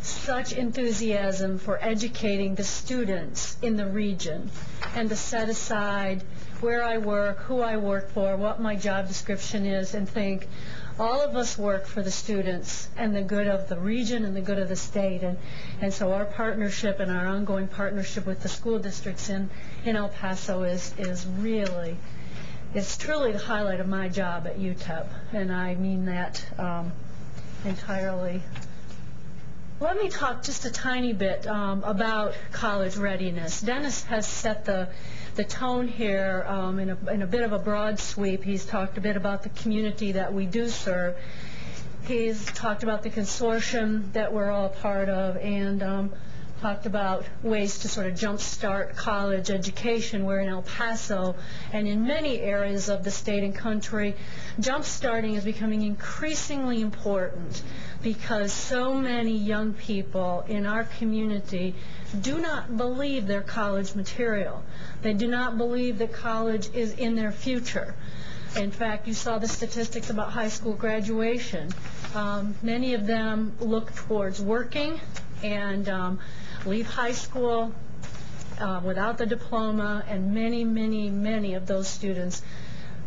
such enthusiasm for educating the students in the region, and to set aside where I work, who I work for, what my job description is, and think all of us work for the students and the good of the region and the good of the state. And so our partnership and our ongoing partnership with the school districts in El Paso is really, it's truly the highlight of my job at UTEP, and I mean that entirely. Let me talk just a tiny bit about college readiness. Dennis has set the tone here in a bit of a broad sweep. He's talked a bit about the community that we do serve. He's talked about the consortium that we're all part of, and talked about ways to sort of jumpstart college education, where in El Paso and in many areas of the state and country, jumpstarting is becoming increasingly important because so many young people in our community do not believe their college material. They do not believe that college is in their future. In fact, you saw the statistics about high school graduation. Many of them look towards working and leave high school without the diploma, and many, many, many of those students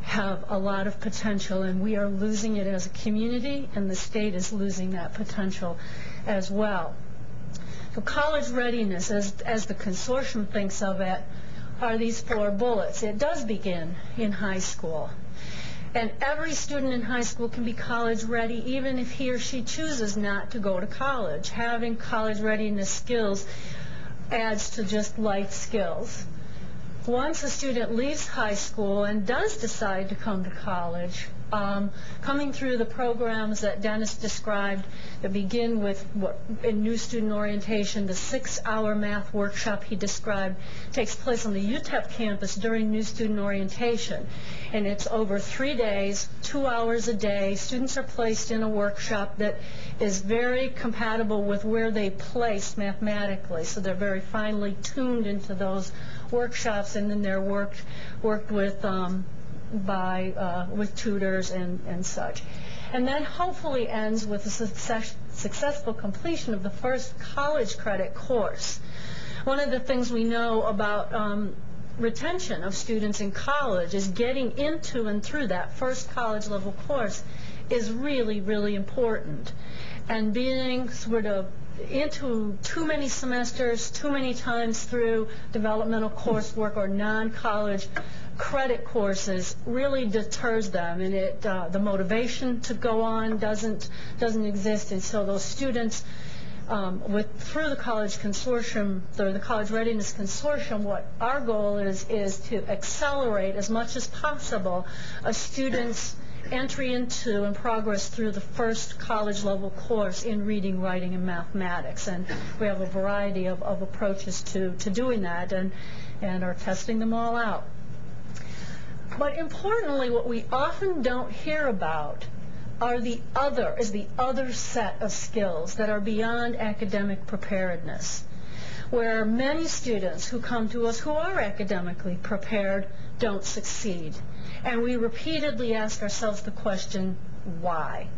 have a lot of potential, and we are losing it as a community, and the state is losing that potential as well. So college readiness, as the consortium thinks of it, are these 4 bullets. It does begin in high school. And every student in high school can be college ready even if he or she chooses not to go to college. Having college readiness skills adds to just life skills. once a student leaves high school and does decide to come to college, coming through the programs that Dennis described that begin with in new student orientation, the 6-hour math workshop he described takes place on the UTEP campus during new student orientation. And it's over 3 days, 2 hours a day. Students are placed in a workshop that is very compatible with where they place mathematically. So they're very finely tuned into those workshops, and then they're worked with with tutors and such. And that hopefully ends with a successful completion of the first college credit course. One of the things we know about retention of students in college is getting into and through that first college level course is really, really important. And being sort of into too many semesters, too many times through developmental coursework or non-college credit courses really deters them, and the motivation to go on doesn't exist. And so those students, through the College Consortium, or the College Readiness Consortium, what our goal is to accelerate as much as possible a student's entry into and progress through the first college level course in reading, writing, and mathematics. And we have a variety of approaches to doing that, and are testing them all out. But importantly, what we often don't hear about is the other set of skills that are beyond academic preparedness, where many students who come to us who are academically prepared don't succeed. And we repeatedly ask ourselves the question, why?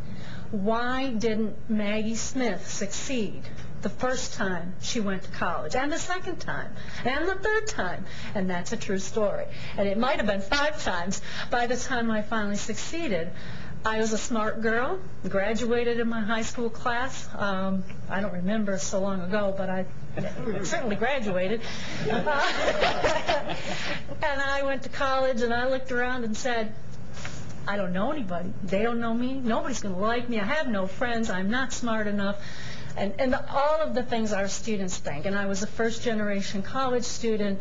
Why didn't Maggie Smith succeed the first time she went to college, and the second time, and the third time? And that's a true story. And it might have been 5 times by the time I finally succeeded. I was a smart girl, graduated in my high school class. I don't remember so long ago, but I certainly graduated. And I went to college, and I looked around and said, I don't know anybody. They don't know me. Nobody's going to like me. I have no friends. I'm not smart enough. And all of the things our students think. And I was a first-generation college student,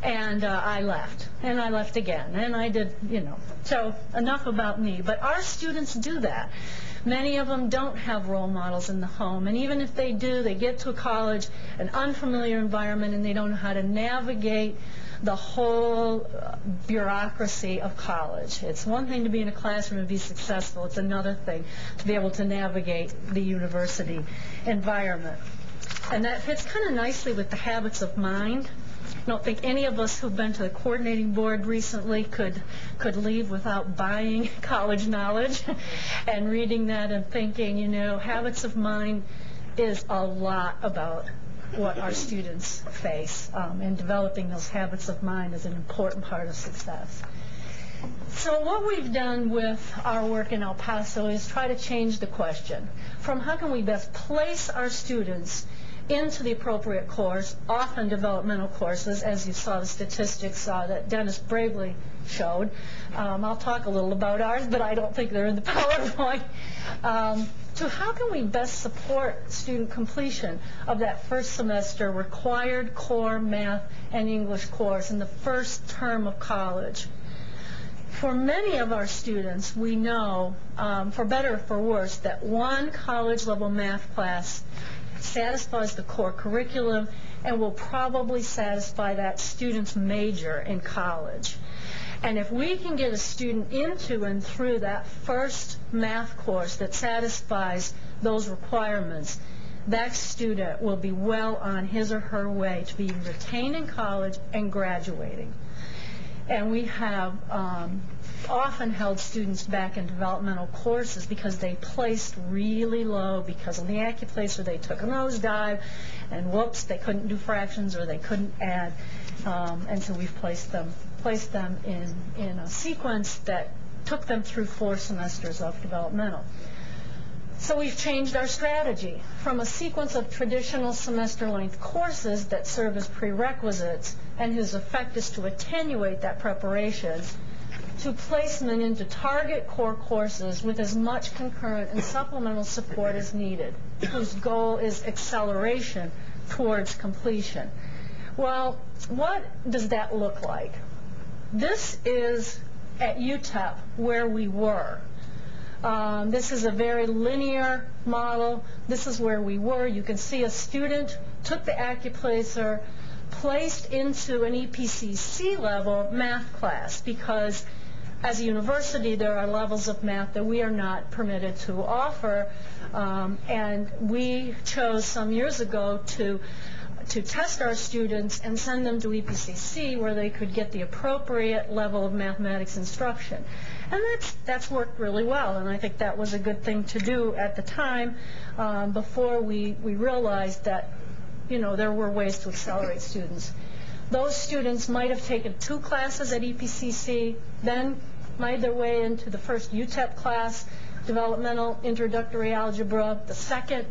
and I left. And I left again. And I did, So enough about me. But our students do that. Many of them don't have role models in the home. And even if they do, they get to a college, an unfamiliar environment, and they don't know how to navigate the whole bureaucracy of college. It's one thing to be in a classroom and be successful. It's another thing to be able to navigate the university environment. And that fits kind of nicely with the habits of mind. I don't think any of us who've been to the coordinating board recently could leave without buying College Knowledge and reading that and thinking, habits of mind is a lot about what our students face, and developing those habits of mind is an important part of success. So what we've done with our work in El Paso is try to change the question from how can we best place our students into the appropriate course, often developmental courses, as you saw the statistics that Dennis bravely showed. I'll talk a little about ours, but I don't think they're in the PowerPoint. To how can we best support student completion of that first semester required core math and English course in the first term of college? For many of our students, we know, for better or for worse, that one college-level math class satisfies the core curriculum and will probably satisfy that student's major in college. And if we can get a student into and through that first math course that satisfies those requirements, that student will be well on his or her way to being retained in college and graduating. And we have often held students back in developmental courses because they placed really low because on the AccuPlacer they took a nosedive, and whoops, they couldn't do fractions or they couldn't add. And so we've placed them in a sequence that took them through 4 semesters of developmental. So we've changed our strategy from a sequence of traditional semester-length courses that serve as prerequisites and whose effect is to attenuate that preparation to placement into target core courses with as much concurrent and supplemental support as needed, whose goal is acceleration towards completion. Well, what does that look like? This is at UTEP where we were. This is a very linear model. This is where we were. You can see a student took the AccuPlacer, placed into an EPCC level math class, because as a university there are levels of math that we are not permitted to offer, and we chose some years ago to test our students and send them to EPCC where they could get the appropriate level of mathematics instruction. And that's worked really well, and I think that was a good thing to do at the time, before we realized that, you know, there were ways to accelerate students. Those students might have taken 2 classes at EPCC, then made their way into the first UTEP class, developmental introductory algebra, the second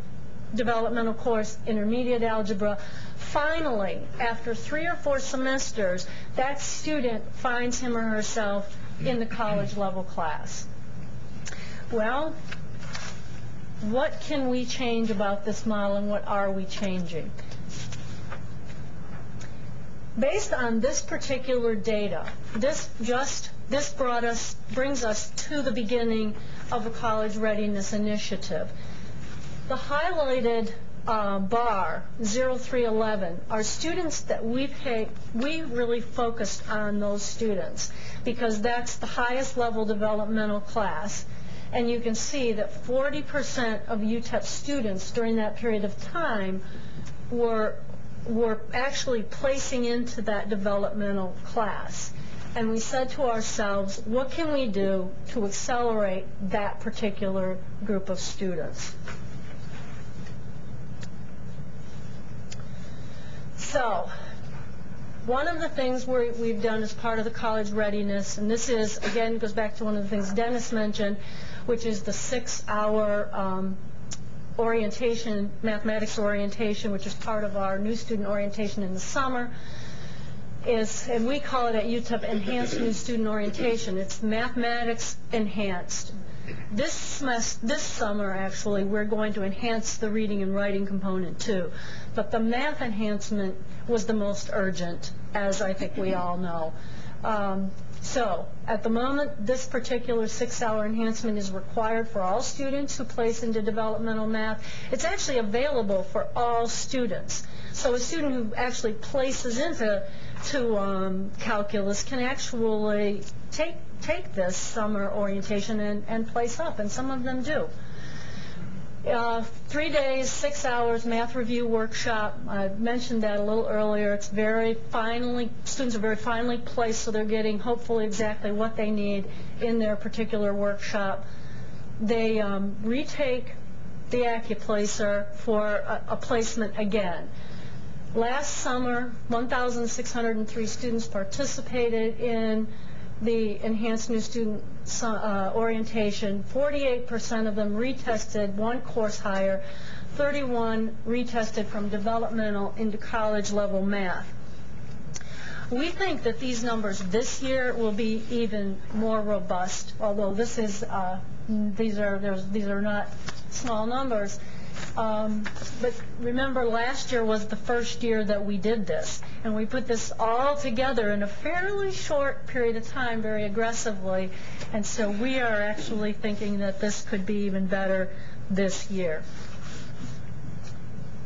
developmental course, intermediate algebra. Finally, after 3 or 4 semesters, that student finds him or herself in the college level class. Well, what can we change about this model, and what are we changing? Based on this particular data, this brings us to the beginning of a college readiness initiative. The highlighted bar, 0311, are students that we really focused on those students, because that's the highest level developmental class. And you can see that 40% of UTEP students during that period of time were actually placing into that developmental class. And we said to ourselves, what can we do to accelerate that particular group of students? So, one of the things we've done as part of the college readiness, and this is, again, goes back to one of the things Dennis mentioned, which is the 6-hour orientation, mathematics orientation, which is part of our new student orientation in the summer, and we call it at UTEP Enhanced New Student Orientation. It's mathematics enhanced. This summer, actually, we're going to enhance the reading and writing component too. But the math enhancement was the most urgent, as I think we all know. So, at the moment, this particular 6-hour enhancement is required for all students who place into developmental math. It's actually available for all students. So a student who actually places into calculus can actually take this summer orientation and place up, and some of them do. 3 days, 6 hours, math review workshop. I mentioned that a little earlier. It's very finely, students are very finely placed, so they're getting hopefully exactly what they need in their particular workshop. They retake the AccuPlacer for a placement again. Last summer, 1,603 students participated in the Enhanced New Student Orientation. 48% of them retested 1 course higher, 31 retested from developmental into college level math. We think that these numbers this year will be even more robust, although these are not small numbers. But remember, last year was the first year that we did this, and we put this all together in a fairly short period of time, very aggressively, and so we are actually thinking that this could be even better this year.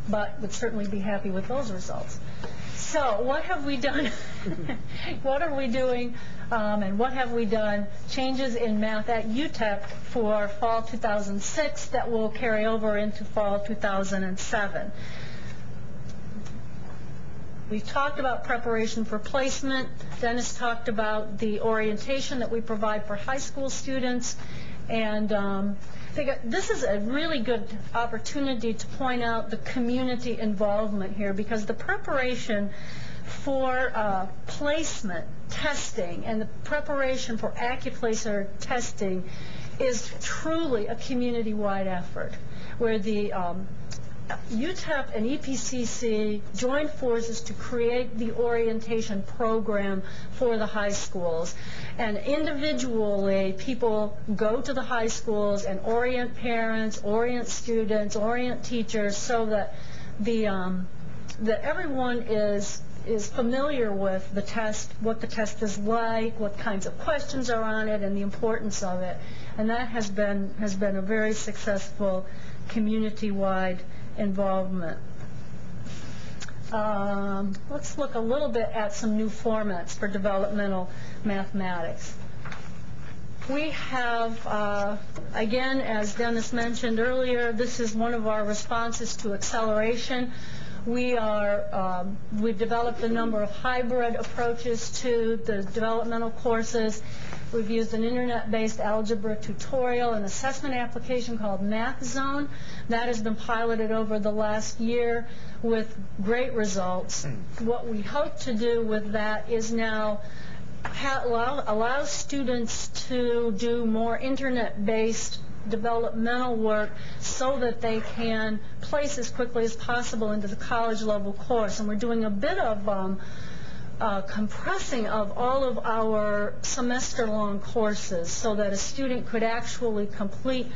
But would certainly be happy with those results. So what have we done? What are we doing, and what have we done? Changes in math at UTEP for fall 2006 that will carry over into fall 2007. We've talked about preparation for placement. Dennis talked about the orientation that we provide for high school students. And this is a really good opportunity to point out the community involvement here, because the preparation for placement testing and the preparation for AccuPlacer testing is truly a community-wide effort, where the UTEP and EPCC joined forces to create the orientation program for the high schools. And individually, people go to the high schools and orient parents, orient students, orient teachers, so that that everyone is is familiar with the test, what the test is like, what kinds of questions are on it, and the importance of it. And that has been a very successful community-wide involvement. Let's look a little bit at some new formats for developmental mathematics. We have, again, as Dennis mentioned earlier, this is one of our responses to acceleration. We've developed a number of hybrid approaches to the developmental courses. We've used an internet-based algebra tutorial and assessment application called MathZone. That has been piloted over the last year with great results. What we hope to do with that is now allow students to do more internet-based developmental work so that they can place as quickly as possible into the college level course. And we're doing a bit of compressing of all of our semester-long courses so that a student could actually complete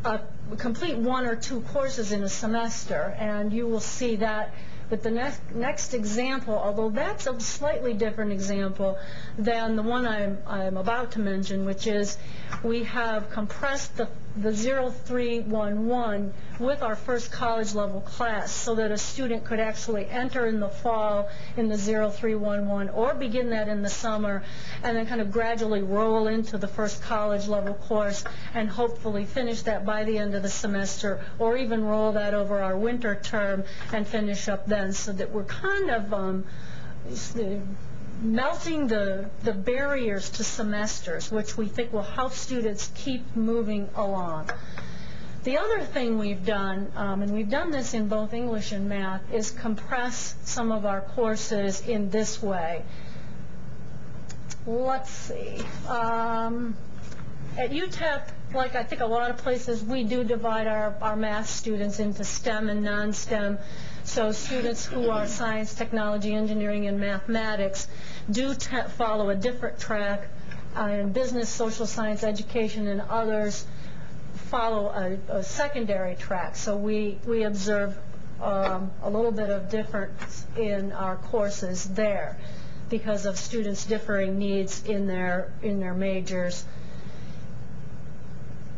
one or two courses in a semester. And you will see that with the next example, although that's a slightly different example than the one I'm about to mention, which is we have compressed the 0311 with our first college level class so that a student could actually enter in the fall in the 0311 or begin that in the summer and then kind of gradually roll into the first college level course and hopefully finish that by the end of the semester, or even roll that over our winter term and finish up then, so that we're kind of melting the barriers to semesters, which we think will help students keep moving along. The other thing we've done, and we've done this in both English and math, is compress some of our courses in this way. Let's see. At UTEP, like I think a lot of places, we do divide our math students into STEM and non-STEM. So students who are science, technology, engineering, and mathematics do follow a different track, and business, social science, education, and others follow a secondary track. So we observe a little bit of difference in our courses there because of students' differing needs in their majors.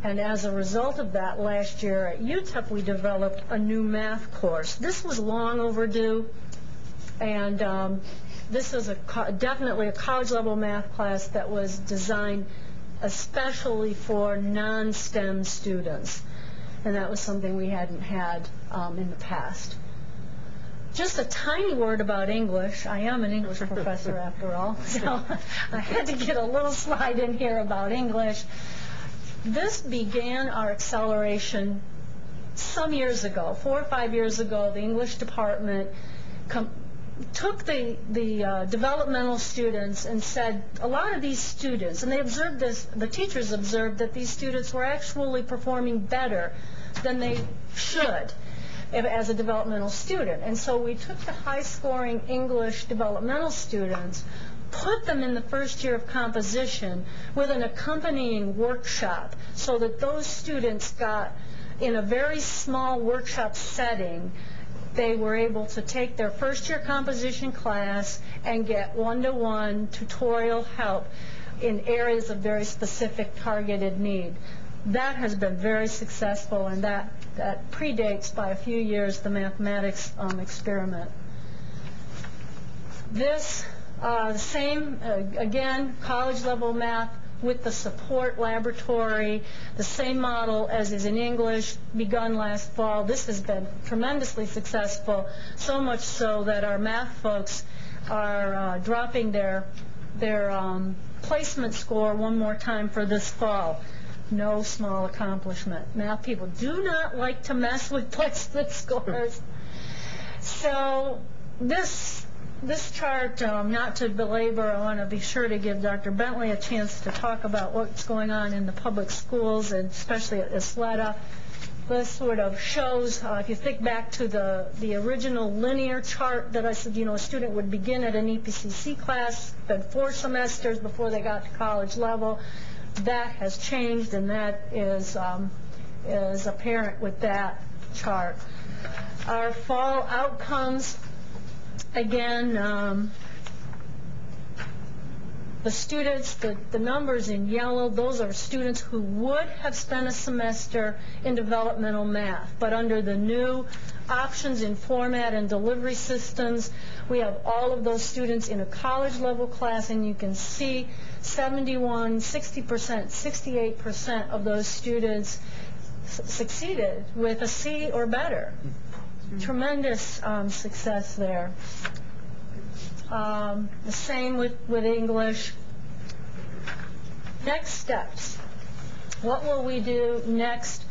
And as a result of that, last year at UTEP, we developed a new math course. This was long overdue, and this is definitely a college-level math class that was designed especially for non-STEM students, and that was something we hadn't had in the past. Just a tiny word about English. I am an English professor after all, so I had to get a little slide in here about English. This began our acceleration some years ago, 4 or 5 years ago. The English department took the developmental students and said, a lot of these students, and they observed this, the teachers observed that these students were actually performing better than they should as a developmental student. And so we took the high-scoring English developmental students, put them in the first year of composition with an accompanying workshop so that those students got, in a very small workshop setting, they were able to take their first year composition class and get one-to-one tutorial help in areas of very specific targeted need. That has been very successful, and that predates by a few years the mathematics experiment. This same, again, college-level math with the support laboratory, the same model as is in English, begun last fall. This has been tremendously successful, so much so that our math folks are dropping their placement score one more time for this fall. No small accomplishment. Math people do not like to mess with placement scores. So this chart, not to belabor, I want to be sure to give Dr. Bentley a chance to talk about what's going on in the public schools, and especially at Isleta. This sort of shows, if you think back to the original linear chart that I said, a student would begin at an EPCC class, spend 4 semesters before they got to college level. That has changed, and that is apparent with that chart. Our fall outcomes again, the students, the numbers in yellow, those are students who would have spent a semester in developmental math, but under the new options in format and delivery systems, we have all of those students in a college level class, and you can see 71, 60%, 68% of those students succeeded with a C or better. Tremendous success there. The same with English. Next steps. What will we do next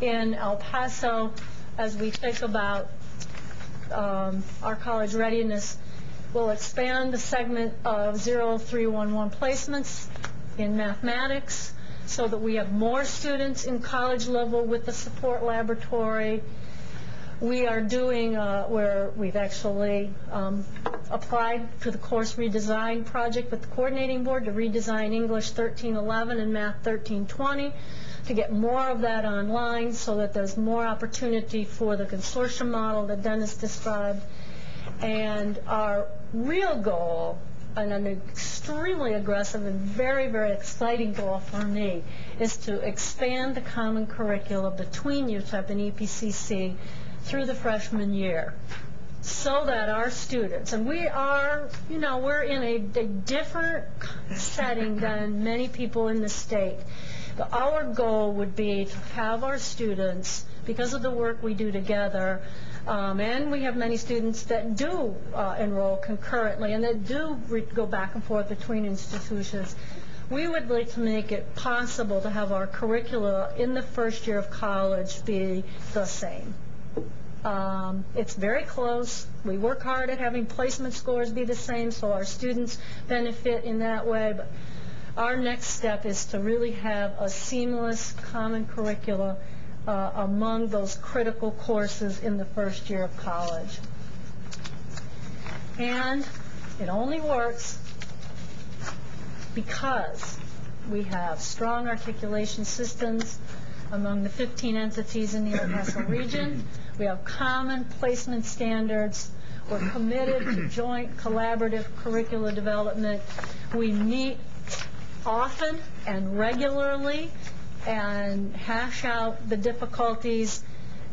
in El Paso as we think about our college readiness? We'll expand the segment of 0311 placements in mathematics so that we have more students in college level with the support laboratory. We are doing where we've actually applied to the course redesign project with the coordinating board to redesign English 1311 and Math 1320 to get more of that online so that there's more opportunity for the consortium model that Dennis described. And our real goal, and an extremely aggressive and very, very exciting goal for me, is to expand the common curricula between UTEP and EPCC through the freshman year, so that our students, and we are, we're in a different setting than many people in the state. But our goal would be to have our students, because of the work we do together, and we have many students that do enroll concurrently and that do go back and forth between institutions. We would like to make it possible to have our curricula in the first year of college be the same. It's very close. We work hard at having placement scores be the same so our students benefit in that way. But our next step is to really have a seamless common curricula among those critical courses in the first year of college. And it only works because we have strong articulation systems among the 15 entities in the El Paso region. We have common placement standards. We're committed to joint collaborative curricula development. We meet often and regularly and hash out the difficulties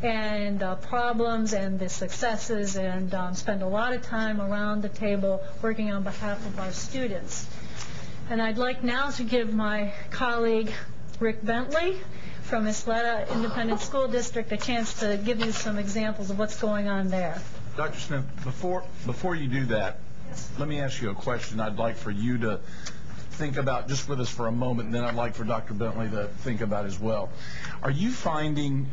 and problems and the successes, and spend a lot of time around the table working on behalf of our students. And I'd like now to give my colleague Rick Bentley from Isleta Independent School District a chance to give you some examples of what's going on there. Dr. Smith, before you do that, let me ask you a question I'd like for you to think about just with us for a moment, and then I'd like for Dr. Bentley to think about as well. Are you finding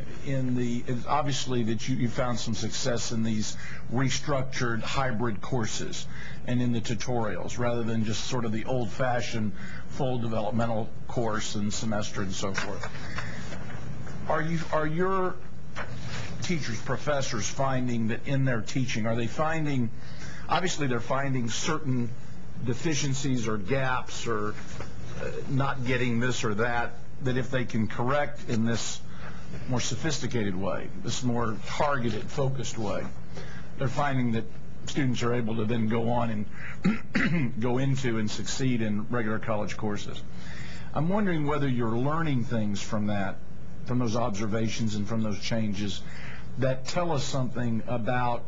obviously that you found some success in these restructured hybrid courses and in the tutorials rather than just sort of the old-fashioned full developmental course and semester and so forth? Are your teachers, professors finding that in their teaching, are they finding, obviously they're finding certain deficiencies or gaps or not getting this or that if they can correct in this more sophisticated way, this more targeted, focused way, they're finding that students are able to then go on and go into and succeed in regular college courses. I'm wondering whether you're learning things from that, from those observations and from those changes that tell us something about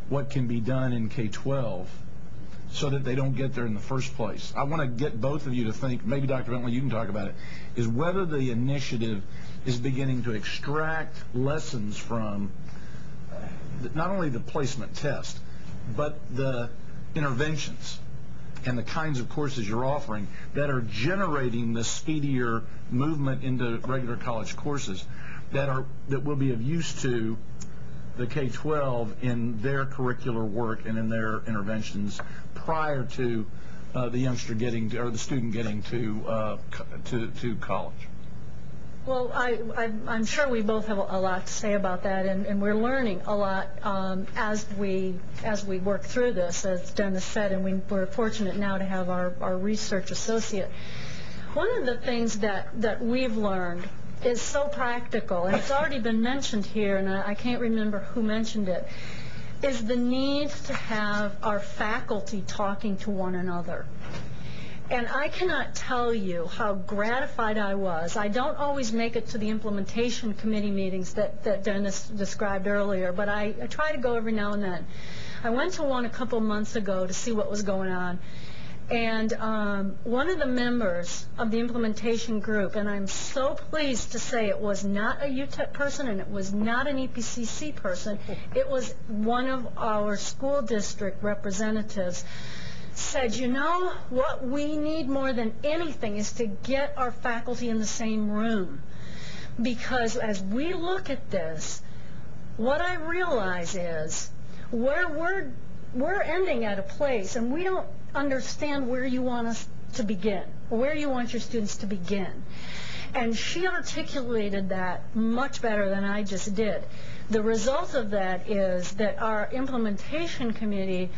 what can be done in K-12 so that they don't get there in the first place. I want to get both of you to think, maybe Dr. Bentley, you can talk about it, is whether the initiative is beginning to extract lessons from not only the placement test, but the interventions and the kinds of courses you're offering that are generating the speedier movement into regular college courses that will be of use to the K-12 in their curricular work and in their interventions prior to the youngster getting to, or the student getting to college. Well, I'm sure we both have a lot to say about that, and we're learning a lot as we work through this, as Dennis said, and we're fortunate now to have our research associate. One of the things that we've learned is so practical, and it's already been mentioned here, and I can't remember who mentioned it. is the need to have our faculty talking to one another. And I cannot tell you how gratified I was. I don't always make it to the implementation committee meetings that Dennis described earlier, but I try to go every now and then. I went to one a couple months ago to see what was going on. And one of the members of the implementation group, and I'm so pleased to say it was not a UTEP person and it was not an EPCC person, it was one of our school district representatives, said, you know, what we need more than anything is to get our faculty in the same room. Because as we look at this, what I realize is we're ending at a place, and we don't understand where you want us to begin, or where you want your students to begin. And she articulated that much better than I just did. The result of that is that our implementation committee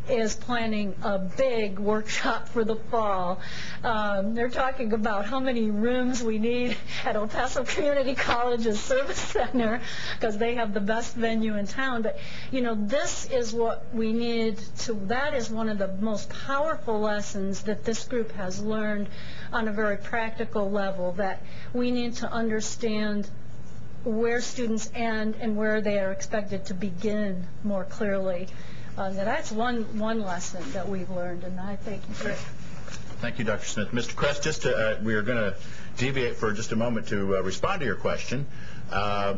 is planning a big workshop for the fall. They're talking about how many rooms we need at El Paso Community College's service center, because they have the best venue in town. But, you know, this is what we need to, that is one of the most powerful lessons that this group has learned on a very practical level, that we need to understand where students end and where they are expected to begin more clearly. That's one lesson that we've learned, and I thank you for it. Thank you, Dr. Smith. Mr. Kress, we are going to deviate for just a moment to respond to your question.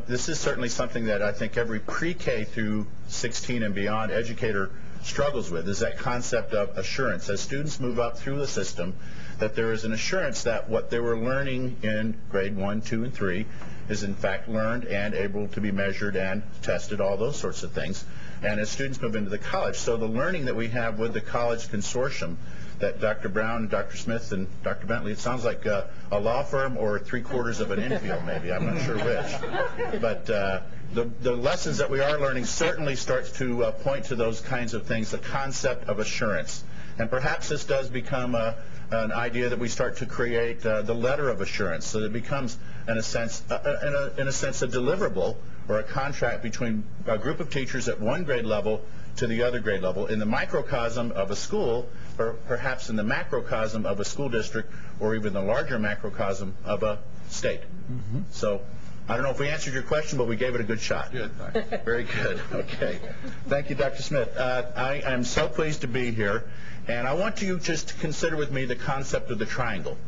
This is certainly something that I think every pre-K through 16 and beyond educator struggles with, is that concept of assurance. As students move up through the system, that there is an assurance that what they were learning in grade 1, 2, and 3 is in fact learned and able to be measured and tested, all those sorts of things. And as students move into the college, so the learning that we have with the college consortium that Dr. Brown, Dr. Smith, and Dr. Bentley, it sounds like a law firm or three-quarters of an infield, maybe. I'm not sure which. But the lessons that we are learning certainly starts to point to those kinds of things, the concept of assurance. And perhaps this does become an idea that we start to create the letter of assurance, so that it becomes, in a sense, a deliverable or a contract between a group of teachers at one grade level to the other grade level in the microcosm of a school, or perhaps in the macrocosm of a school district, or even the larger macrocosm of a state. Mm-hmm. So I don't know if we answered your question, but we gave it a good shot. Good. Very good. Okay. Thank you, Dr. Smith. I am so pleased to be here, and I want you just to consider with me the concept of the triangle.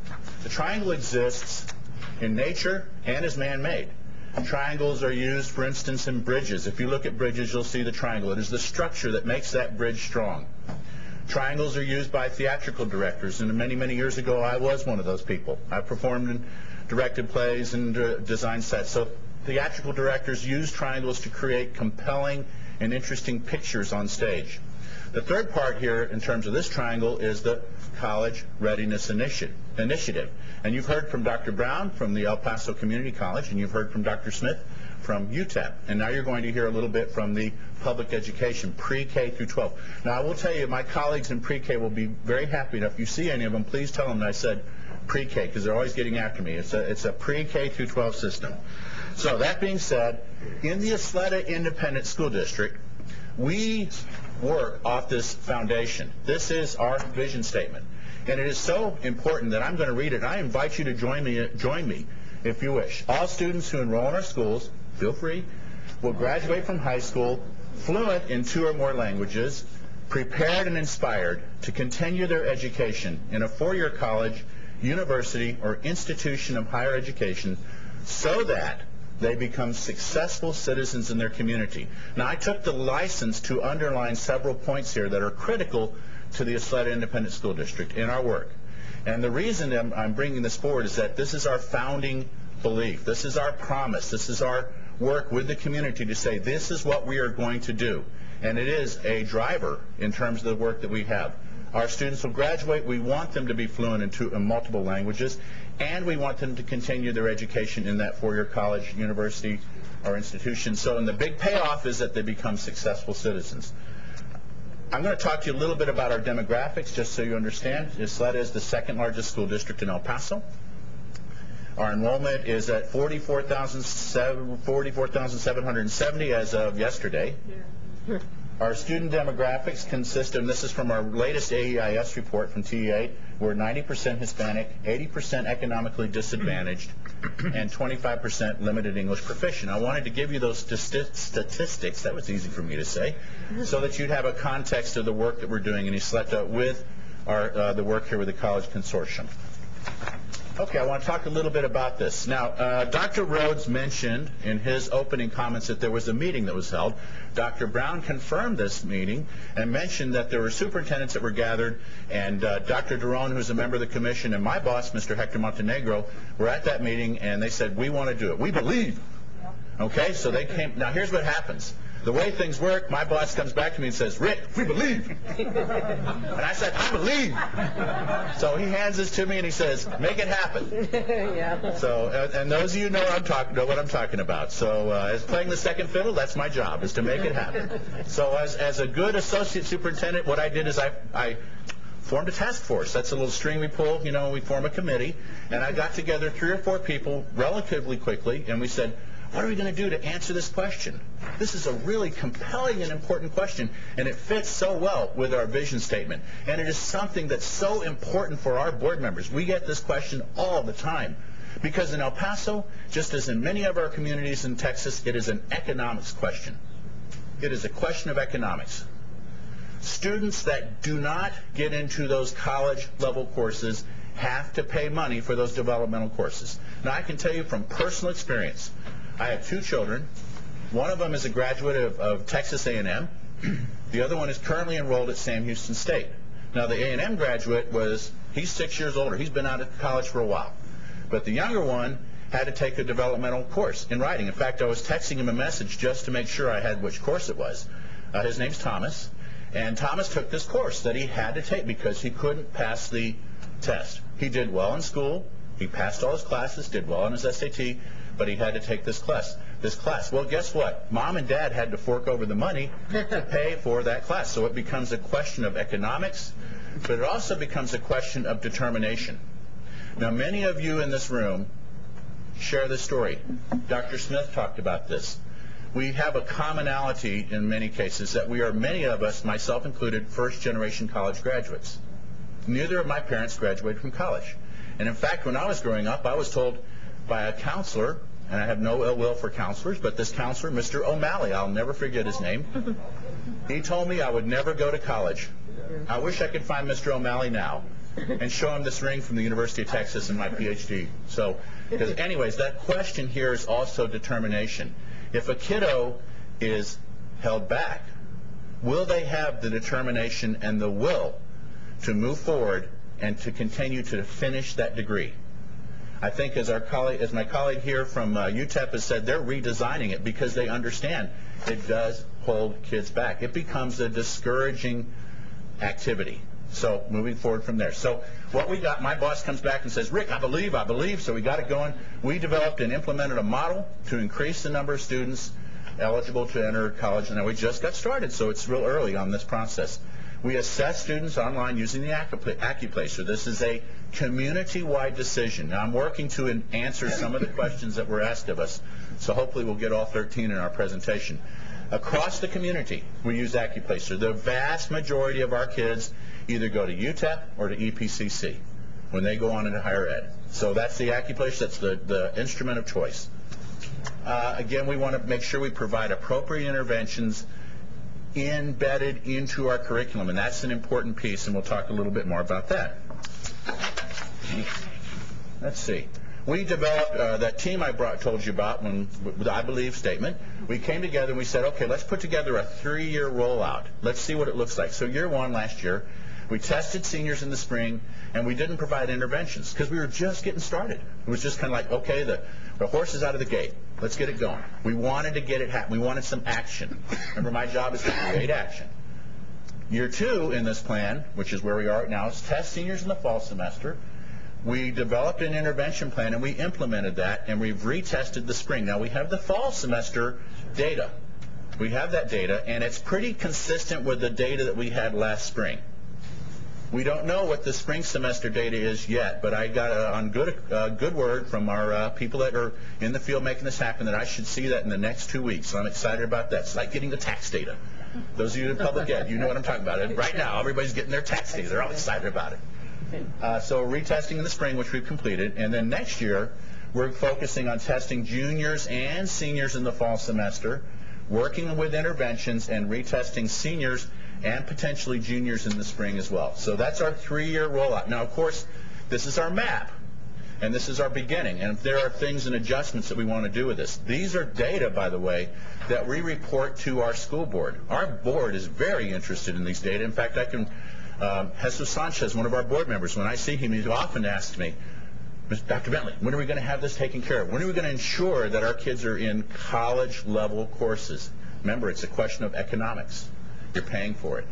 The triangle exists in nature and is man-made. Triangles are used, for instance, in bridges. If you look at bridges, you'll see the triangle. It is the structure that makes that bridge strong. Triangles are used by theatrical directors, and many, many years ago, I was one of those people. I performed and directed plays and designed sets. So theatrical directors use triangles to create compelling and interesting pictures on stage. The third part here, in terms of this triangle, is the College Readiness Initiative. And you've heard from Dr. Brown from the El Paso Community College, and you've heard from Dr. Smith from UTEP. And now you're going to hear a little bit from the public education, pre-K through 12. Now, I will tell you, my colleagues in pre-K will be very happy. Now, if you see any of them, please tell them that I said pre-K, because they're always getting after me. It's a pre-K through 12 system. So that being said, in the Ysleta Independent School District, we work off this foundation. This is our vision statement. And it is so important that I'm going to read it. I invite you to join me if you wish. All students who enroll in our schools, feel free, will graduate from high school fluent in 2 or more languages, prepared and inspired to continue their education in a 4-year college, university, or institution of higher education, so that they become successful citizens in their community. Now, I took the license to underline several points here that are critical to the Ysleta Independent School District in our work. And the reason I'm bringing this forward is that this is our founding belief. This is our promise. This is our work with the community to say this is what we are going to do. And it is a driver in terms of the work that we have. Our students will graduate. We want them to be fluent in multiple languages, and we want them to continue their education in that 4-year college, university, or institution. So, and the big payoff is that they become successful citizens. I'm going to talk to you a little bit about our demographics, just so you understand. Ysleta is the 2nd largest school district in El Paso. Our enrollment is at 44,770 as of yesterday. Our student demographics consist of, and this is from our latest AEIS report from TEA, we're 90% Hispanic, 80% economically disadvantaged, and 25% limited English proficient. I wanted to give you those statistics, that was easy for me to say, so that you'd have a context of the work that we're doing in East Sleta with the work here with the College Consortium. Okay, I want to talk a little bit about this. Now, Dr. Rhodes mentioned in his opening comments that there was a meeting that was held. Dr. Brown confirmed this meeting and mentioned that there were superintendents that were gathered, and Dr. Daron, who's a member of the commission, and my boss, Mr. Hector Montenegro, were at that meeting, and they said, we want to do it. We believe. Okay, so they came. Now, here's what happens. The way things work, my boss comes back to me and says, Rick, we believe. And I said, I believe. So he hands this to me and he says, make it happen. Yeah. So, and those of you know what I'm talking about. So as playing the second fiddle, that's my job, is to make it happen. So as a good associate superintendent, what I did is I formed a task force. That's a little string we pull. You know, we form a committee. And I got together 3 or 4 people relatively quickly, and we said, what are we going to do to answer this question? This is a really compelling and important question, and it fits so well with our vision statement. And it is something that's so important for our board members. We get this question all the time. Because in El Paso, just as in many of our communities in Texas, it is an economics question. It is a question of economics. Students that do not get into those college-level courses have to pay money for those developmental courses. Now, I can tell you from personal experience, I have 2 children. One of them is a graduate of Texas A&M. The other one is currently enrolled at Sam Houston State. Now, the A&M graduate he's 6 years older. He's been out of college for a while. But the younger one had to take a developmental course in writing. In fact, I was texting him a message just to make sure I had which course it was. His name's Thomas. And Thomas took this course that he had to take because he couldn't pass the test. He did well in school. He passed all his classes, did well on his SAT, but he had to take this class. Well, guess what? Mom and Dad had to fork over the money to pay for that class. So it becomes a question of economics, but it also becomes a question of determination. Now, many of you in this room share this story. Dr. Smith talked about this. We have a commonality in many cases that we are, many of us, myself included, first-generation college graduates. Neither of my parents graduated from college. And in fact, when I was growing up, I was told by a counselor, and I have no ill will for counselors, but this counselor, Mr. O'Malley, I'll never forget his name, he told me I would never go to college. I wish I could find Mr. O'Malley now and show him this ring from the University of Texas and my PhD. So, because anyways, that question here is also determination. If a kiddo is held back, will they have the determination and the will to move forward and to continue to finish that degree? I think as my colleague here from UTEP has said, they're redesigning it because they understand it does hold kids back. It becomes a discouraging activity. So moving forward from there. So what we got, my boss comes back and says, Rick, I believe, so we got it going. We developed and implemented a model to increase the number of students eligible to enter college, and we just got started, so it's real early on this process. We assess students online using the AccuPlacer. This is a community-wide decision. Now, I'm working to answer some of the questions that were asked of us, so hopefully we'll get all 13 in our presentation. Across the community, we use AccuPlacer. The vast majority of our kids either go to UTEP or to EPCC when they go on into higher ed. So that's the AccuPlacer. That's the instrument of choice. Again, we want to make sure we provide appropriate interventions embedded into our curriculum, and that's an important piece, and we'll talk a little bit more about that. Let's see. We developed that team I told you about with the I Believe statement. We came together and we said, okay, let's put together a 3-year rollout. Let's see what it looks like. So year 1 last year, we tested seniors in the spring, and we didn't provide interventions because we were just getting started. It was just kind of like, okay, the horse is out of the gate. Let's get it going. We wanted to get it happening. We wanted some action. Remember, my job is to create action. Year 2 in this plan, which is where we are right now, is test seniors in the fall semester. We developed an intervention plan, and we implemented that, and we've retested the spring. Now, we have the fall semester data. We have that data, and it's pretty consistent with the data that we had last spring. We don't know what the spring semester data is yet, but I got on good word from our people that are in the field making this happen that I should see that in the next 2 weeks. So I'm excited about that. It's like getting the tax data. Those of you in public ed, you know what I'm talking about. Right now, everybody's getting their tax data. They're all excited about it. So retesting in the spring, which we've completed, and then next year we're focusing on testing juniors and seniors in the fall semester, working with interventions and retesting seniors and potentially juniors in the spring as well. So that's our 3-year rollout. Now, of course, this is our map, and this is our beginning, and there are things and adjustments that we want to do with this. These are data, by the way, that we report to our school board. Our board is very interested in these data. In fact, Jesus Sanchez, one of our board members, when I see him, he often asks me, Dr. Bentley, when are we going to have this taken care of? When are we going to ensure that our kids are in college-level courses? Remember, it's a question of economics. You're paying for it.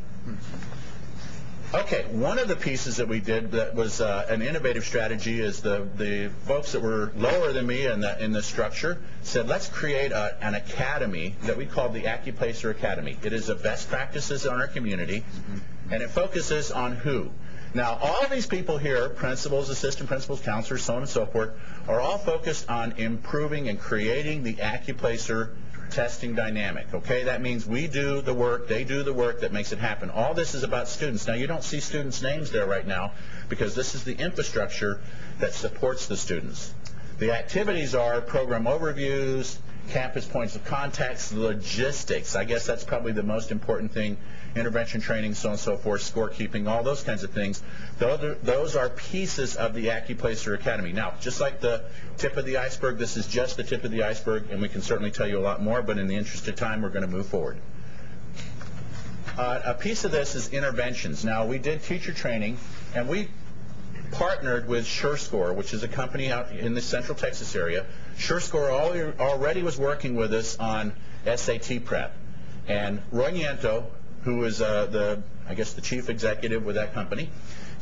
Okay, one of the pieces that we did that was an innovative strategy is the folks that were lower than me in the structure said, let's create an academy that we called the Accuplacer Academy. It is a best practices in our community, and it focuses on who? Now, all these people here, principals, assistant principals, counselors, so on and so forth, are all focused on improving and creating the Accuplacer testing dynamic, okay? That means we do the work, they do the work that makes it happen. All this is about students. Now, you don't see students' names there right now because this is the infrastructure that supports the students. The activities are program overviews, campus points of contact, logistics. I guess that's probably the most important thing. Intervention training, so on and so forth, scorekeeping, all those kinds of things. Those are pieces of the Accuplacer Academy. Now, just like the tip of the iceberg, this is just the tip of the iceberg, and we can certainly tell you a lot more, but in the interest of time, we're going to move forward. A piece of this is interventions. Now, we did teacher training, and we partnered with SureScore, which is a company out in the Central Texas area. SureScore already was working with us on SAT prep. And Roy Niento, who is the chief executive with that company,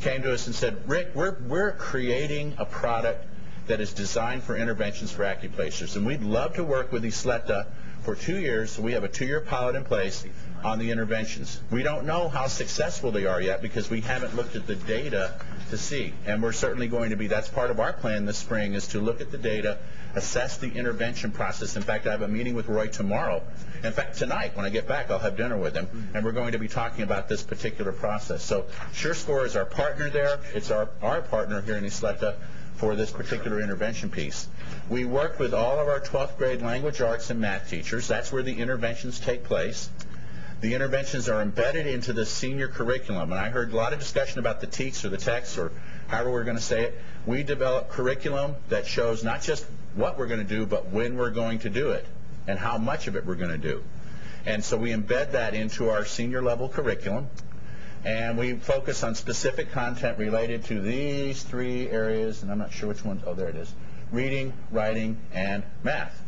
came to us and said, Rick, we're creating a product that is designed for interventions for Accuplacers, and we'd love to work with Isleta for 2 years, so we have a 2-year pilot in place on the interventions. We don't know how successful they are yet because we haven't looked at the data to see, and we're certainly going to be, that's part of our plan this spring, is to look at the data, assess the intervention process. In fact, I have a meeting with Roy tomorrow. In fact, tonight, when I get back, I'll have dinner with him, and we're going to be talking about this particular process. So SureScore is our partner there. It's our partner here in Isleta for this particular intervention piece. We work with all of our 12th grade language arts and math teachers. That's where the interventions take place. The interventions are embedded into the senior curriculum, and I heard a lot of discussion about the TEKS or the TEKS or however we're going to say it. We develop curriculum that shows not just what we're going to do, but when we're going to do it and how much of it we're going to do. And so we embed that into our senior level curriculum, and we focus on specific content related to these 3 areas, and I'm not sure which one. Oh, there it is. Reading, writing, and math.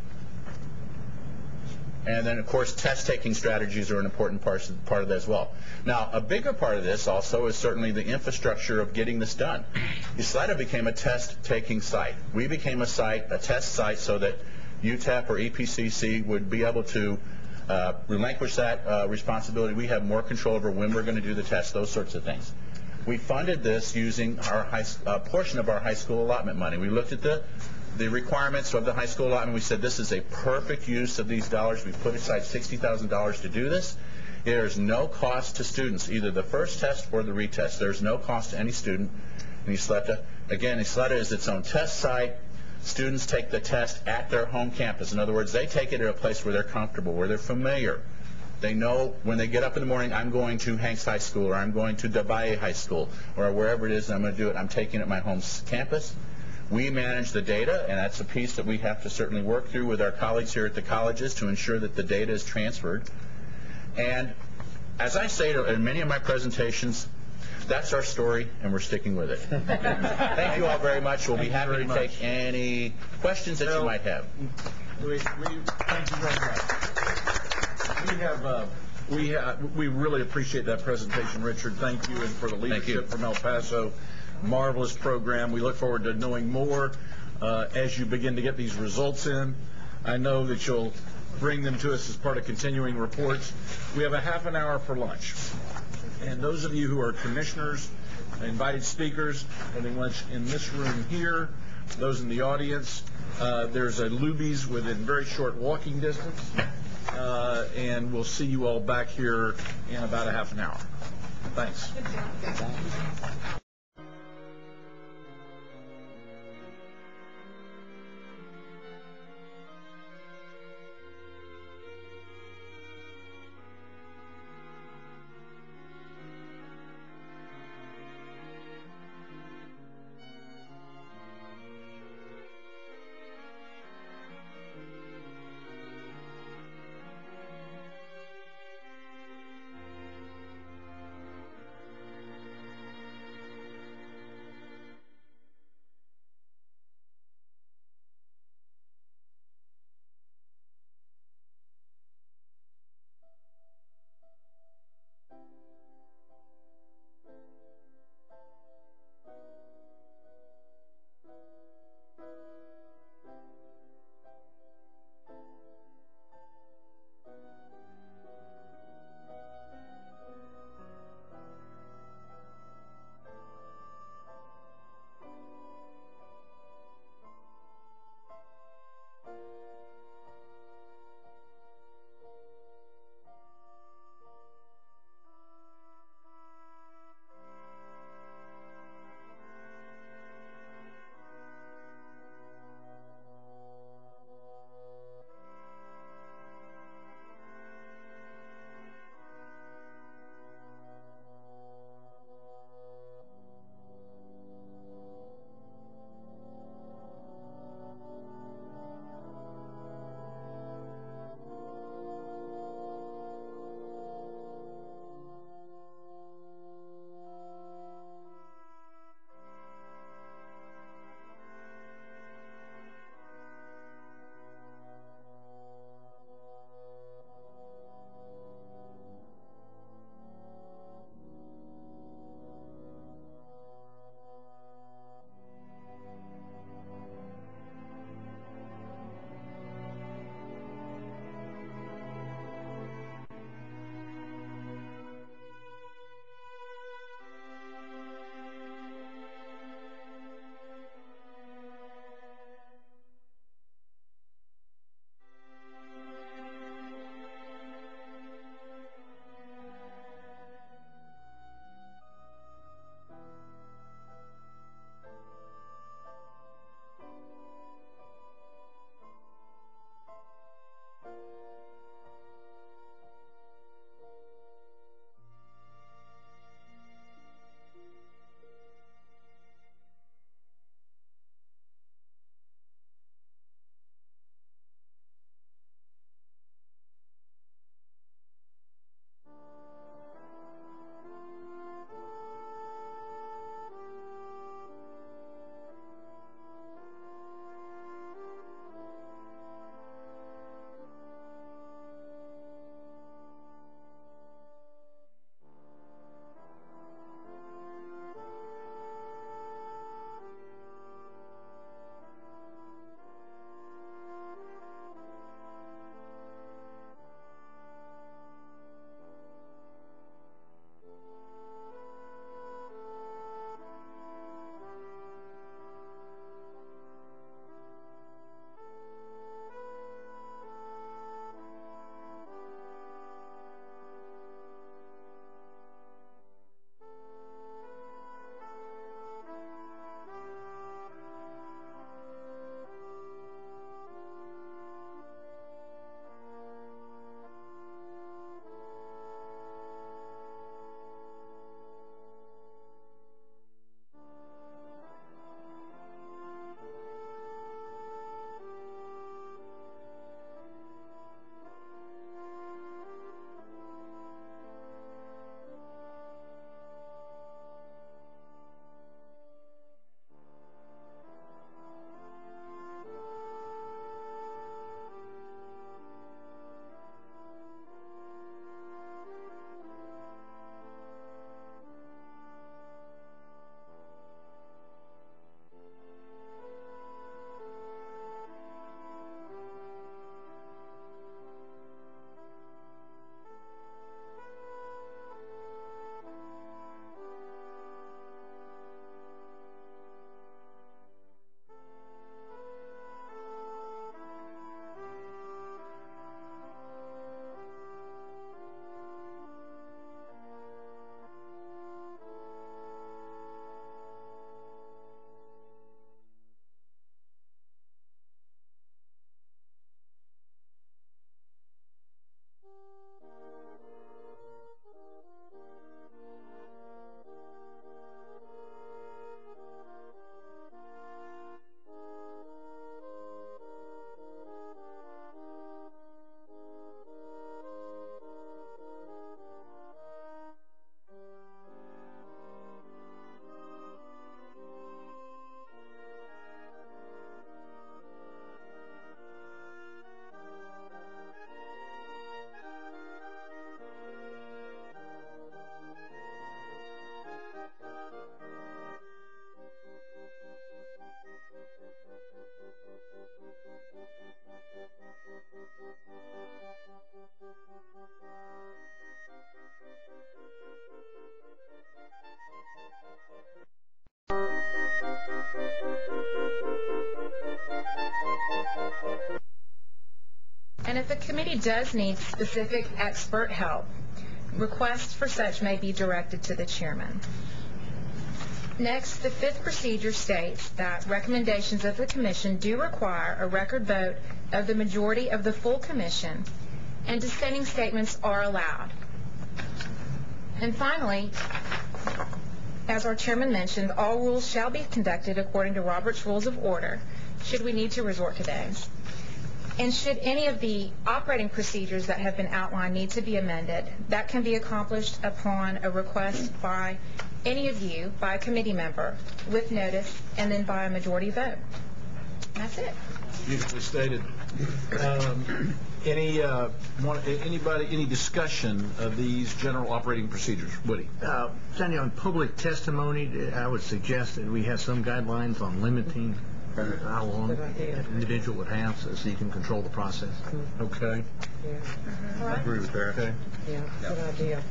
And then, of course, test-taking strategies are an important part of that as well. Now, a bigger part of this also is certainly the infrastructure of getting this done. Isleta became a test-taking site. We became a test site, so that UTEP or EPCC would be able to relinquish that responsibility. We have more control over when we're going to do the test, those sorts of things. We funded this using our portion of our high school allotment money. We looked at the requirements of the high school allotment. We said this is a perfect use of these dollars. We put aside $60,000 to do this. There's no cost to students, either the first test or the retest. There's no cost to any student in Isleta. Again, Isleta is its own test site. Students take the test at their home campus. In other words, they take it at a place where they're comfortable, where they're familiar. They know when they get up in the morning, I'm going to Hanks High School, or I'm going to Dabaye High School, or wherever it is I'm going to do it. I'm taking it at my home campus. We manage the data, and that's a piece that we have to certainly work through with our colleagues here at the colleges to ensure that the data is transferred. And as I say in many of my presentations, that's our story, and we're sticking with it. Thank you all very much. We'll be happy to take any questions that you might have. Thank you very much. We really appreciate that presentation, Richard. Thank you, and for the leadership from El Paso. Marvelous program. We look forward to knowing more as you begin to get these results in. I know that you'll bring them to us as part of continuing reports. We have a half an hour for lunch. And those of you who are commissioners invited speakers having lunch in this room here. Those in the audience, there's a Luby's within very short walking distance, and we'll see you all back here in about a half an hour. Thanks. if a committee does need specific expert help, requests for such may be directed to the chairman. Next, the fifth procedure states that recommendations of the commission do require a record vote of the majority of the full commission, and dissenting statements are allowed. And finally, as our chairman mentioned, all rules shall be conducted according to Robert's Rules of Order, should we need to resort to those. And should any of the operating procedures that have been outlined need to be amended, that can be accomplished upon a request by any of you, by a committee member, with notice, and then by a majority vote. That's it. Beautifully stated. Any discussion of these general operating procedures? Woody? Sandy, on public testimony, I would suggest that we have some guidelines on limiting how long an individual would have so you can control the process. Okay. I agree with that. Okay. Yeah, good idea.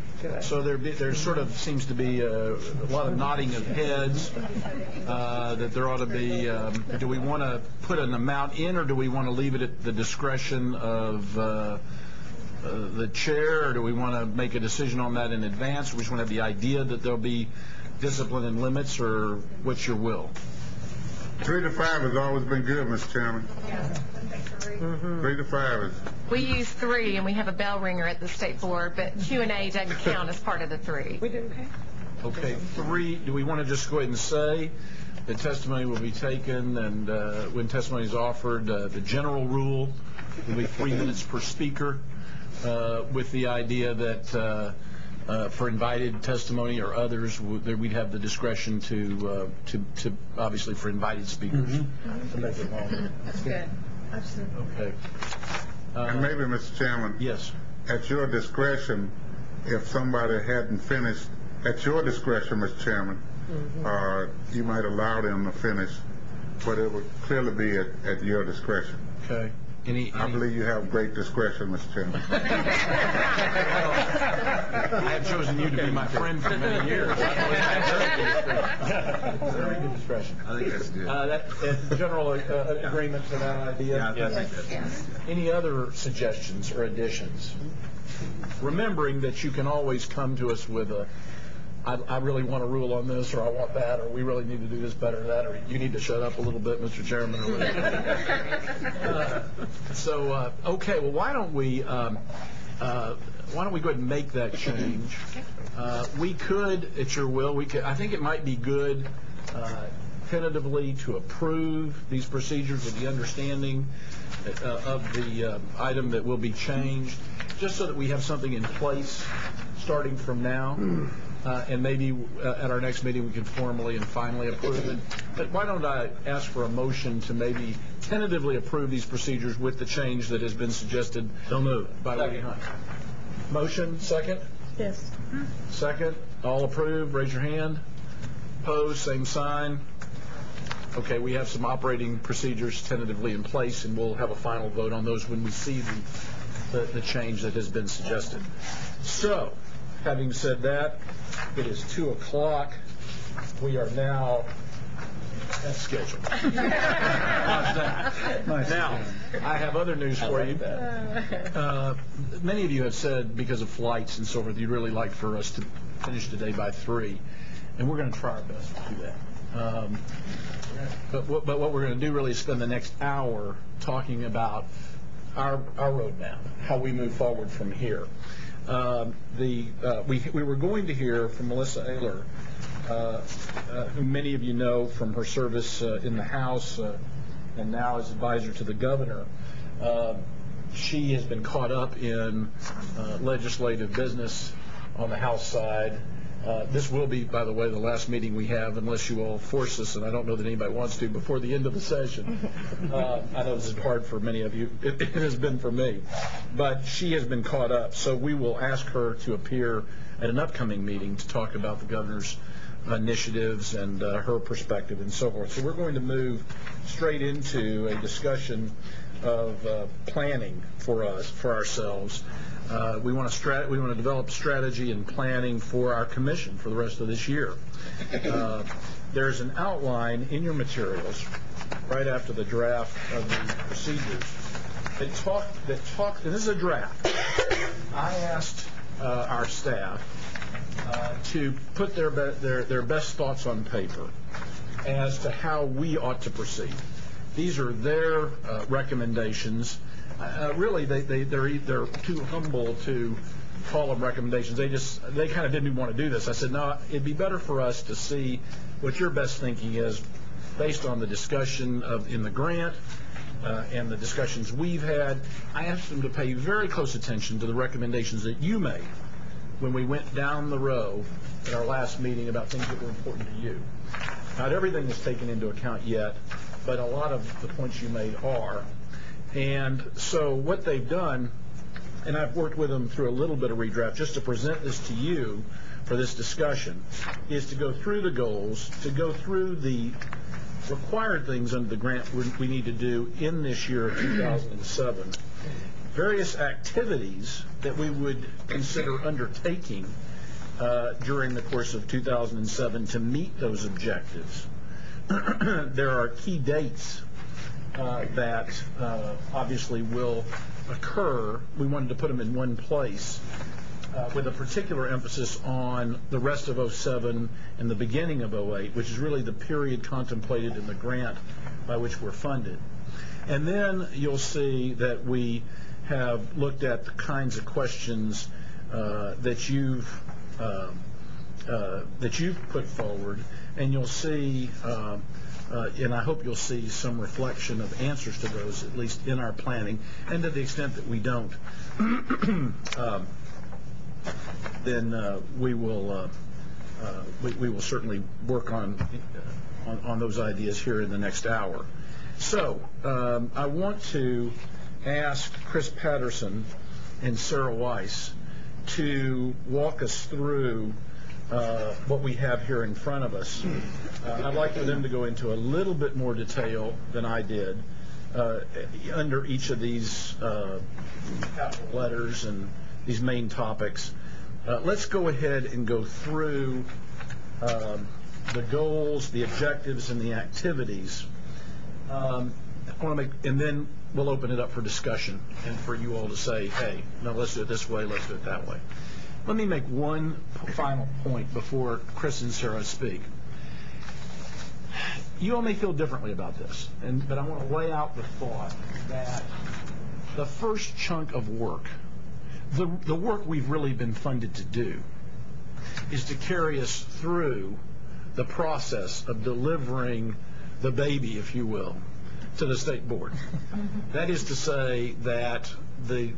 So there sort of seems to be a lot of nodding of heads that there ought to be. Do we want to put an amount in, or do we want to leave it at the discretion of the chair, or do we want to make a decision on that in advance? Or we just want to have the idea that there'll be discipline and limits, or what's your will? 3 to 5 has always been good, Mr. Chairman. 3 to 5 is. We use 3, and we have a bell ringer at the state board, but Q&A doesn't count as part of the 3. We did Okay, 3. Do we want to just go ahead and say that testimony will be taken, and when testimony is offered, the general rule will be 3 minutes per speaker, with the idea that for invited testimony or others, we'd have the discretion to obviously for invited speakers to make it longer. That's good. Absolutely. Okay. And maybe, Mr. Chairman. Yes. At your discretion, if somebody hadn't finished, at your discretion, Mr. Chairman, you might allow them to finish, but it would clearly be at your discretion. Okay. I believe you have great discretion, Mr. Chairman. I have chosen you to be my friend for many years. Very good discretion. I think that's good. General agreement to that idea? Yes. Any other suggestions or additions? Remembering that you can always come to us with I really want to rule on this, or I want that, or we really need to do this better than that, or you need to shut up a little bit, Mr. Chairman. Or okay, well, why don't we go ahead and make that change? We could, at your will, I think it might be good tentatively to approve these procedures with the understanding of the item that will be changed, just so that we have something in place starting from now. And maybe at our next meeting we can formally and finally approve it. But why don't I ask for a motion to maybe tentatively approve these procedures with the change that has been suggested by Woody Hunt. Motion, second? Yes. Second. All approved, raise your hand. Opposed, same sign. Okay, we have some operating procedures tentatively in place, and we'll have a final vote on those when we see the change that has been suggested. So, having said that, it is 2 o'clock. We are now at schedule. Now, I have other news for you. Many of you have said, because of flights and so forth, you'd really like for us to finish today by 3, and we're going to try our best to do that. But what we're going to do really is spend the next hour talking about our roadmap, how we move forward from here. We were going to hear from Melissa Ayler, who many of you know from her service in the House and now as advisor to the governor. She has been caught up in legislative business on the House side. This will be, by the way, the last meeting we have, unless you all force us, and I don't know that anybody wants to, before the end of the session. I know this is hard for many of you. It has been for me. But she has been caught up, so we will ask her to appear at an upcoming meeting to talk about the governor's initiatives and her perspective and so forth. So we're going to move straight into a discussion of planning for ourselves. We want to develop strategy and planning for our commission for the rest of this year. There's an outline in your materials right after the draft of the procedures that talk, and this is a draft. I asked our staff to put their best thoughts on paper as to how we ought to proceed. These are their recommendations. Really, they're too humble to call them recommendations. They kind of didn't even want to do this. I said, no, it'd be better for us to see what your best thinking is based on the discussion in the grant and the discussions we've had. I asked them to pay very close attention to the recommendations that you made when we went down the row at our last meeting about things that were important to you. Not everything is taken into account yet, but a lot of the points you made are. And so what they've done, and I've worked with them through a little bit of redraft just to present this to you for this discussion, is to go through the goals, to go through the required things under the grant we need to do in this year of 2007, various activities that we would consider undertaking during the course of 2007 to meet those objectives. There are key dates that obviously will occur. We wanted to put them in one place with a particular emphasis on the rest of 07 and the beginning of 08, which is really the period contemplated in the grant by which we're funded. And then you'll see that we have looked at the kinds of questions that you've put forward, and you'll see, and I hope you'll see some reflection of answers to those, at least in our planning. And to the extent that we don't, then we will certainly work on those ideas here in the next hour. So I want to ask Chris Patterson and Sarah Weiss to walk us through what we have here in front of us. I'd like for them to go into a little bit more detail than I did under each of these capital letters and these main topics. Let's go ahead and go through the goals, the objectives, and the activities. And then we'll open it up for discussion and for you all to say, hey, no, let's do it this way, let's do it that way. Let me make one final point before Chris and Sarah speak. You all may feel differently about this, but I want to lay out the thought that the first chunk of work, the work we've really been funded to do, is to carry us through the process of delivering the baby, if you will, to the state board. That is to say that the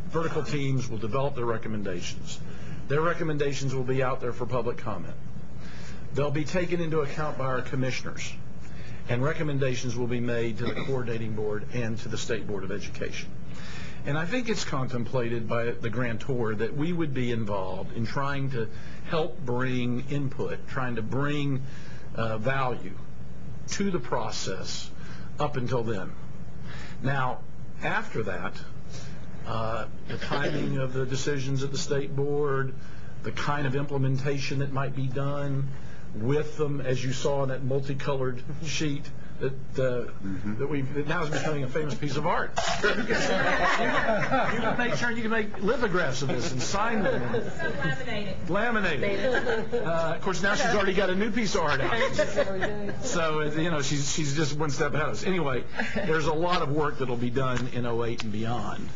vertical teams will develop their recommendations. Their recommendations will be out there for public comment. They'll be taken into account by our commissioners, and recommendations will be made to the coordinating board and to the State Board of Education. And I think it's contemplated by the grantor that we would be involved in trying to help bring input, trying to bring value to the process up until then. Now, after that, the timing of the decisions at the State Board, the kind of implementation that might be done with them, as you saw in that multicolored sheet that now is becoming a famous piece of art. You can make lithographs of this and sign them. Laminate it. Of course, now she's already got a new piece of art out. So, she's just one step ahead of us. Anyway, there's a lot of work that'll be done in 08 and beyond.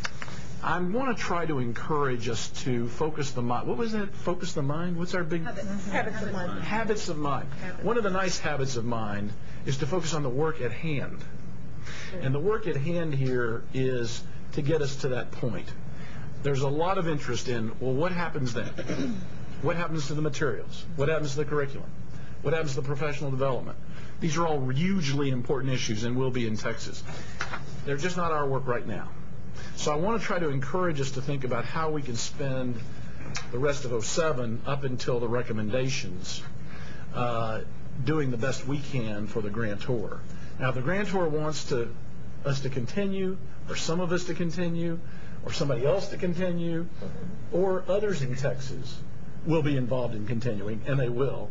I want to try to encourage us to focus the mind. What was that? Focus the mind? What's our big... Habits of mind. Habits of mind. One of the nice habits of mind is to focus on the work at hand. And the work at hand here is to get us to that point. There's a lot of interest in, well, what happens then? What happens to the materials? What happens to the curriculum? What happens to the professional development? These are all hugely important issues and will be in Texas. They're just not our work right now. So I want to try to encourage us to think about how we can spend the rest of 07 up until the recommendations doing the best we can for the grantor. Now, if the grantor wants us to continue, or some of us to continue, or somebody else to continue, or others in Texas will be involved in continuing, and they will,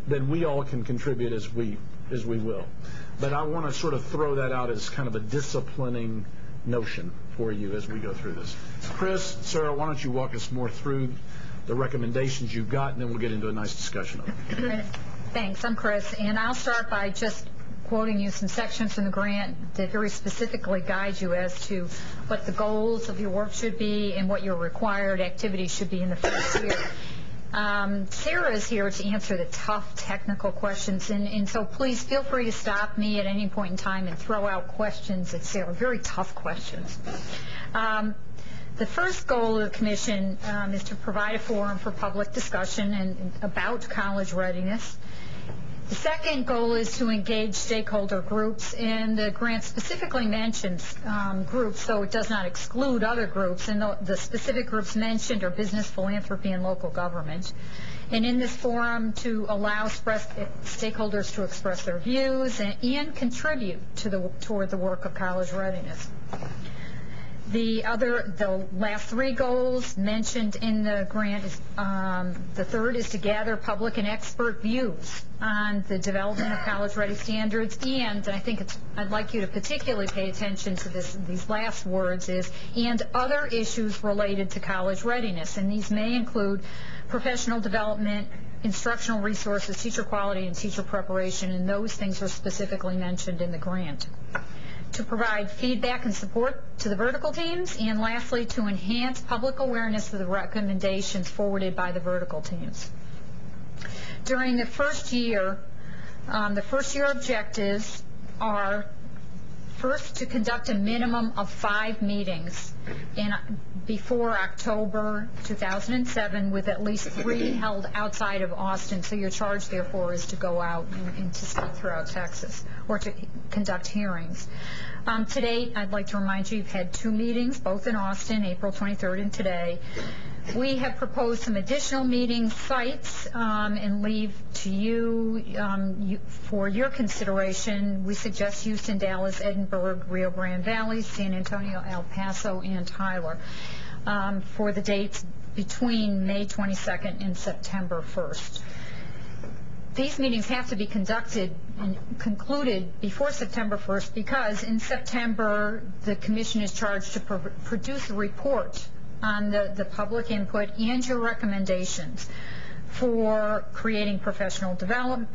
then we all can contribute as we will. But I want to sort of throw that out as kind of a disciplining notion for you as we go through this. Chris, Sarah, why don't you walk us more through the recommendations you've got, and then we'll get into a nice discussion of it. Thanks. I'm Chris, and I'll start by just quoting you some sections from the grant that very specifically guide you as to what the goals of your work should be and what your required activities should be in the first year. Sarah is here to answer the tough technical questions, and so please feel free to stop me at any point in time and throw out questions at Sarah, very tough questions. The first goal of the Commission is to provide a forum for public discussion and about college readiness. The second goal is to engage stakeholder groups, and the grant specifically mentions groups, so it does not exclude other groups, and the specific groups mentioned are business, philanthropy, and local government. And in this forum, to allow stakeholders to express their views and contribute toward the work of college readiness. The last three goals mentioned in the grant is the third is to gather public and expert views on the development of college-ready standards, and I think I'd like you to particularly pay attention to these last words and other issues related to college readiness, and these may include professional development, instructional resources, teacher quality, and teacher preparation, and those things are specifically mentioned in the grant. To provide feedback and support to the vertical teams, and lastly, to enhance public awareness of the recommendations forwarded by the vertical teams. During the first year objectives are first to conduct a minimum of 5 meetings before October 2007, with at least 3 held outside of Austin. So your charge, therefore, is to go out and to speak throughout Texas or to conduct hearings. To date, I'd like to remind you, you've had 2 meetings, both in Austin, April 23rd and today. We have proposed some additional meeting sites and leave to you for your consideration. We suggest Houston, Dallas, Edinburgh, Rio Grande Valley, San Antonio, El Paso, and Tyler for the dates between May 22nd and September 1st. These meetings have to be conducted and concluded before September 1st because in September the Commission is charged to produce a report on the public input and your recommendations for creating professional development,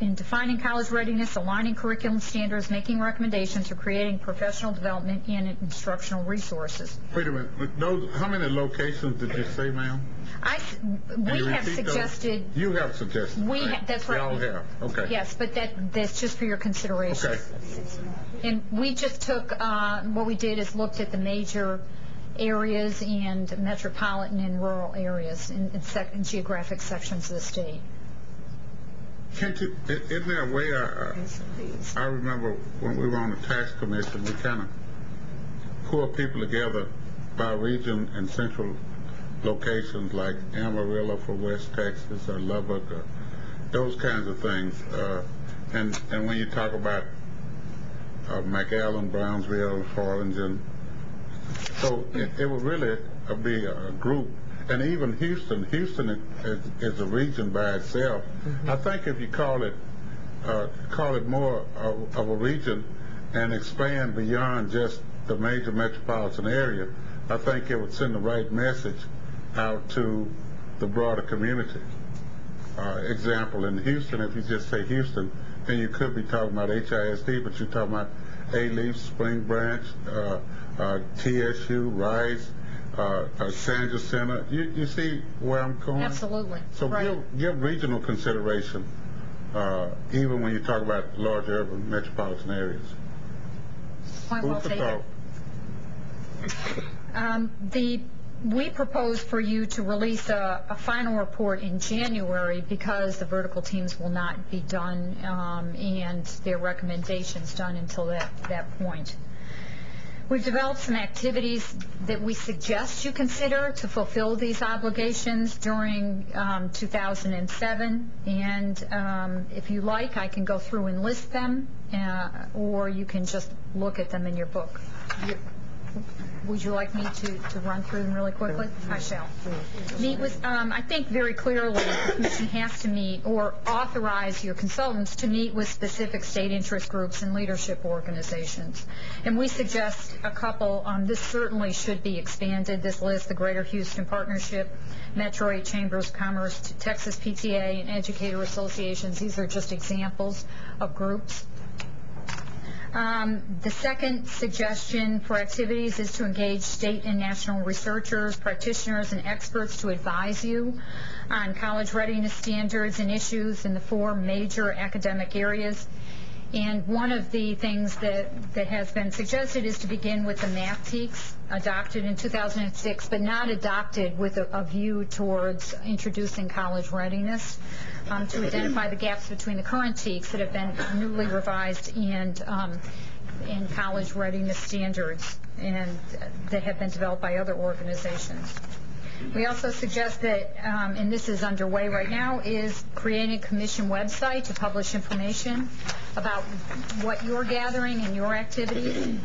in defining college readiness, aligning curriculum standards, making recommendations for creating professional development and instructional resources. Wait a minute. How many locations did you say, ma'am? We have suggested. You have suggested. That's right. We all have. Okay. Yes, but that's just for your consideration. Okay. And we just took what we did is looked at the major areas and metropolitan and rural areas in geographic sections of the state. Isn't there a way, I remember when we were on the tax commission, we kind of pulled people together by region and central locations like Amarillo for West Texas or Lubbock or those kinds of things. And when you talk about McAllen, Brownsville, Harlingen, so it would really be a group. And even Houston is a region by itself. Mm-hmm. I think if you call it more of a region and expand beyond just the major metropolitan area, I think it would send the right message out to the broader community. Example, in Houston, if you just say Houston, then you could be talking about HISD, but you're talking about A-Leaf, Spring Branch, TSU, Rice, Sandra Center. You see where I'm going? Absolutely. So right. give regional consideration, even when you talk about large urban metropolitan areas. Point well taken. We propose for you to release a final report in January because the vertical teams will not be done and their recommendations done until that point. We've developed some activities that we suggest you consider to fulfill these obligations during 2007, and if you like, I can go through and list them, or you can just look at them in your book. Would you like me to run through them really quickly? I shall. Meet with, I think very clearly the commission has to meet or authorize your consultants to meet with specific state interest groups and leadership organizations. And we suggest a couple. This certainly should be expanded, this list: the Greater Houston Partnership, Metro 8 Chambers of Commerce, Texas PTA, and educator associations. These are just examples of groups. The second suggestion for activities is to engage state and national researchers, practitioners, and experts to advise you on college readiness standards and issues in the 4 major academic areas. And one of the things that has been suggested is to begin with the MAPTEACs, adopted in 2006, but not adopted with a view towards introducing college readiness, to identify the gaps between the current TEACs that have been newly revised and college readiness standards and that have been developed by other organizations. We also suggest that, and this is underway right now, is creating a commission website to publish information about what you're gathering and your activities.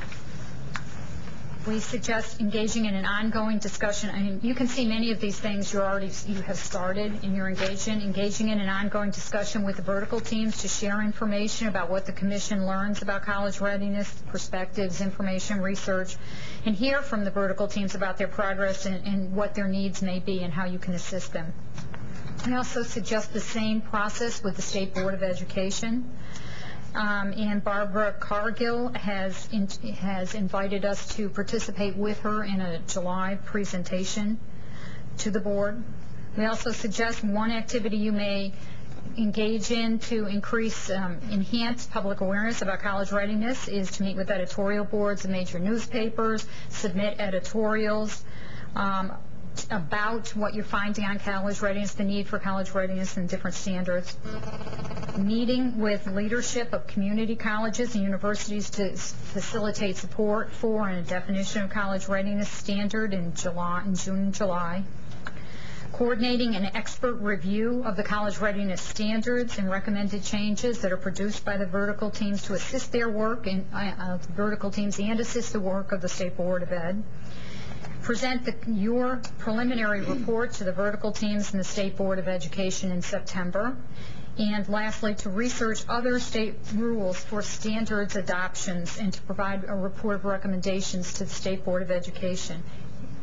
We suggest engaging in an ongoing discussion. I mean, you can see many of these things you have started and you're engaged in. Engaging in an ongoing discussion with the vertical teams to share information about what the commission learns about college readiness, perspectives, information, research, and hear from the vertical teams about their progress and what their needs may be and how you can assist them. We also suggest the same process with the State Board of Education. And Barbara Cargill has invited us to participate with her in a July presentation to the board. We also suggest one activity you may engage in to enhance public awareness about college readiness is to meet with editorial boards of major newspapers, submit editorials about what you're finding on college readiness, the need for college readiness and different standards. Meeting with leadership of community colleges and universities to facilitate support for and a definition of college readiness standard in June and July. Coordinating an expert review of the college readiness standards and recommended changes that are produced by the vertical teams to assist their work and vertical teams and assist the work of the State Board of Ed. Present your preliminary report to the vertical teams and the State Board of Education in September. And lastly, to research other state rules for standards adoptions and to provide a report of recommendations to the State Board of Education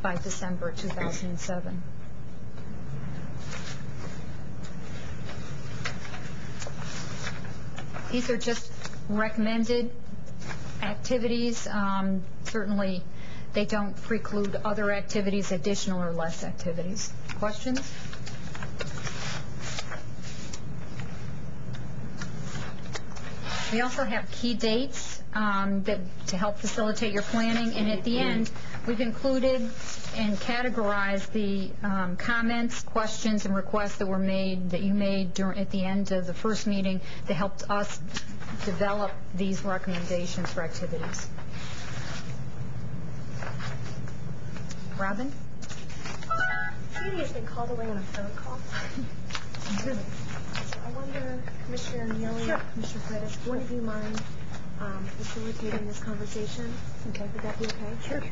by December 2007. These are just recommended activities. Certainly, they don't preclude other activities, additional or less activities. Questions? We also have key dates to help facilitate your planning, and at the end, we've included and categorized the comments, questions, and requests that you made at the end of the first meeting that helped us develop these recommendations for activities. Robin? Katie has been called away on a phone call. So I wonder, Commissioner Neely, Commissioner Freitas, one of you mind facilitating this conversation? Okay. Would that be okay? Sure.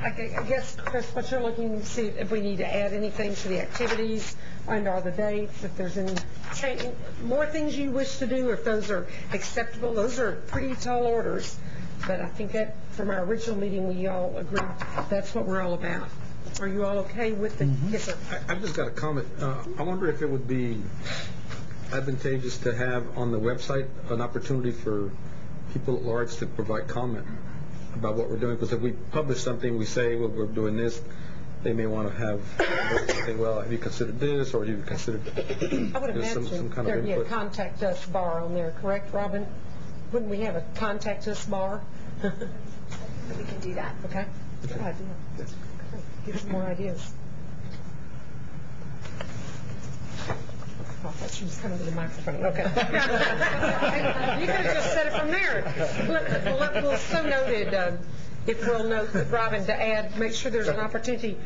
I guess, Chris, what you're looking to see if we need to add anything to the activities and/or the dates, if there's any more things you wish to do, if those are acceptable. Those are pretty tall orders, but I think that from our original meeting we all agreed that's what we're all about. Are you all okay with the? Yes, sir. I've just got a comment. I wonder if it would be advantageous to have on the website an opportunity for people at large to provide comment about what we're doing, because if we publish something, we say, well, we're doing this, they may want to have say, well, have you considered this, or have you considered I would imagine some kind there'd of be a input? contact us bar on there, correct, Robin? Wouldn't we have a contact us bar? We can do that. Okay. Good idea. Give some more ideas. I thought she was coming to the microphone. Okay. You could have just said it from there. We'll so noted, if we'll note, Robin, to add, make sure there's an opportunity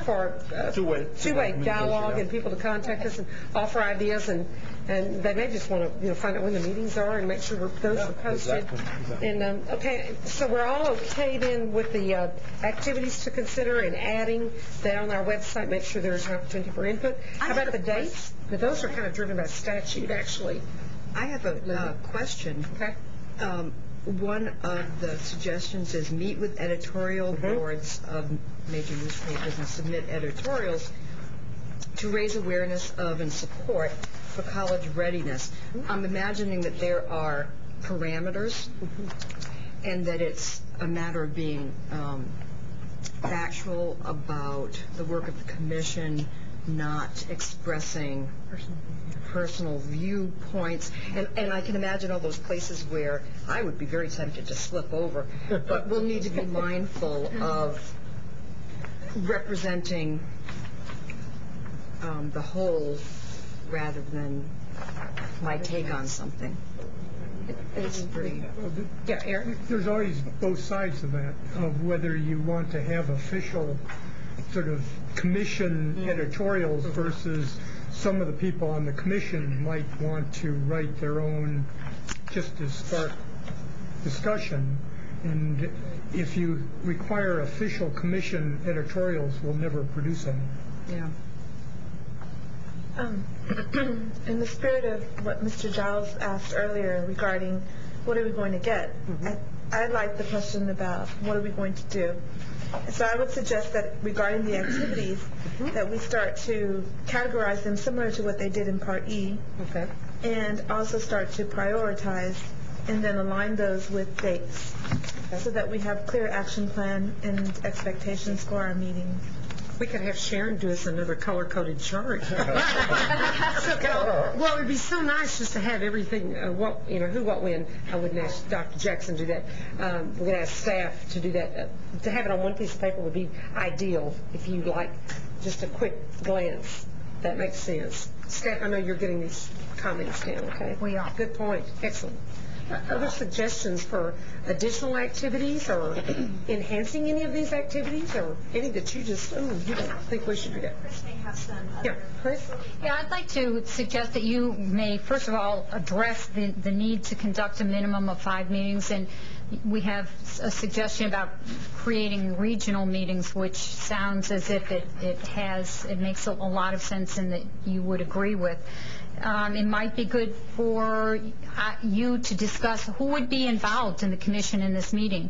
for two-way dialogue and people to contact us and offer ideas, and they may just want to find out when the meetings are and make sure those are posted. Exactly. And okay, so we're all okay then with the activities to consider and adding that on our website. Make sure there's an opportunity for input. How about the dates? But those are kind of driven by statute, actually. I have a question. Okay. One of the suggestions is meet with editorial boards of major newspapers and submit editorials to raise awareness of and support for college readiness. I'm imagining that there are parameters and that it's a matter of being factual about the work of the commission, not expressing personal viewpoints, and I can imagine all those places where I would be very tempted to slip over, but we'll need to be mindful of representing the whole rather than my take on something. It's pretty... Yeah, Aaron? There's always both sides of that, of whether you want to have official sort of commission editorials versus some of the people on the commission might want to write their own just to start discussion. And if you require official commission editorials, we'll never produce any. Yeah. In the spirit of what Mr. Giles asked earlier regarding what are we going to get, I like the question about what are we going to do. So I would suggest that regarding the activities, that we start to categorize them similar to what they did in Part E, and also start to prioritize and then align those with dates so that we have clear action plan and expectations for our meetings. We could have Sharon do us another color-coded chart. Well, it'd be so nice just to have everything, who, what, when. I wouldn't ask Dr. Jackson to do that. We're going to ask staff to do that. To have it on one piece of paper would be ideal if you like just a quick glance. That makes sense. Staff, I know you're getting these comments down, okay? We are. Good point. Excellent. Other suggestions for additional activities or enhancing any of these activities or any that you just, you don't think we should do that? Chris may have some. Yeah, Chris? Yeah, I'd like to suggest that you may, first of all, address the need to conduct a minimum of 5 meetings, and we have a suggestion about creating regional meetings, which sounds as if it makes a lot of sense and that you would agree with. It might be good for you to discuss who would be involved in the commission in this meeting.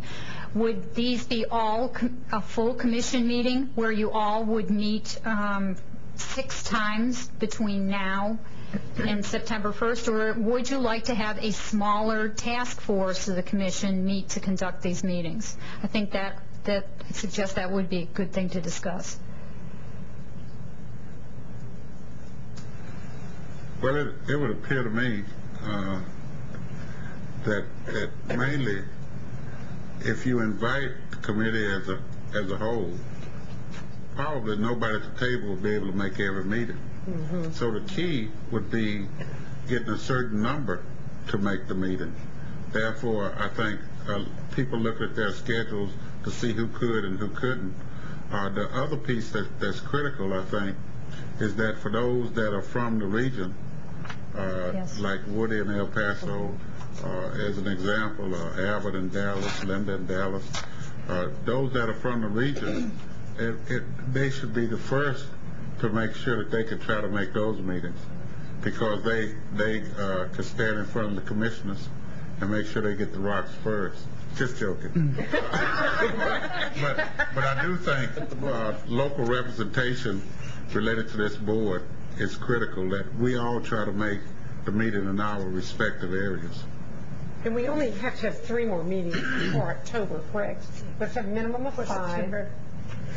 Would these be all a full commission meeting where you all would meet 6 times between now and September 1st, or would you like to have a smaller task force of the commission meet to conduct these meetings? I think that I suggest that would be a good thing to discuss. Well, it would appear to me that mainly if you invite the committee as a whole, probably nobody at the table will be able to make every meeting. So the key would be getting a certain number to make the meeting. Therefore, I think people look at their schedules to see who could and who couldn't. The other piece that's critical, I think, is that for those that are from the region, like Woody and El Paso, as an example, Abbott and Dallas, Linda and Dallas, those that are from the region, they should be the first to make sure that they can try to make those meetings, because they can stand in front of the commissioners and make sure they get the rocks first. Just joking. But I do think local representation related to this board is critical, that we all try to make the meeting in our respective areas. And we only have to have 3 more meetings before October, correct? Let's have a minimum of 5.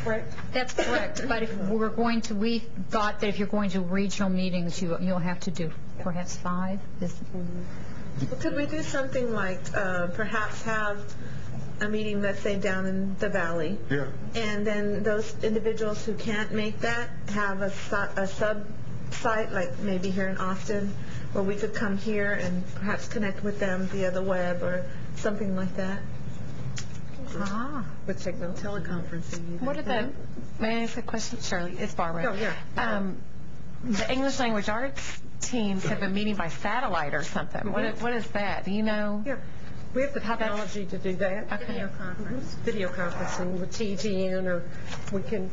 Correct? That's correct. But if we're going to, we thought that if you're going to regional meetings, you'll have to do perhaps 5. Well, could we do something like perhaps have a meeting, let's say, down in the valley? Yeah. And then those individuals who can't make that have a sub-site, like maybe here in Austin, where we could come here and perhaps connect with them via the web or something like that? with technology. Teleconferencing. What are the, may I ask a question? Shirley, it's Barbara. Oh, yeah. The English language arts teams have been meeting by satellite or something. What is that? Do you know? Yeah. We have the technology to do that. Okay. Video conferencing with TTN, or we can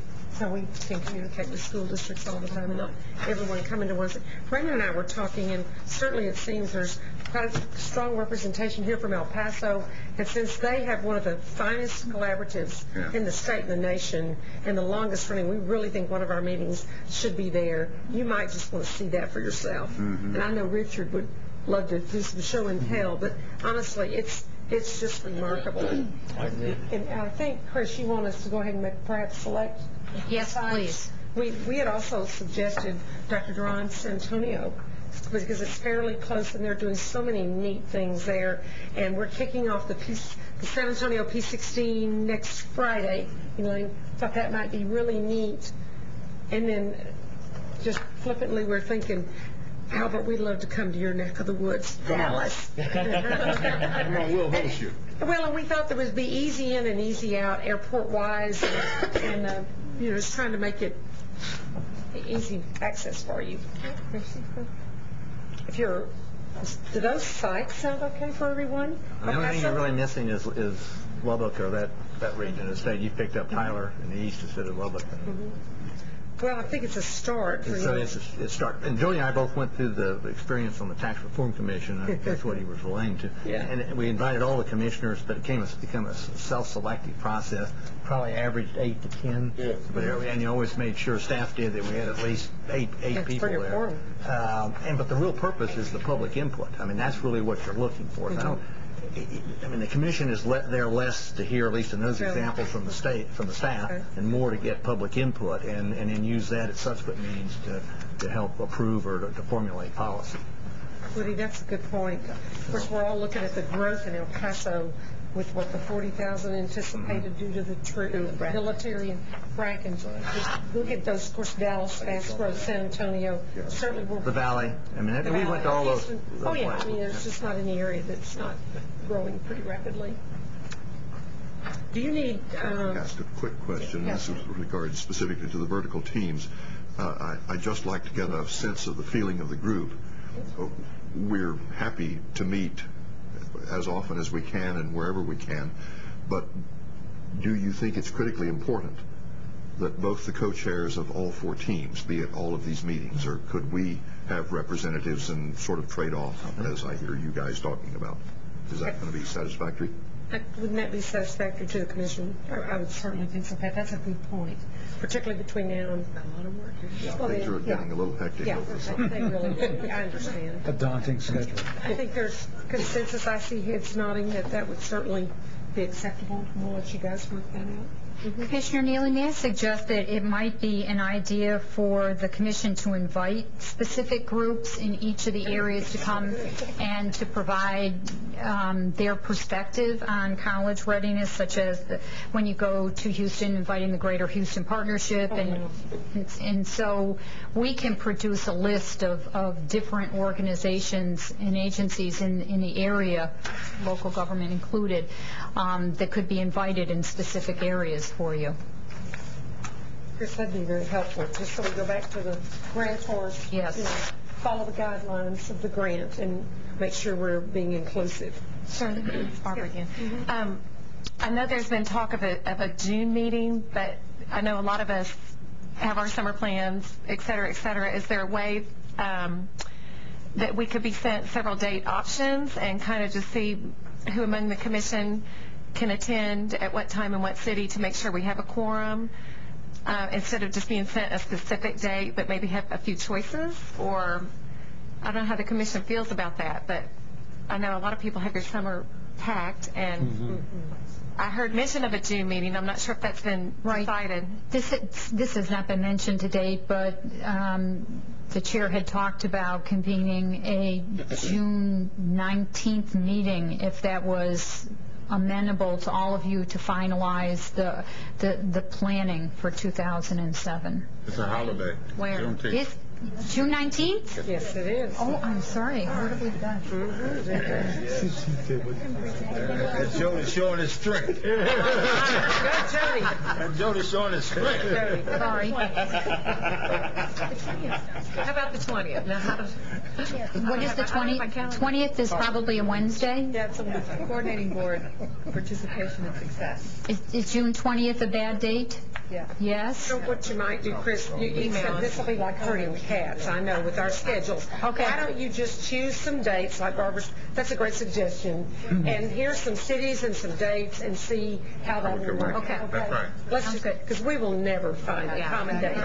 communicate with school districts all the time, and not everyone coming to once. Raymond and I were talking, and certainly it seems there's quite a strong representation here from El Paso, and since they have one of the finest collaboratives in the state and the nation, and the longest running, we really think one of our meetings should be there. You might just want to see that for yourself. And I know Richard would love to do some show and tell, but honestly, it's just remarkable. And I think, Chris, you want us to go ahead and perhaps select? Yes, please. We had also suggested Dr. Duran San Antonio, because it's fairly close and they're doing so many neat things there. And we're kicking off the San Antonio P16 next Friday. You know, I thought that might be really neat. And then just flippantly, we're thinking, how about we'd love to come to your neck of the woods, Dallas. We'll host you. Well, and we thought there would be easy in and easy out airport-wise, and just trying to make it easy access for you. Do those sites sound okay for everyone? The only thing you're really missing is Lubbock, or that region of the state. You picked up Tyler in the east instead of Lubbock. Well, I think it's a start. So it's a start. And Jody and I both went through the experience on the Tax Reform Commission. I think that's what he was relating to. Yeah. And we invited all the commissioners, but it became a self-selective process. Probably averaged 8 to 10. Yeah. And you always made sure staff did that we had at least eight people there. But the real purpose is the public input. I mean, that's really what you're looking for. The commission is there less to hear, at least in those examples from the staff, and more to get public input, and then use that at subsequent meetings to help approve or to formulate policy. Woody, that's a good point. Of course, we're all looking at the growth in El Paso with what the 40,000 anticipated due to the military and Bracken. Look at those, of course, Dallas, fast growth, San Antonio. Certainly, the Valley. I mean, we went to all those. Oh yeah, I mean, there's just not any area that's not growing pretty rapidly. Do you need? Ask a quick question. This is regards specifically to the vertical teams. I'd just like to get a sense of the feeling of the group. We're happy to meet as often as we can and wherever we can, but do you think it's critically important that both the co-chairs of all 4 teams be at all of these meetings, or could we have representatives and sort of trade off, as I hear you guys talking about? Is that going to be satisfactory? Wouldn't that be satisfactory to the commission? I would certainly think so, Pat. That's a good point, particularly between now and a lot of work here. Things are getting a little hectic. Yeah, they really do. I understand. A daunting schedule. I think there's consensus. I see heads nodding that would certainly be acceptable. We'll let you guys work that out. Commissioner Neely, may I suggest that it might be an idea for the commission to invite specific groups in each of the areas to come and to provide their perspective on college readiness, such as when you go to Houston, inviting the Greater Houston Partnership, and so we can produce a list of different organizations and agencies in the area, local government included, that could be invited in specific areas for you. Chris, that'd be very helpful, just so we go back to the grantors. Yes. Follow the guidelines of the grant and make sure we're being inclusive. Certainly. Barbara again. I know there's been talk of a June meeting, but I know a lot of us have our summer plans, et cetera, et cetera. Is there a way that we could be sent several date options and kind of just see who among the commission can attend at what time in what city to make sure we have a quorum, instead of just being sent a specific date, but maybe have a few choices? Or I don't know how the commission feels about that, but I know a lot of people have their summer packed, and I heard mention of a June meeting. I'm not sure if that's been decided. This has not been mentioned to date, but the chair had talked about convening a June 19th meeting, if that was amenable to all of you to finalize the planning for 2007. It's a holiday. Where? June 19th? Yes, it is. Oh, I'm sorry. What have we done? And Jody's showing his strength. Go, Jody. And Jody's showing his strength. Sorry. How about the 20th? Now, how does... What is the 20th? 20th is probably a Wednesday? That's a coordinating board participation and success. Is June 20th a bad date? Yeah. Yes? So what you might do, Chris, you email us. This will be like herding cats, I know, with our schedules. Okay. Why don't you just choose some dates, like Barbara's, that's a great suggestion, and here's some cities and some dates, and see how that will work. Okay. That's right. Let's just, because we will never find a common date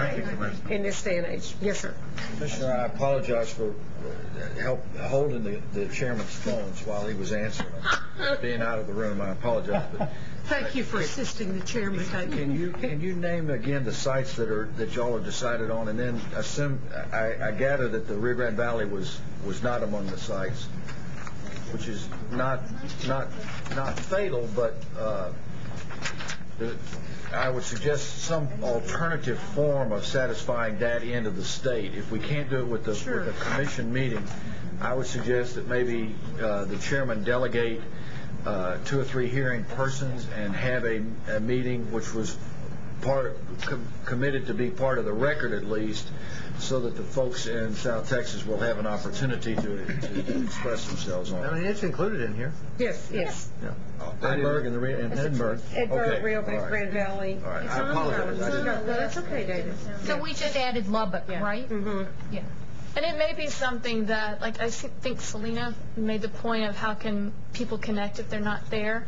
in this day and age. Yes, sir. Commissioner, I apologize for holding the chairman's phones while he was answering them. Being out of the room, I apologize. But Thank you for assisting the chairman. can you name again the sites that y'all have decided on, and then assume I gather that the Rio Grande Valley was not among the sites, which is not fatal, but I would suggest some alternative form of satisfying that end of the state. If we can't do it with the commission meeting, I would suggest that maybe the chairman delegate 2 or 3 hearing persons and have a meeting which was committed to be part of the record at least, so that the folks in South Texas will have an opportunity to express themselves on it. I mean, it's included in here. Yes, yes. Yeah. Edinburgh and Edinburgh. Edinburgh, Rio Grande Valley. All right. I apologize. No, that's okay, David. So we just added Lubbock, right? Mm-hmm. Yeah. And it may be something that, like, I think Selena made the point of how can people connect if they're not there.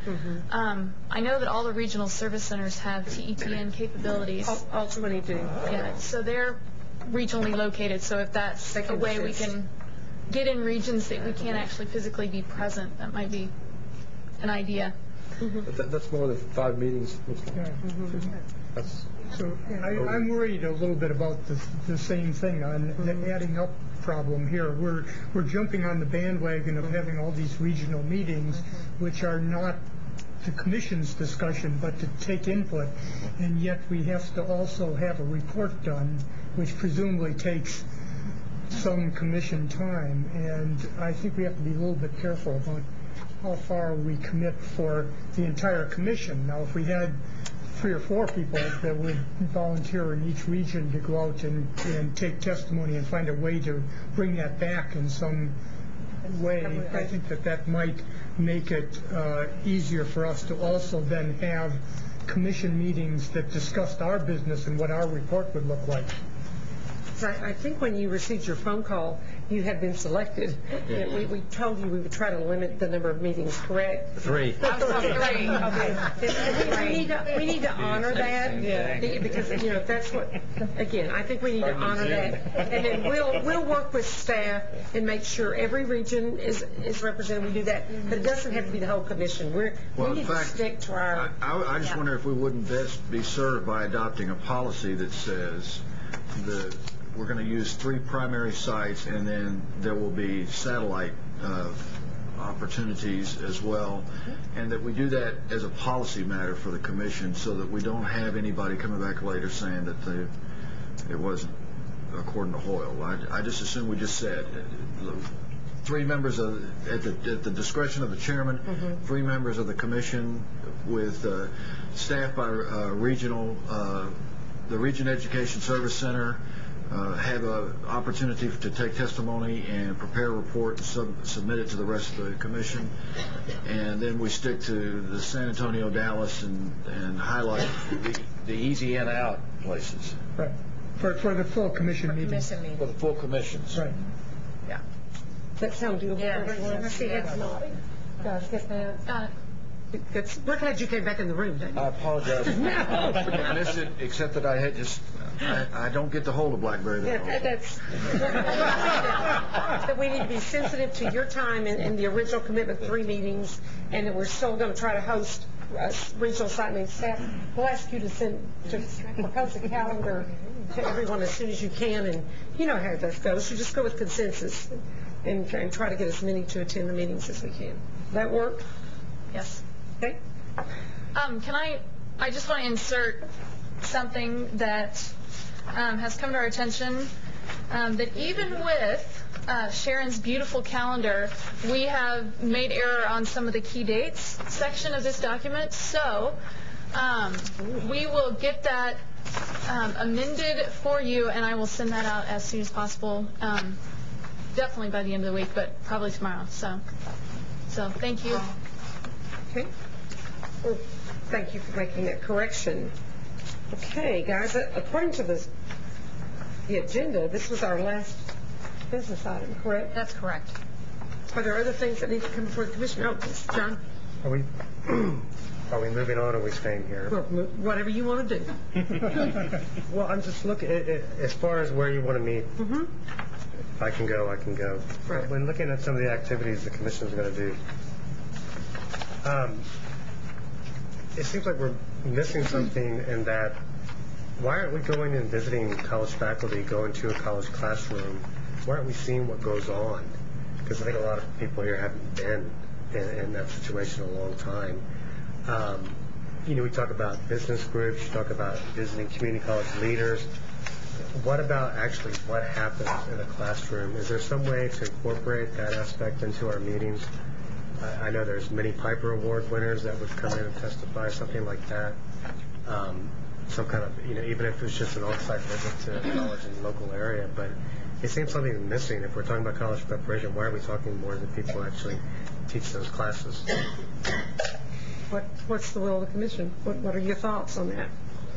I know that all the regional service centers have TEPN capabilities. All 20 do. Yeah, so they're regionally located, so if that's a way we can get in regions that we can't actually physically be present, that might be an idea. But that's more than 5 meetings. That's... So I'm worried a little bit about the same thing on the adding up problem here. We're jumping on the bandwagon of having all these regional meetings, which are not the commission's discussion, but to take input, and yet we have to also have a report done, which presumably takes some commission time, and I think we have to be a little bit careful about how far we commit for the entire commission. Now, if we had 3 or 4 people that would volunteer in each region to go out and take testimony and find a way to bring that back in some way, I think that might make it easier for us to also then have commission meetings that discussed our business and what our report would look like. I think when you received your phone call, you had been selected. We told you we would try to limit the number of meetings, correct? 3. 3. Okay. We need to honor that, because that's what. Again, I think we need to honor that, and then we'll work with staff and make sure every region is represented. We do that, but it doesn't have to be the whole commission. We need to stick to our. I just wonder if we wouldn't best be served by adopting a policy that says we're going to use 3 primary sites, and then there will be satellite opportunities as well, and that we do that as a policy matter for the commission, so that we don't have anybody coming back later saying that it wasn't according to Hoyle. I just assume we just said 3 members at the discretion of the chairman, 3 members of the commission with staff by the Region Education Service Center, have an opportunity to take testimony and prepare a report and submit it to the rest of the commission, and then we stick to the San Antonio, Dallas, and highlight the easy in out places. Right. For the full commission meeting. For the full commissions. Right. Yeah. That sounds doable. Yeah. See, it's not. Guys, get that. We're glad you came back in the room, David. I apologize. I missed it, except that I don't get to hold a BlackBerry that That we need to be sensitive to your time and the original commitment, 3 meetings, and that we're still going to try to host regional site meetings. Staff, we'll ask you to propose a calendar to everyone as soon as you can, and you know how that goes. You just go with consensus and try to get as many to attend the meetings as we can. That work? Yes. Okay. I just want to insert something that has come to our attention. that even with Sharon's beautiful calendar, we have made error on some of the key dates section of this document. So we will get that amended for you, and I will send that out as soon as possible. Definitely by the end of the week, but probably tomorrow. So thank you. Okay. Well, thank you for making that correction. Okay, guys, according to the agenda, this was our last business item, correct? That's correct. Are there other things that need to come before the commission? Oh, John? Are we moving on, or are we staying here? Well, whatever you want to do. Well, I'm just looking, as far as where you want to meet, if I can go, I can go. Right. When looking at some of the activities the commission's going to do, it seems like we're missing something in that, why aren't we going and visiting college faculty, going to a college classroom? Why aren't we seeing what goes on? Because I think a lot of people here haven't been in that situation in a long time. We talk about business groups, you talk about visiting community college leaders. What about actually what happens in a classroom? Is there some way to incorporate that aspect into our meetings? I know there's many Piper Award winners that would come in and testify, something like that. Some kind of, even if it's just an on-site visit to college in the local area, but it seems something is missing. If we're talking about college preparation, why are we talking more to the people who actually teach those classes? What's the will of the commission? What are your thoughts on that?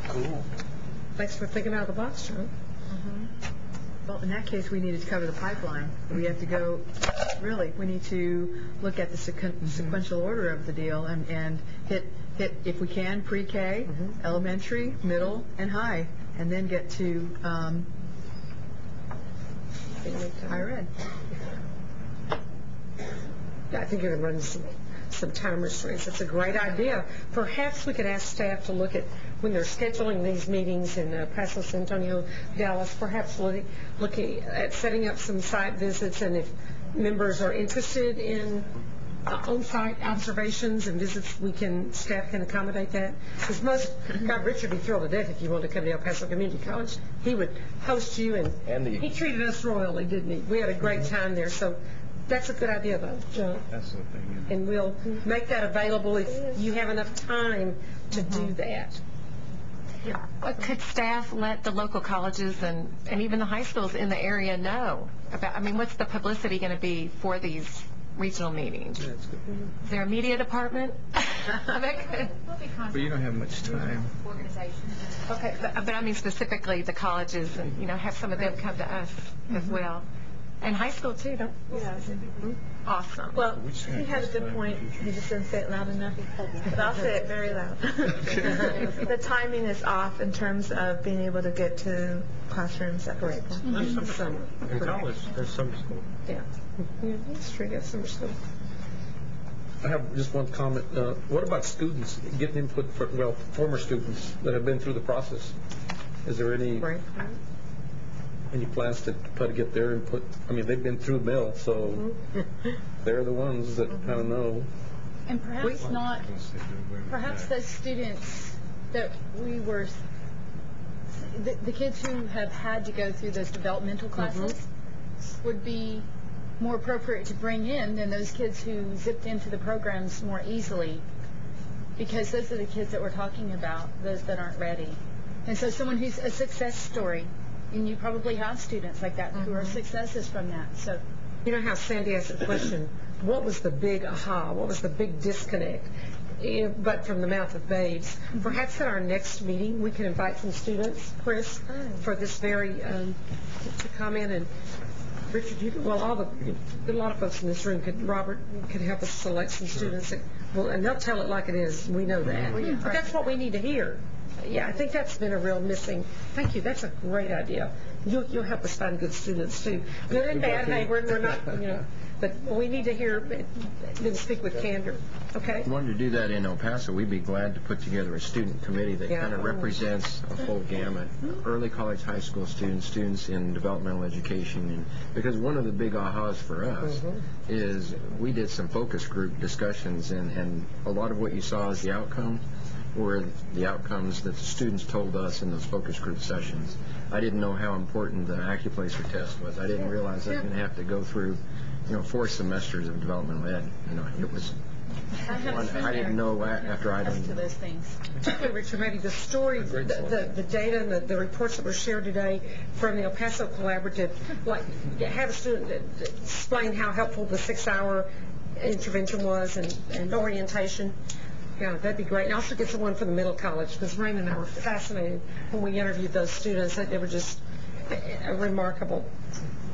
Cool. Thanks for thinking out of the box, John. Well, in that case, we need to cover the pipeline. We have to go, really, we need to look at the sequential order of the deal and hit, if we can, pre-K, elementary, middle, and high, and then get to higher ed. I think you're going to run some time restraints. It's a great idea. Perhaps we could ask staff to look at, when they're scheduling these meetings in Paso, San Antonio, Dallas, perhaps looking at setting up some site visits, and if members are interested in on-site observations and visits, staff can accommodate that. Because Richard would be thrilled to death if you wanted to come to El Paso Community College. He would host you, and he treated us royally, didn't he? We had a great time there. So that's a good idea, though, John. That's the thing. And we'll make that available if you have enough time to do that. Could staff let the local colleges and even the high schools in the area know about, what's the publicity going to be for these regional meetings? Is there a media department? But you don't have much time. Okay, but specifically the colleges, and have some of them come to us as well. And high school too, don't you? Yeah. Awesome. Well, he had a good point. He just didn't say it loud enough. But I'll say it very loud. The timing is off in terms of being able to get to classrooms at Correct. school. Summer. In college, there's summer school. Yeah. That's true. That's summer school. I have just one comment. What about students getting input former students that have been through the process? Is there any plans to try to get their input? They've been through mill, so they're the ones that kind of know. And perhaps those students that the kids who have had to go through those developmental classes would be more appropriate to bring in than those kids who zipped into the programs more easily, because those are the kids that we're talking about, those that aren't ready. And so someone who's a success story, and you probably have students like that who are successes from that. So, you know how Sandy asked the question, what was the big aha? What was the big disconnect? But from the mouth of babes. Perhaps at our next meeting, we can invite some students, Chris, for this very, to come in, and Richard, a lot of folks in this room Robert could help us select some students, and they'll tell it like it is. We know that. But that's what we need to hear. Yeah, I think that's been a real missing. Thank you. That's a great idea. You'll help us find good students too. Good and bad. Hey, we're not, but we need to hear them speak with candor. Okay. If we wanted to do that in El Paso, we'd be glad to put together a student committee that kind of represents a full gamut: early college, high school students, students in developmental education. And because one of the big ahas for us is we did some focus group discussions, and a lot of what you saw as the outcome were the outcomes that the students told us in those focus group sessions. I didn't know how important the Accuplacer test was. I didn't realize I was going to have to go through, 4 semesters of developmental ed. It was I didn't know after I didn't. To those things. Particularly, Richard, maybe the story, the data and the reports that were shared today from the El Paso Collaborative, like have a student explain how helpful the 6-hour intervention was and orientation. Yeah, that'd be great. And also get someone from the middle college, because Raymond and I were fascinated when we interviewed those students. They were just remarkable.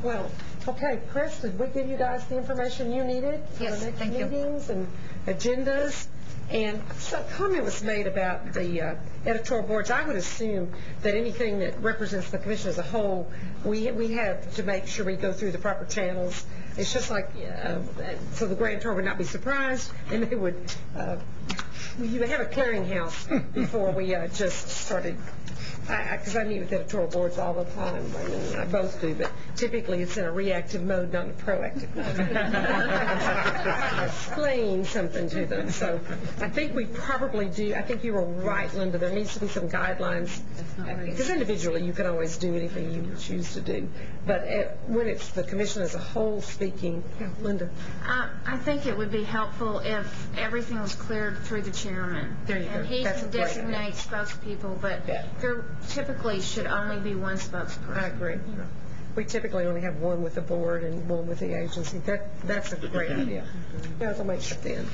Well, okay, Chris, did we give you guys the information you needed for the next meetings and agendas? And some comment was made about the editorial boards. I would assume that anything that represents the commission as a whole, we have to make sure we go through the proper channels. It's just like, so the grantor would not be surprised, and they would, you would have a clearinghouse before we just started. Because I meet with editorial boards all the time. I mean, I both do, but typically it's in a reactive mode, not in a proactive mode. Explain something to them. So I think we probably do. I think you were right, Linda. There needs to be some guidelines. Because individually you can always do anything you choose to do. But when it's the commission as a whole speaking, Linda. I think it would be helpful if everything was cleared through the chairman. There you go. And he can designate spokespeople, but there typically should only be one spokesperson. I agree. We typically only have one with the board and one with the agency. That's a great idea. Yeah, I'll make sure then.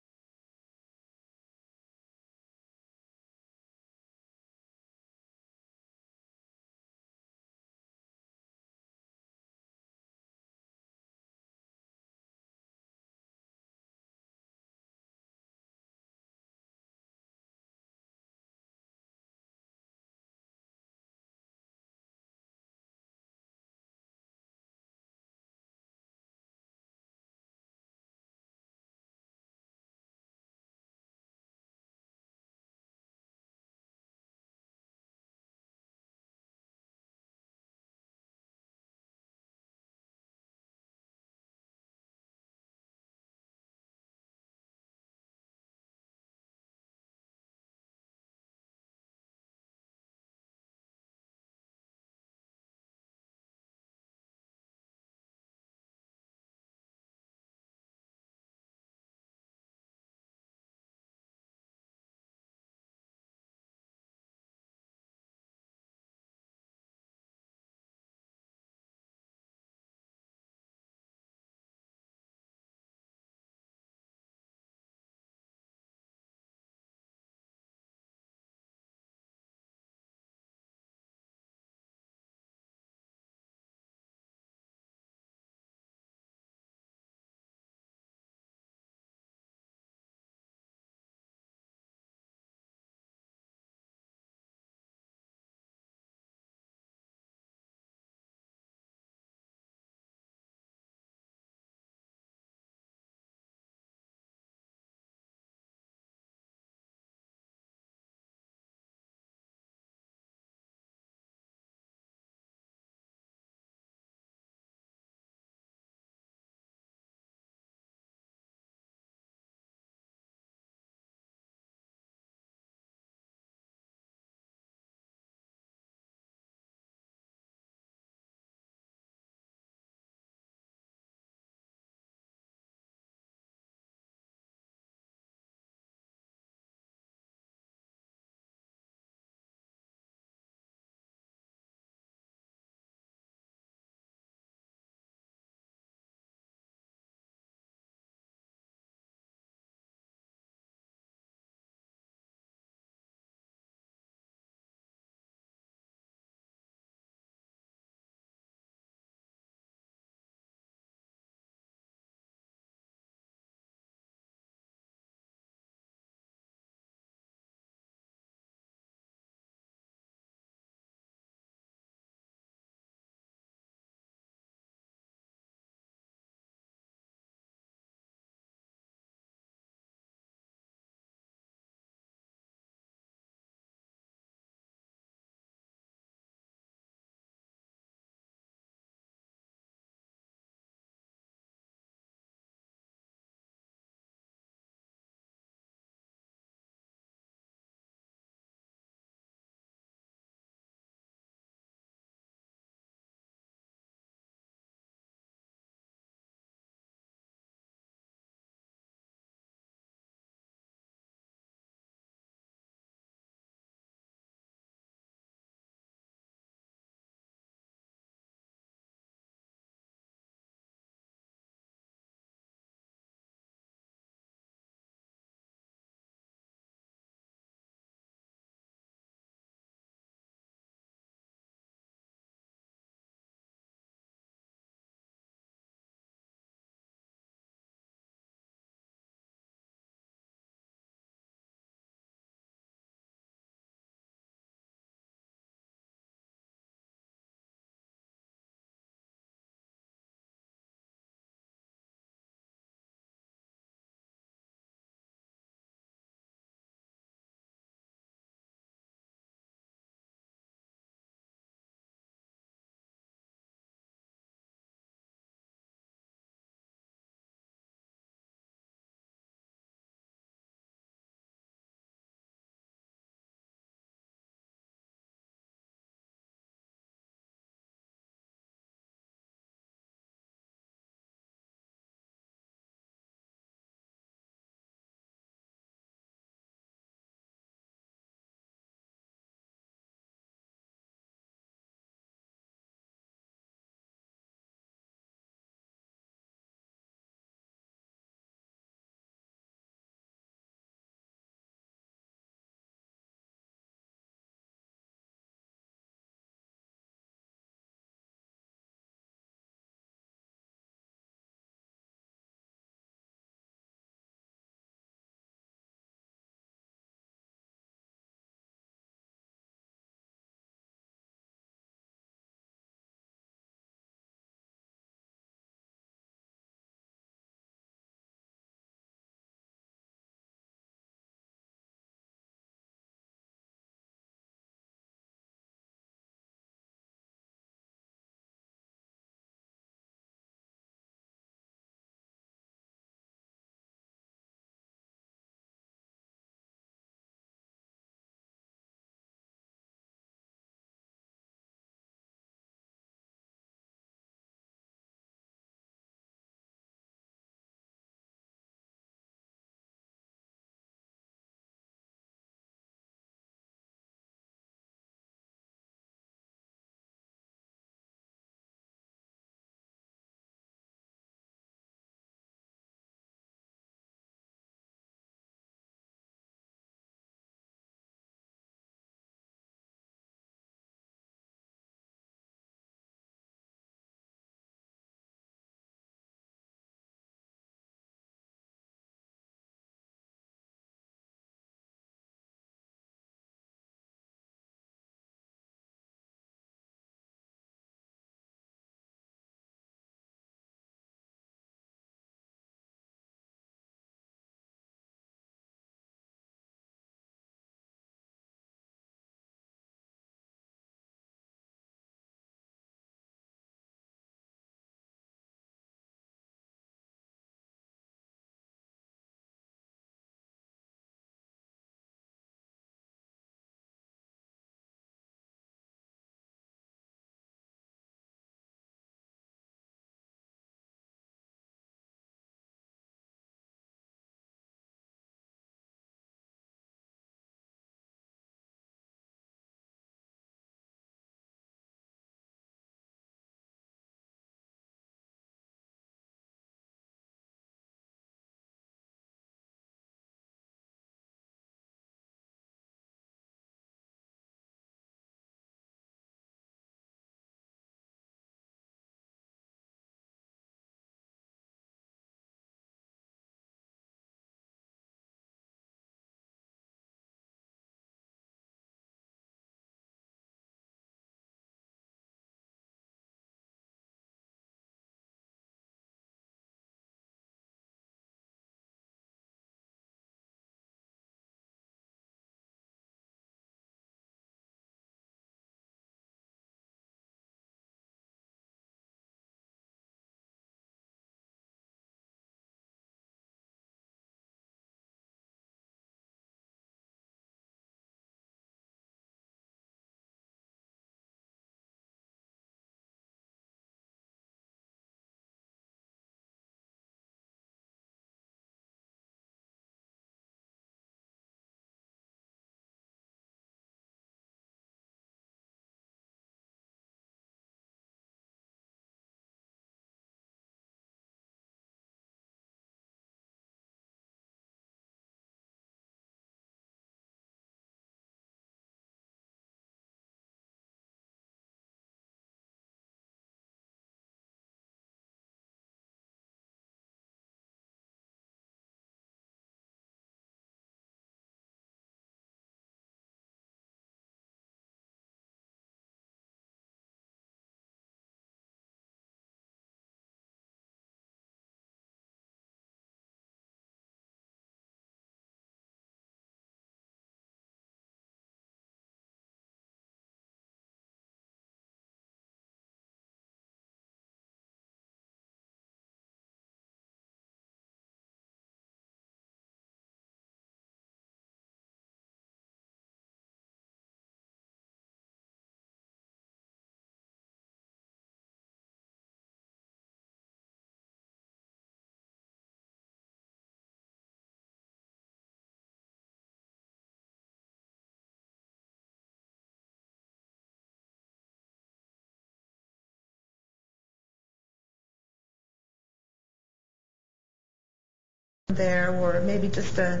there, or maybe just a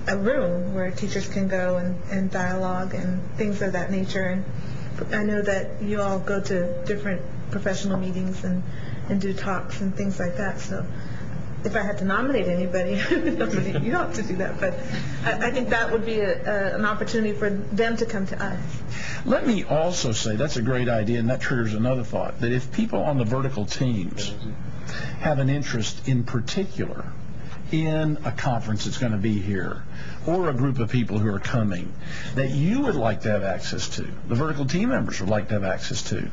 room where teachers can go and dialogue and things of that nature. And I know that you all go to different professional meetings and do talks and things like that. So if I had to nominate anybody, you don't have to do that, but I think that would be an opportunity for them to come to us. Let me also say that's a great idea, and that triggers another thought, that if people on the vertical teams have an interest in particular in a conference that's going to be here, or a group of people who are coming, that you would like to have access to, the vertical team members would like to have access to,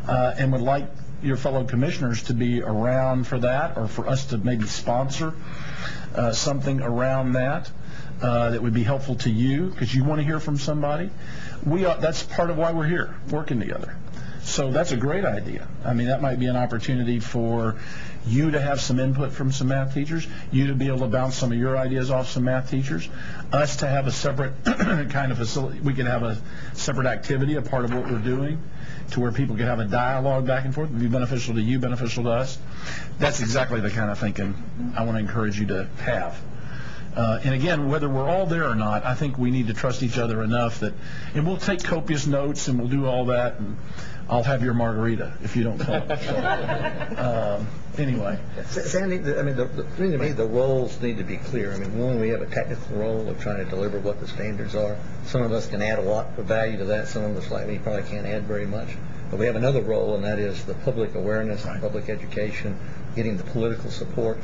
and would like your fellow commissioners to be around for that, or for us to maybe sponsor something around that that would be helpful to you, because you want to hear from somebody. That's part of why we're here, working together. So that's a great idea. I mean, that might be an opportunity for you to have some input from some math teachers, you to be able to bounce some of your ideas off some math teachers, us to have a separate kind of facility. We could have a separate activity, a part of what we're doing, to where people could have a dialogue back and forth. It would be beneficial to you, beneficial to us. That's exactly the kind of thinking I want to encourage you to have. And again, whether we're all there or not, I think we need to trust each other enough that, and we'll take copious notes and we'll do all that, and I'll have your margarita if you don't come. Anyway. Sandy, I mean, to me, the roles need to be clear. I mean, one, we have a technical role of trying to deliver what the standards are. Some of us can add a lot of value to that. Some of us, like me, probably can't add very much. But we have another role, and that is the public awareness, public education, getting the political support,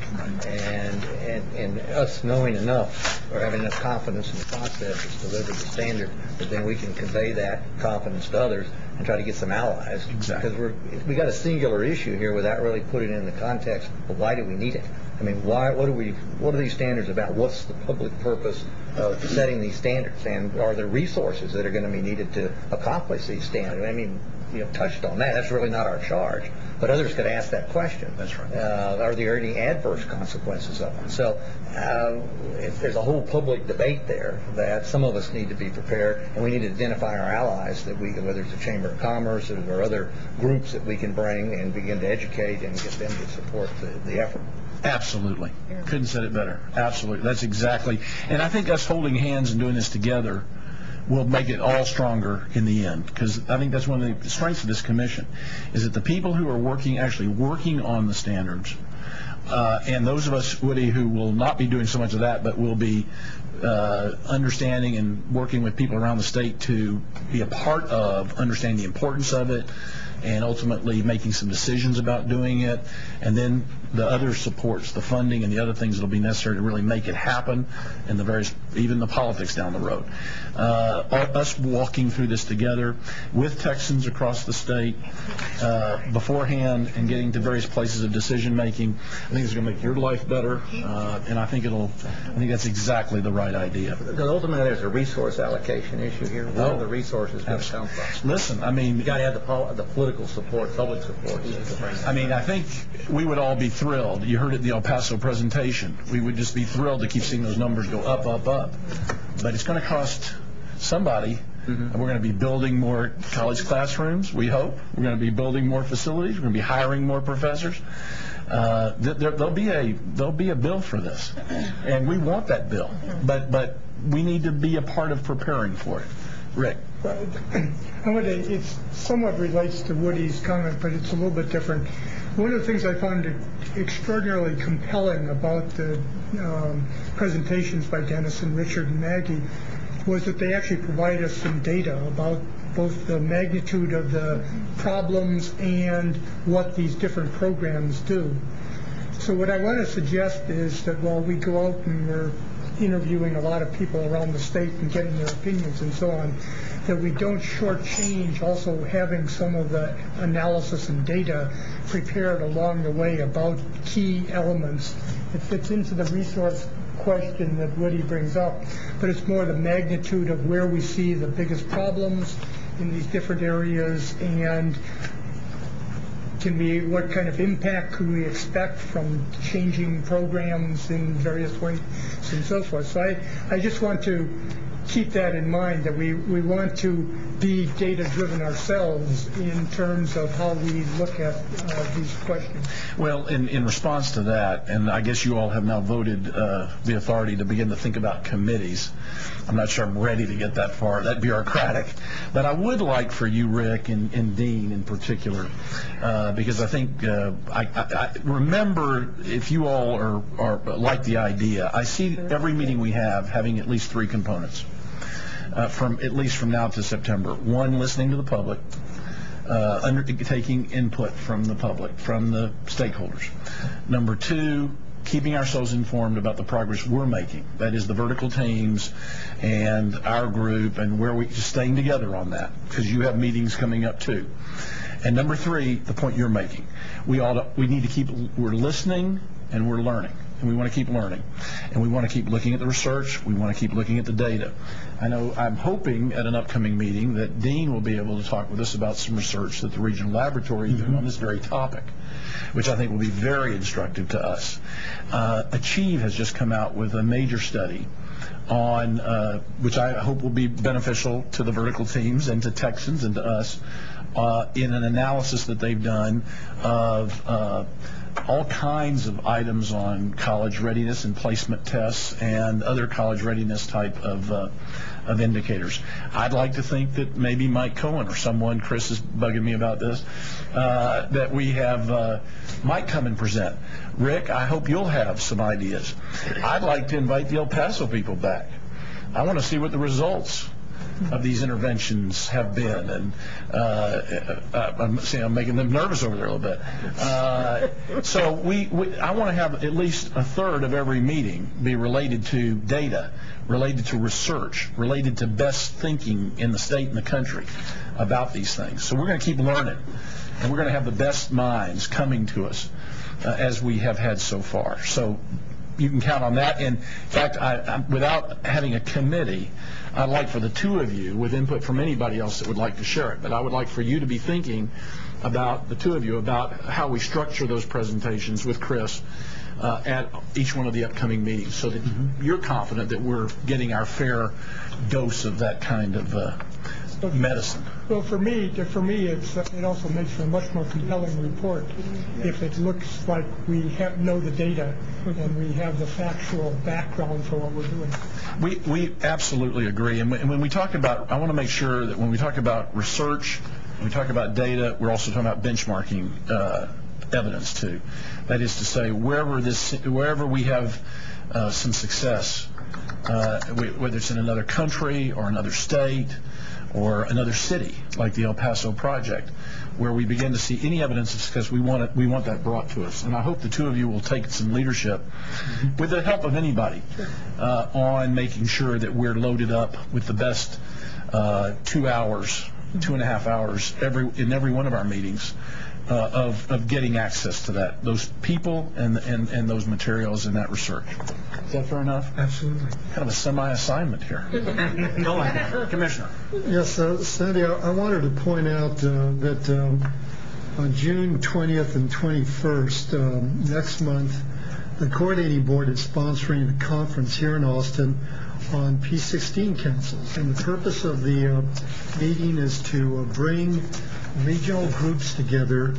and us knowing enough or having enough confidence in the process to deliver the standard that then we can convey that confidence to others and try to get some allies. Exactly. Because we got a singular issue here without really putting it in the context of why do we need it. I mean, what are these standards about? What's the public purpose of setting these standards? And are there resources that are going to be needed to accomplish these standards? I mean, you have touched on that. That's really not our charge. But others could ask that question. That's right. Are there any adverse consequences of them? So if there's a whole public debate there that some of us need to be prepared, and we need to identify our allies, that whether it's the Chamber of Commerce or other groups that we can bring and begin to educate and get them to support the effort. Absolutely. Couldn't have said it better. Absolutely. That's exactly. And I think us holding hands and doing this together will make it all stronger in the end, because I think that's one of the strengths of this commission, is that the people who are actually working on the standards, and those of us, Woody, who will not be doing so much of that, but will be understanding and working with people around the state to be a part of understanding the importance of it, and ultimately making some decisions about doing it, and then the other supports, the funding and the other things that will be necessary to really make it happen, and even the politics down the road. Us walking through this together with Texans across the state beforehand and getting to various places of decision making, I think it's going to make your life better, and I think that's exactly the right idea. Because ultimately there's a resource allocation issue here. Where are the resources going to come from? Listen, I mean, you got to have the political support, public support. I mean, I think we would all be thrilled. You heard it in the El Paso presentation. We would just be thrilled to keep seeing those numbers go up, up, up. But it's going to cost somebody. And we're going to be building more college classrooms, we hope. We're going to be building more facilities. We're going to be hiring more professors. There'll be a bill for this, and we want that bill. But we need to be a part of preparing for it. Rick. It somewhat relates to Woody's comment, but it's a little bit different. One of the things I found extraordinarily compelling about the presentations by Dennis and Richard and Maggie was that they actually provide us some data about both the magnitude of the problems and what these different programs do. So what I want to suggest is that while we go out and we're interviewing a lot of people around the state and getting their opinions and so on, that we don't shortchange also having some of the analysis and data prepared along the way about key elements. It fits into the resource question that Woody brings up, but it's more the magnitude of where we see the biggest problems in these different areas, and what kind of impact could we expect from changing programs in various ways and so forth. So I just want to keep that in mind, that we want to be data-driven ourselves in terms of how we look at these questions. Well, in response to that, and I guess you all have now voted the authority to begin to think about committees. I'm not sure I'm ready to get that far, that bureaucratic. But I would like for you, Rick, and Dean in particular, because I think, I remember, if you all are like the idea, I see every meeting we have having at least 3 components, at least from now to September. 1, listening to the public, taking input from the public, from the stakeholders. Number 2, keeping ourselves informed about the progress we're making. That is the vertical teams and our group, and where we're staying together on that, because you have meetings coming up too. And number 3, the point you're making. We need to keep, we're listening and we're learning. And we want to keep learning. And we want to keep looking at the research. We want to keep looking at the data. I'm hoping at an upcoming meeting that Dean will be able to talk with us about some research that the regional laboratory is doing on this very topic, which I think will be very instructive to us. Achieve has just come out with a major study on, which I hope will be beneficial to the vertical teams and to Texans and to us, in an analysis that they've done of all kinds of items on college readiness and placement tests and other college readiness type of indicators. I'd like to think that maybe Mike Cohen or someone, Chris is bugging me about this, that we have Mike come and present. Rick, I hope you'll have some ideas. I'd like to invite the El Paso people back. I want to see what the results of these interventions have been, and I'm making them nervous over there a little bit. So I want to have at least a third of every meeting be related to data, related to research, related to best thinking in the state and the country about these things. So we're going to keep learning, and we're going to have the best minds coming to us as we have had so far. So you can count on that. In fact, without having a committee, I'd like for the 2 of you, with input from anybody else that would like to share it, but I would like for you to be thinking about, the 2 of you, about how we structure those presentations with Chris at each one of the upcoming meetings, so that you're confident that we're getting our fair dose of that kind of medicine. Well, for me, it also makes for a much more compelling report if it looks like we know the data and we have the factual background for what we're doing. We absolutely agree. And when we talk about, I want to make sure that when we talk about research, when we talk about data, we're also talking about benchmarking evidence too. That is to say, wherever we have some success, whether it's in another country or another state or another city, like the El Paso project, where we begin to see any evidence of success, we want that brought to us. And I hope the 2 of you will take some leadership, with the help of anybody, on making sure that we're loaded up with the best 2 hours, 2.5 hours in every one of our meetings, of getting access to those people and those materials and that research. Is that fair enough? Absolutely. Kind of a semi-assignment here. Go ahead, Commissioner. Yes, Sandy, I wanted to point out that on June 20th and 21st, next month, the Coordinating Board is sponsoring a conference here in Austin on P16 councils. And the purpose of the meeting is to bring regional groups together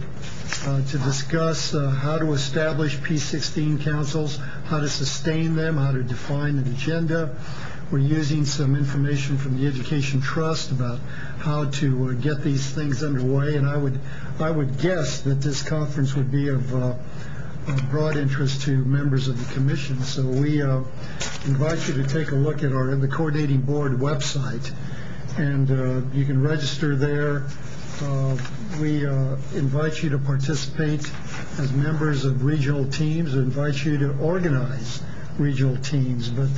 to discuss how to establish P16 councils, how to sustain them, how to define an agenda. We're using some information from the Education Trust about how to get these things underway, and I would guess that this conference would be of broad interest to members of the commission. So we invite you to take a look at the Coordinating Board website, and you can register there. We invite you to participate as members of regional teams. We invite you to organize regional teams, but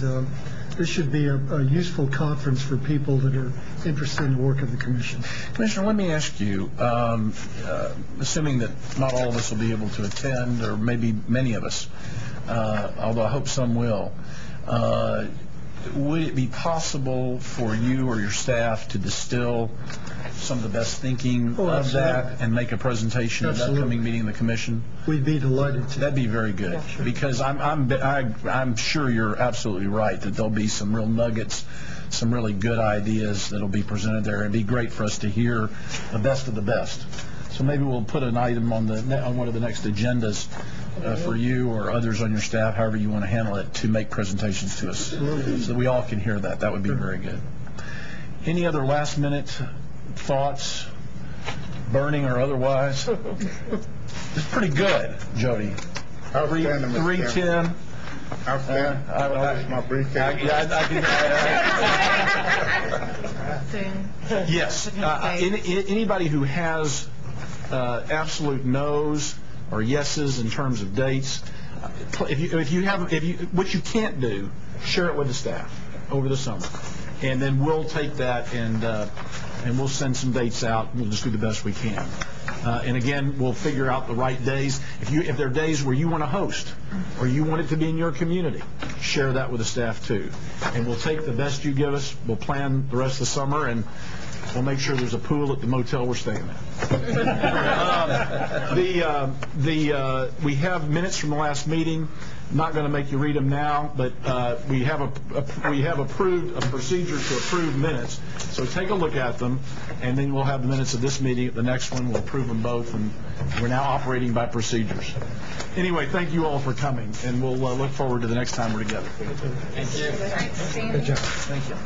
this should be a useful conference for people that are interested in the work of the Commission. Commissioner, let me ask you, assuming that not all of us will be able to attend, or maybe many of us, although I hope some will, would it be possible for you or your staff to distill some of the best thinking of that and make a presentation at the upcoming meeting of the Commission? We'd be delighted to. That'd be very good, because I'm sure you're absolutely right that there'll be some real nuggets some really good ideas that'll be presented there. It'd be great for us to hear the best of the best. So maybe we'll put an item on one of the next agendas for you or others on your staff, however you want to handle it, to make presentations to us so that we all can hear that. That would be very good. Any other last-minute thoughts, burning or otherwise? It's pretty good, Jody. 310. Outstanding. My briefcase. Yes. Anybody who has absolute no's or yeses in terms of dates, what you can't do, share it with the staff over the summer, and then we'll take that and we'll send some dates out. We'll just do the best we can. And again, we'll figure out the right days. If there are days where you want to host or you want it to be in your community, share that with the staff too. And we'll take the best you give us. We'll plan the rest of the summer, and we'll make sure there's a pool at the motel we're staying at. We have minutes from the last meeting. Not going to make you read them now, but we have approved a procedure to approve minutes. So take a look at them, and then we'll have the minutes of this meeting. At the next one, we'll approve them both, and we're now operating by procedures. Anyway, thank you all for coming, and we'll look forward to the next time we're together. Thank you. Good job. Thank you.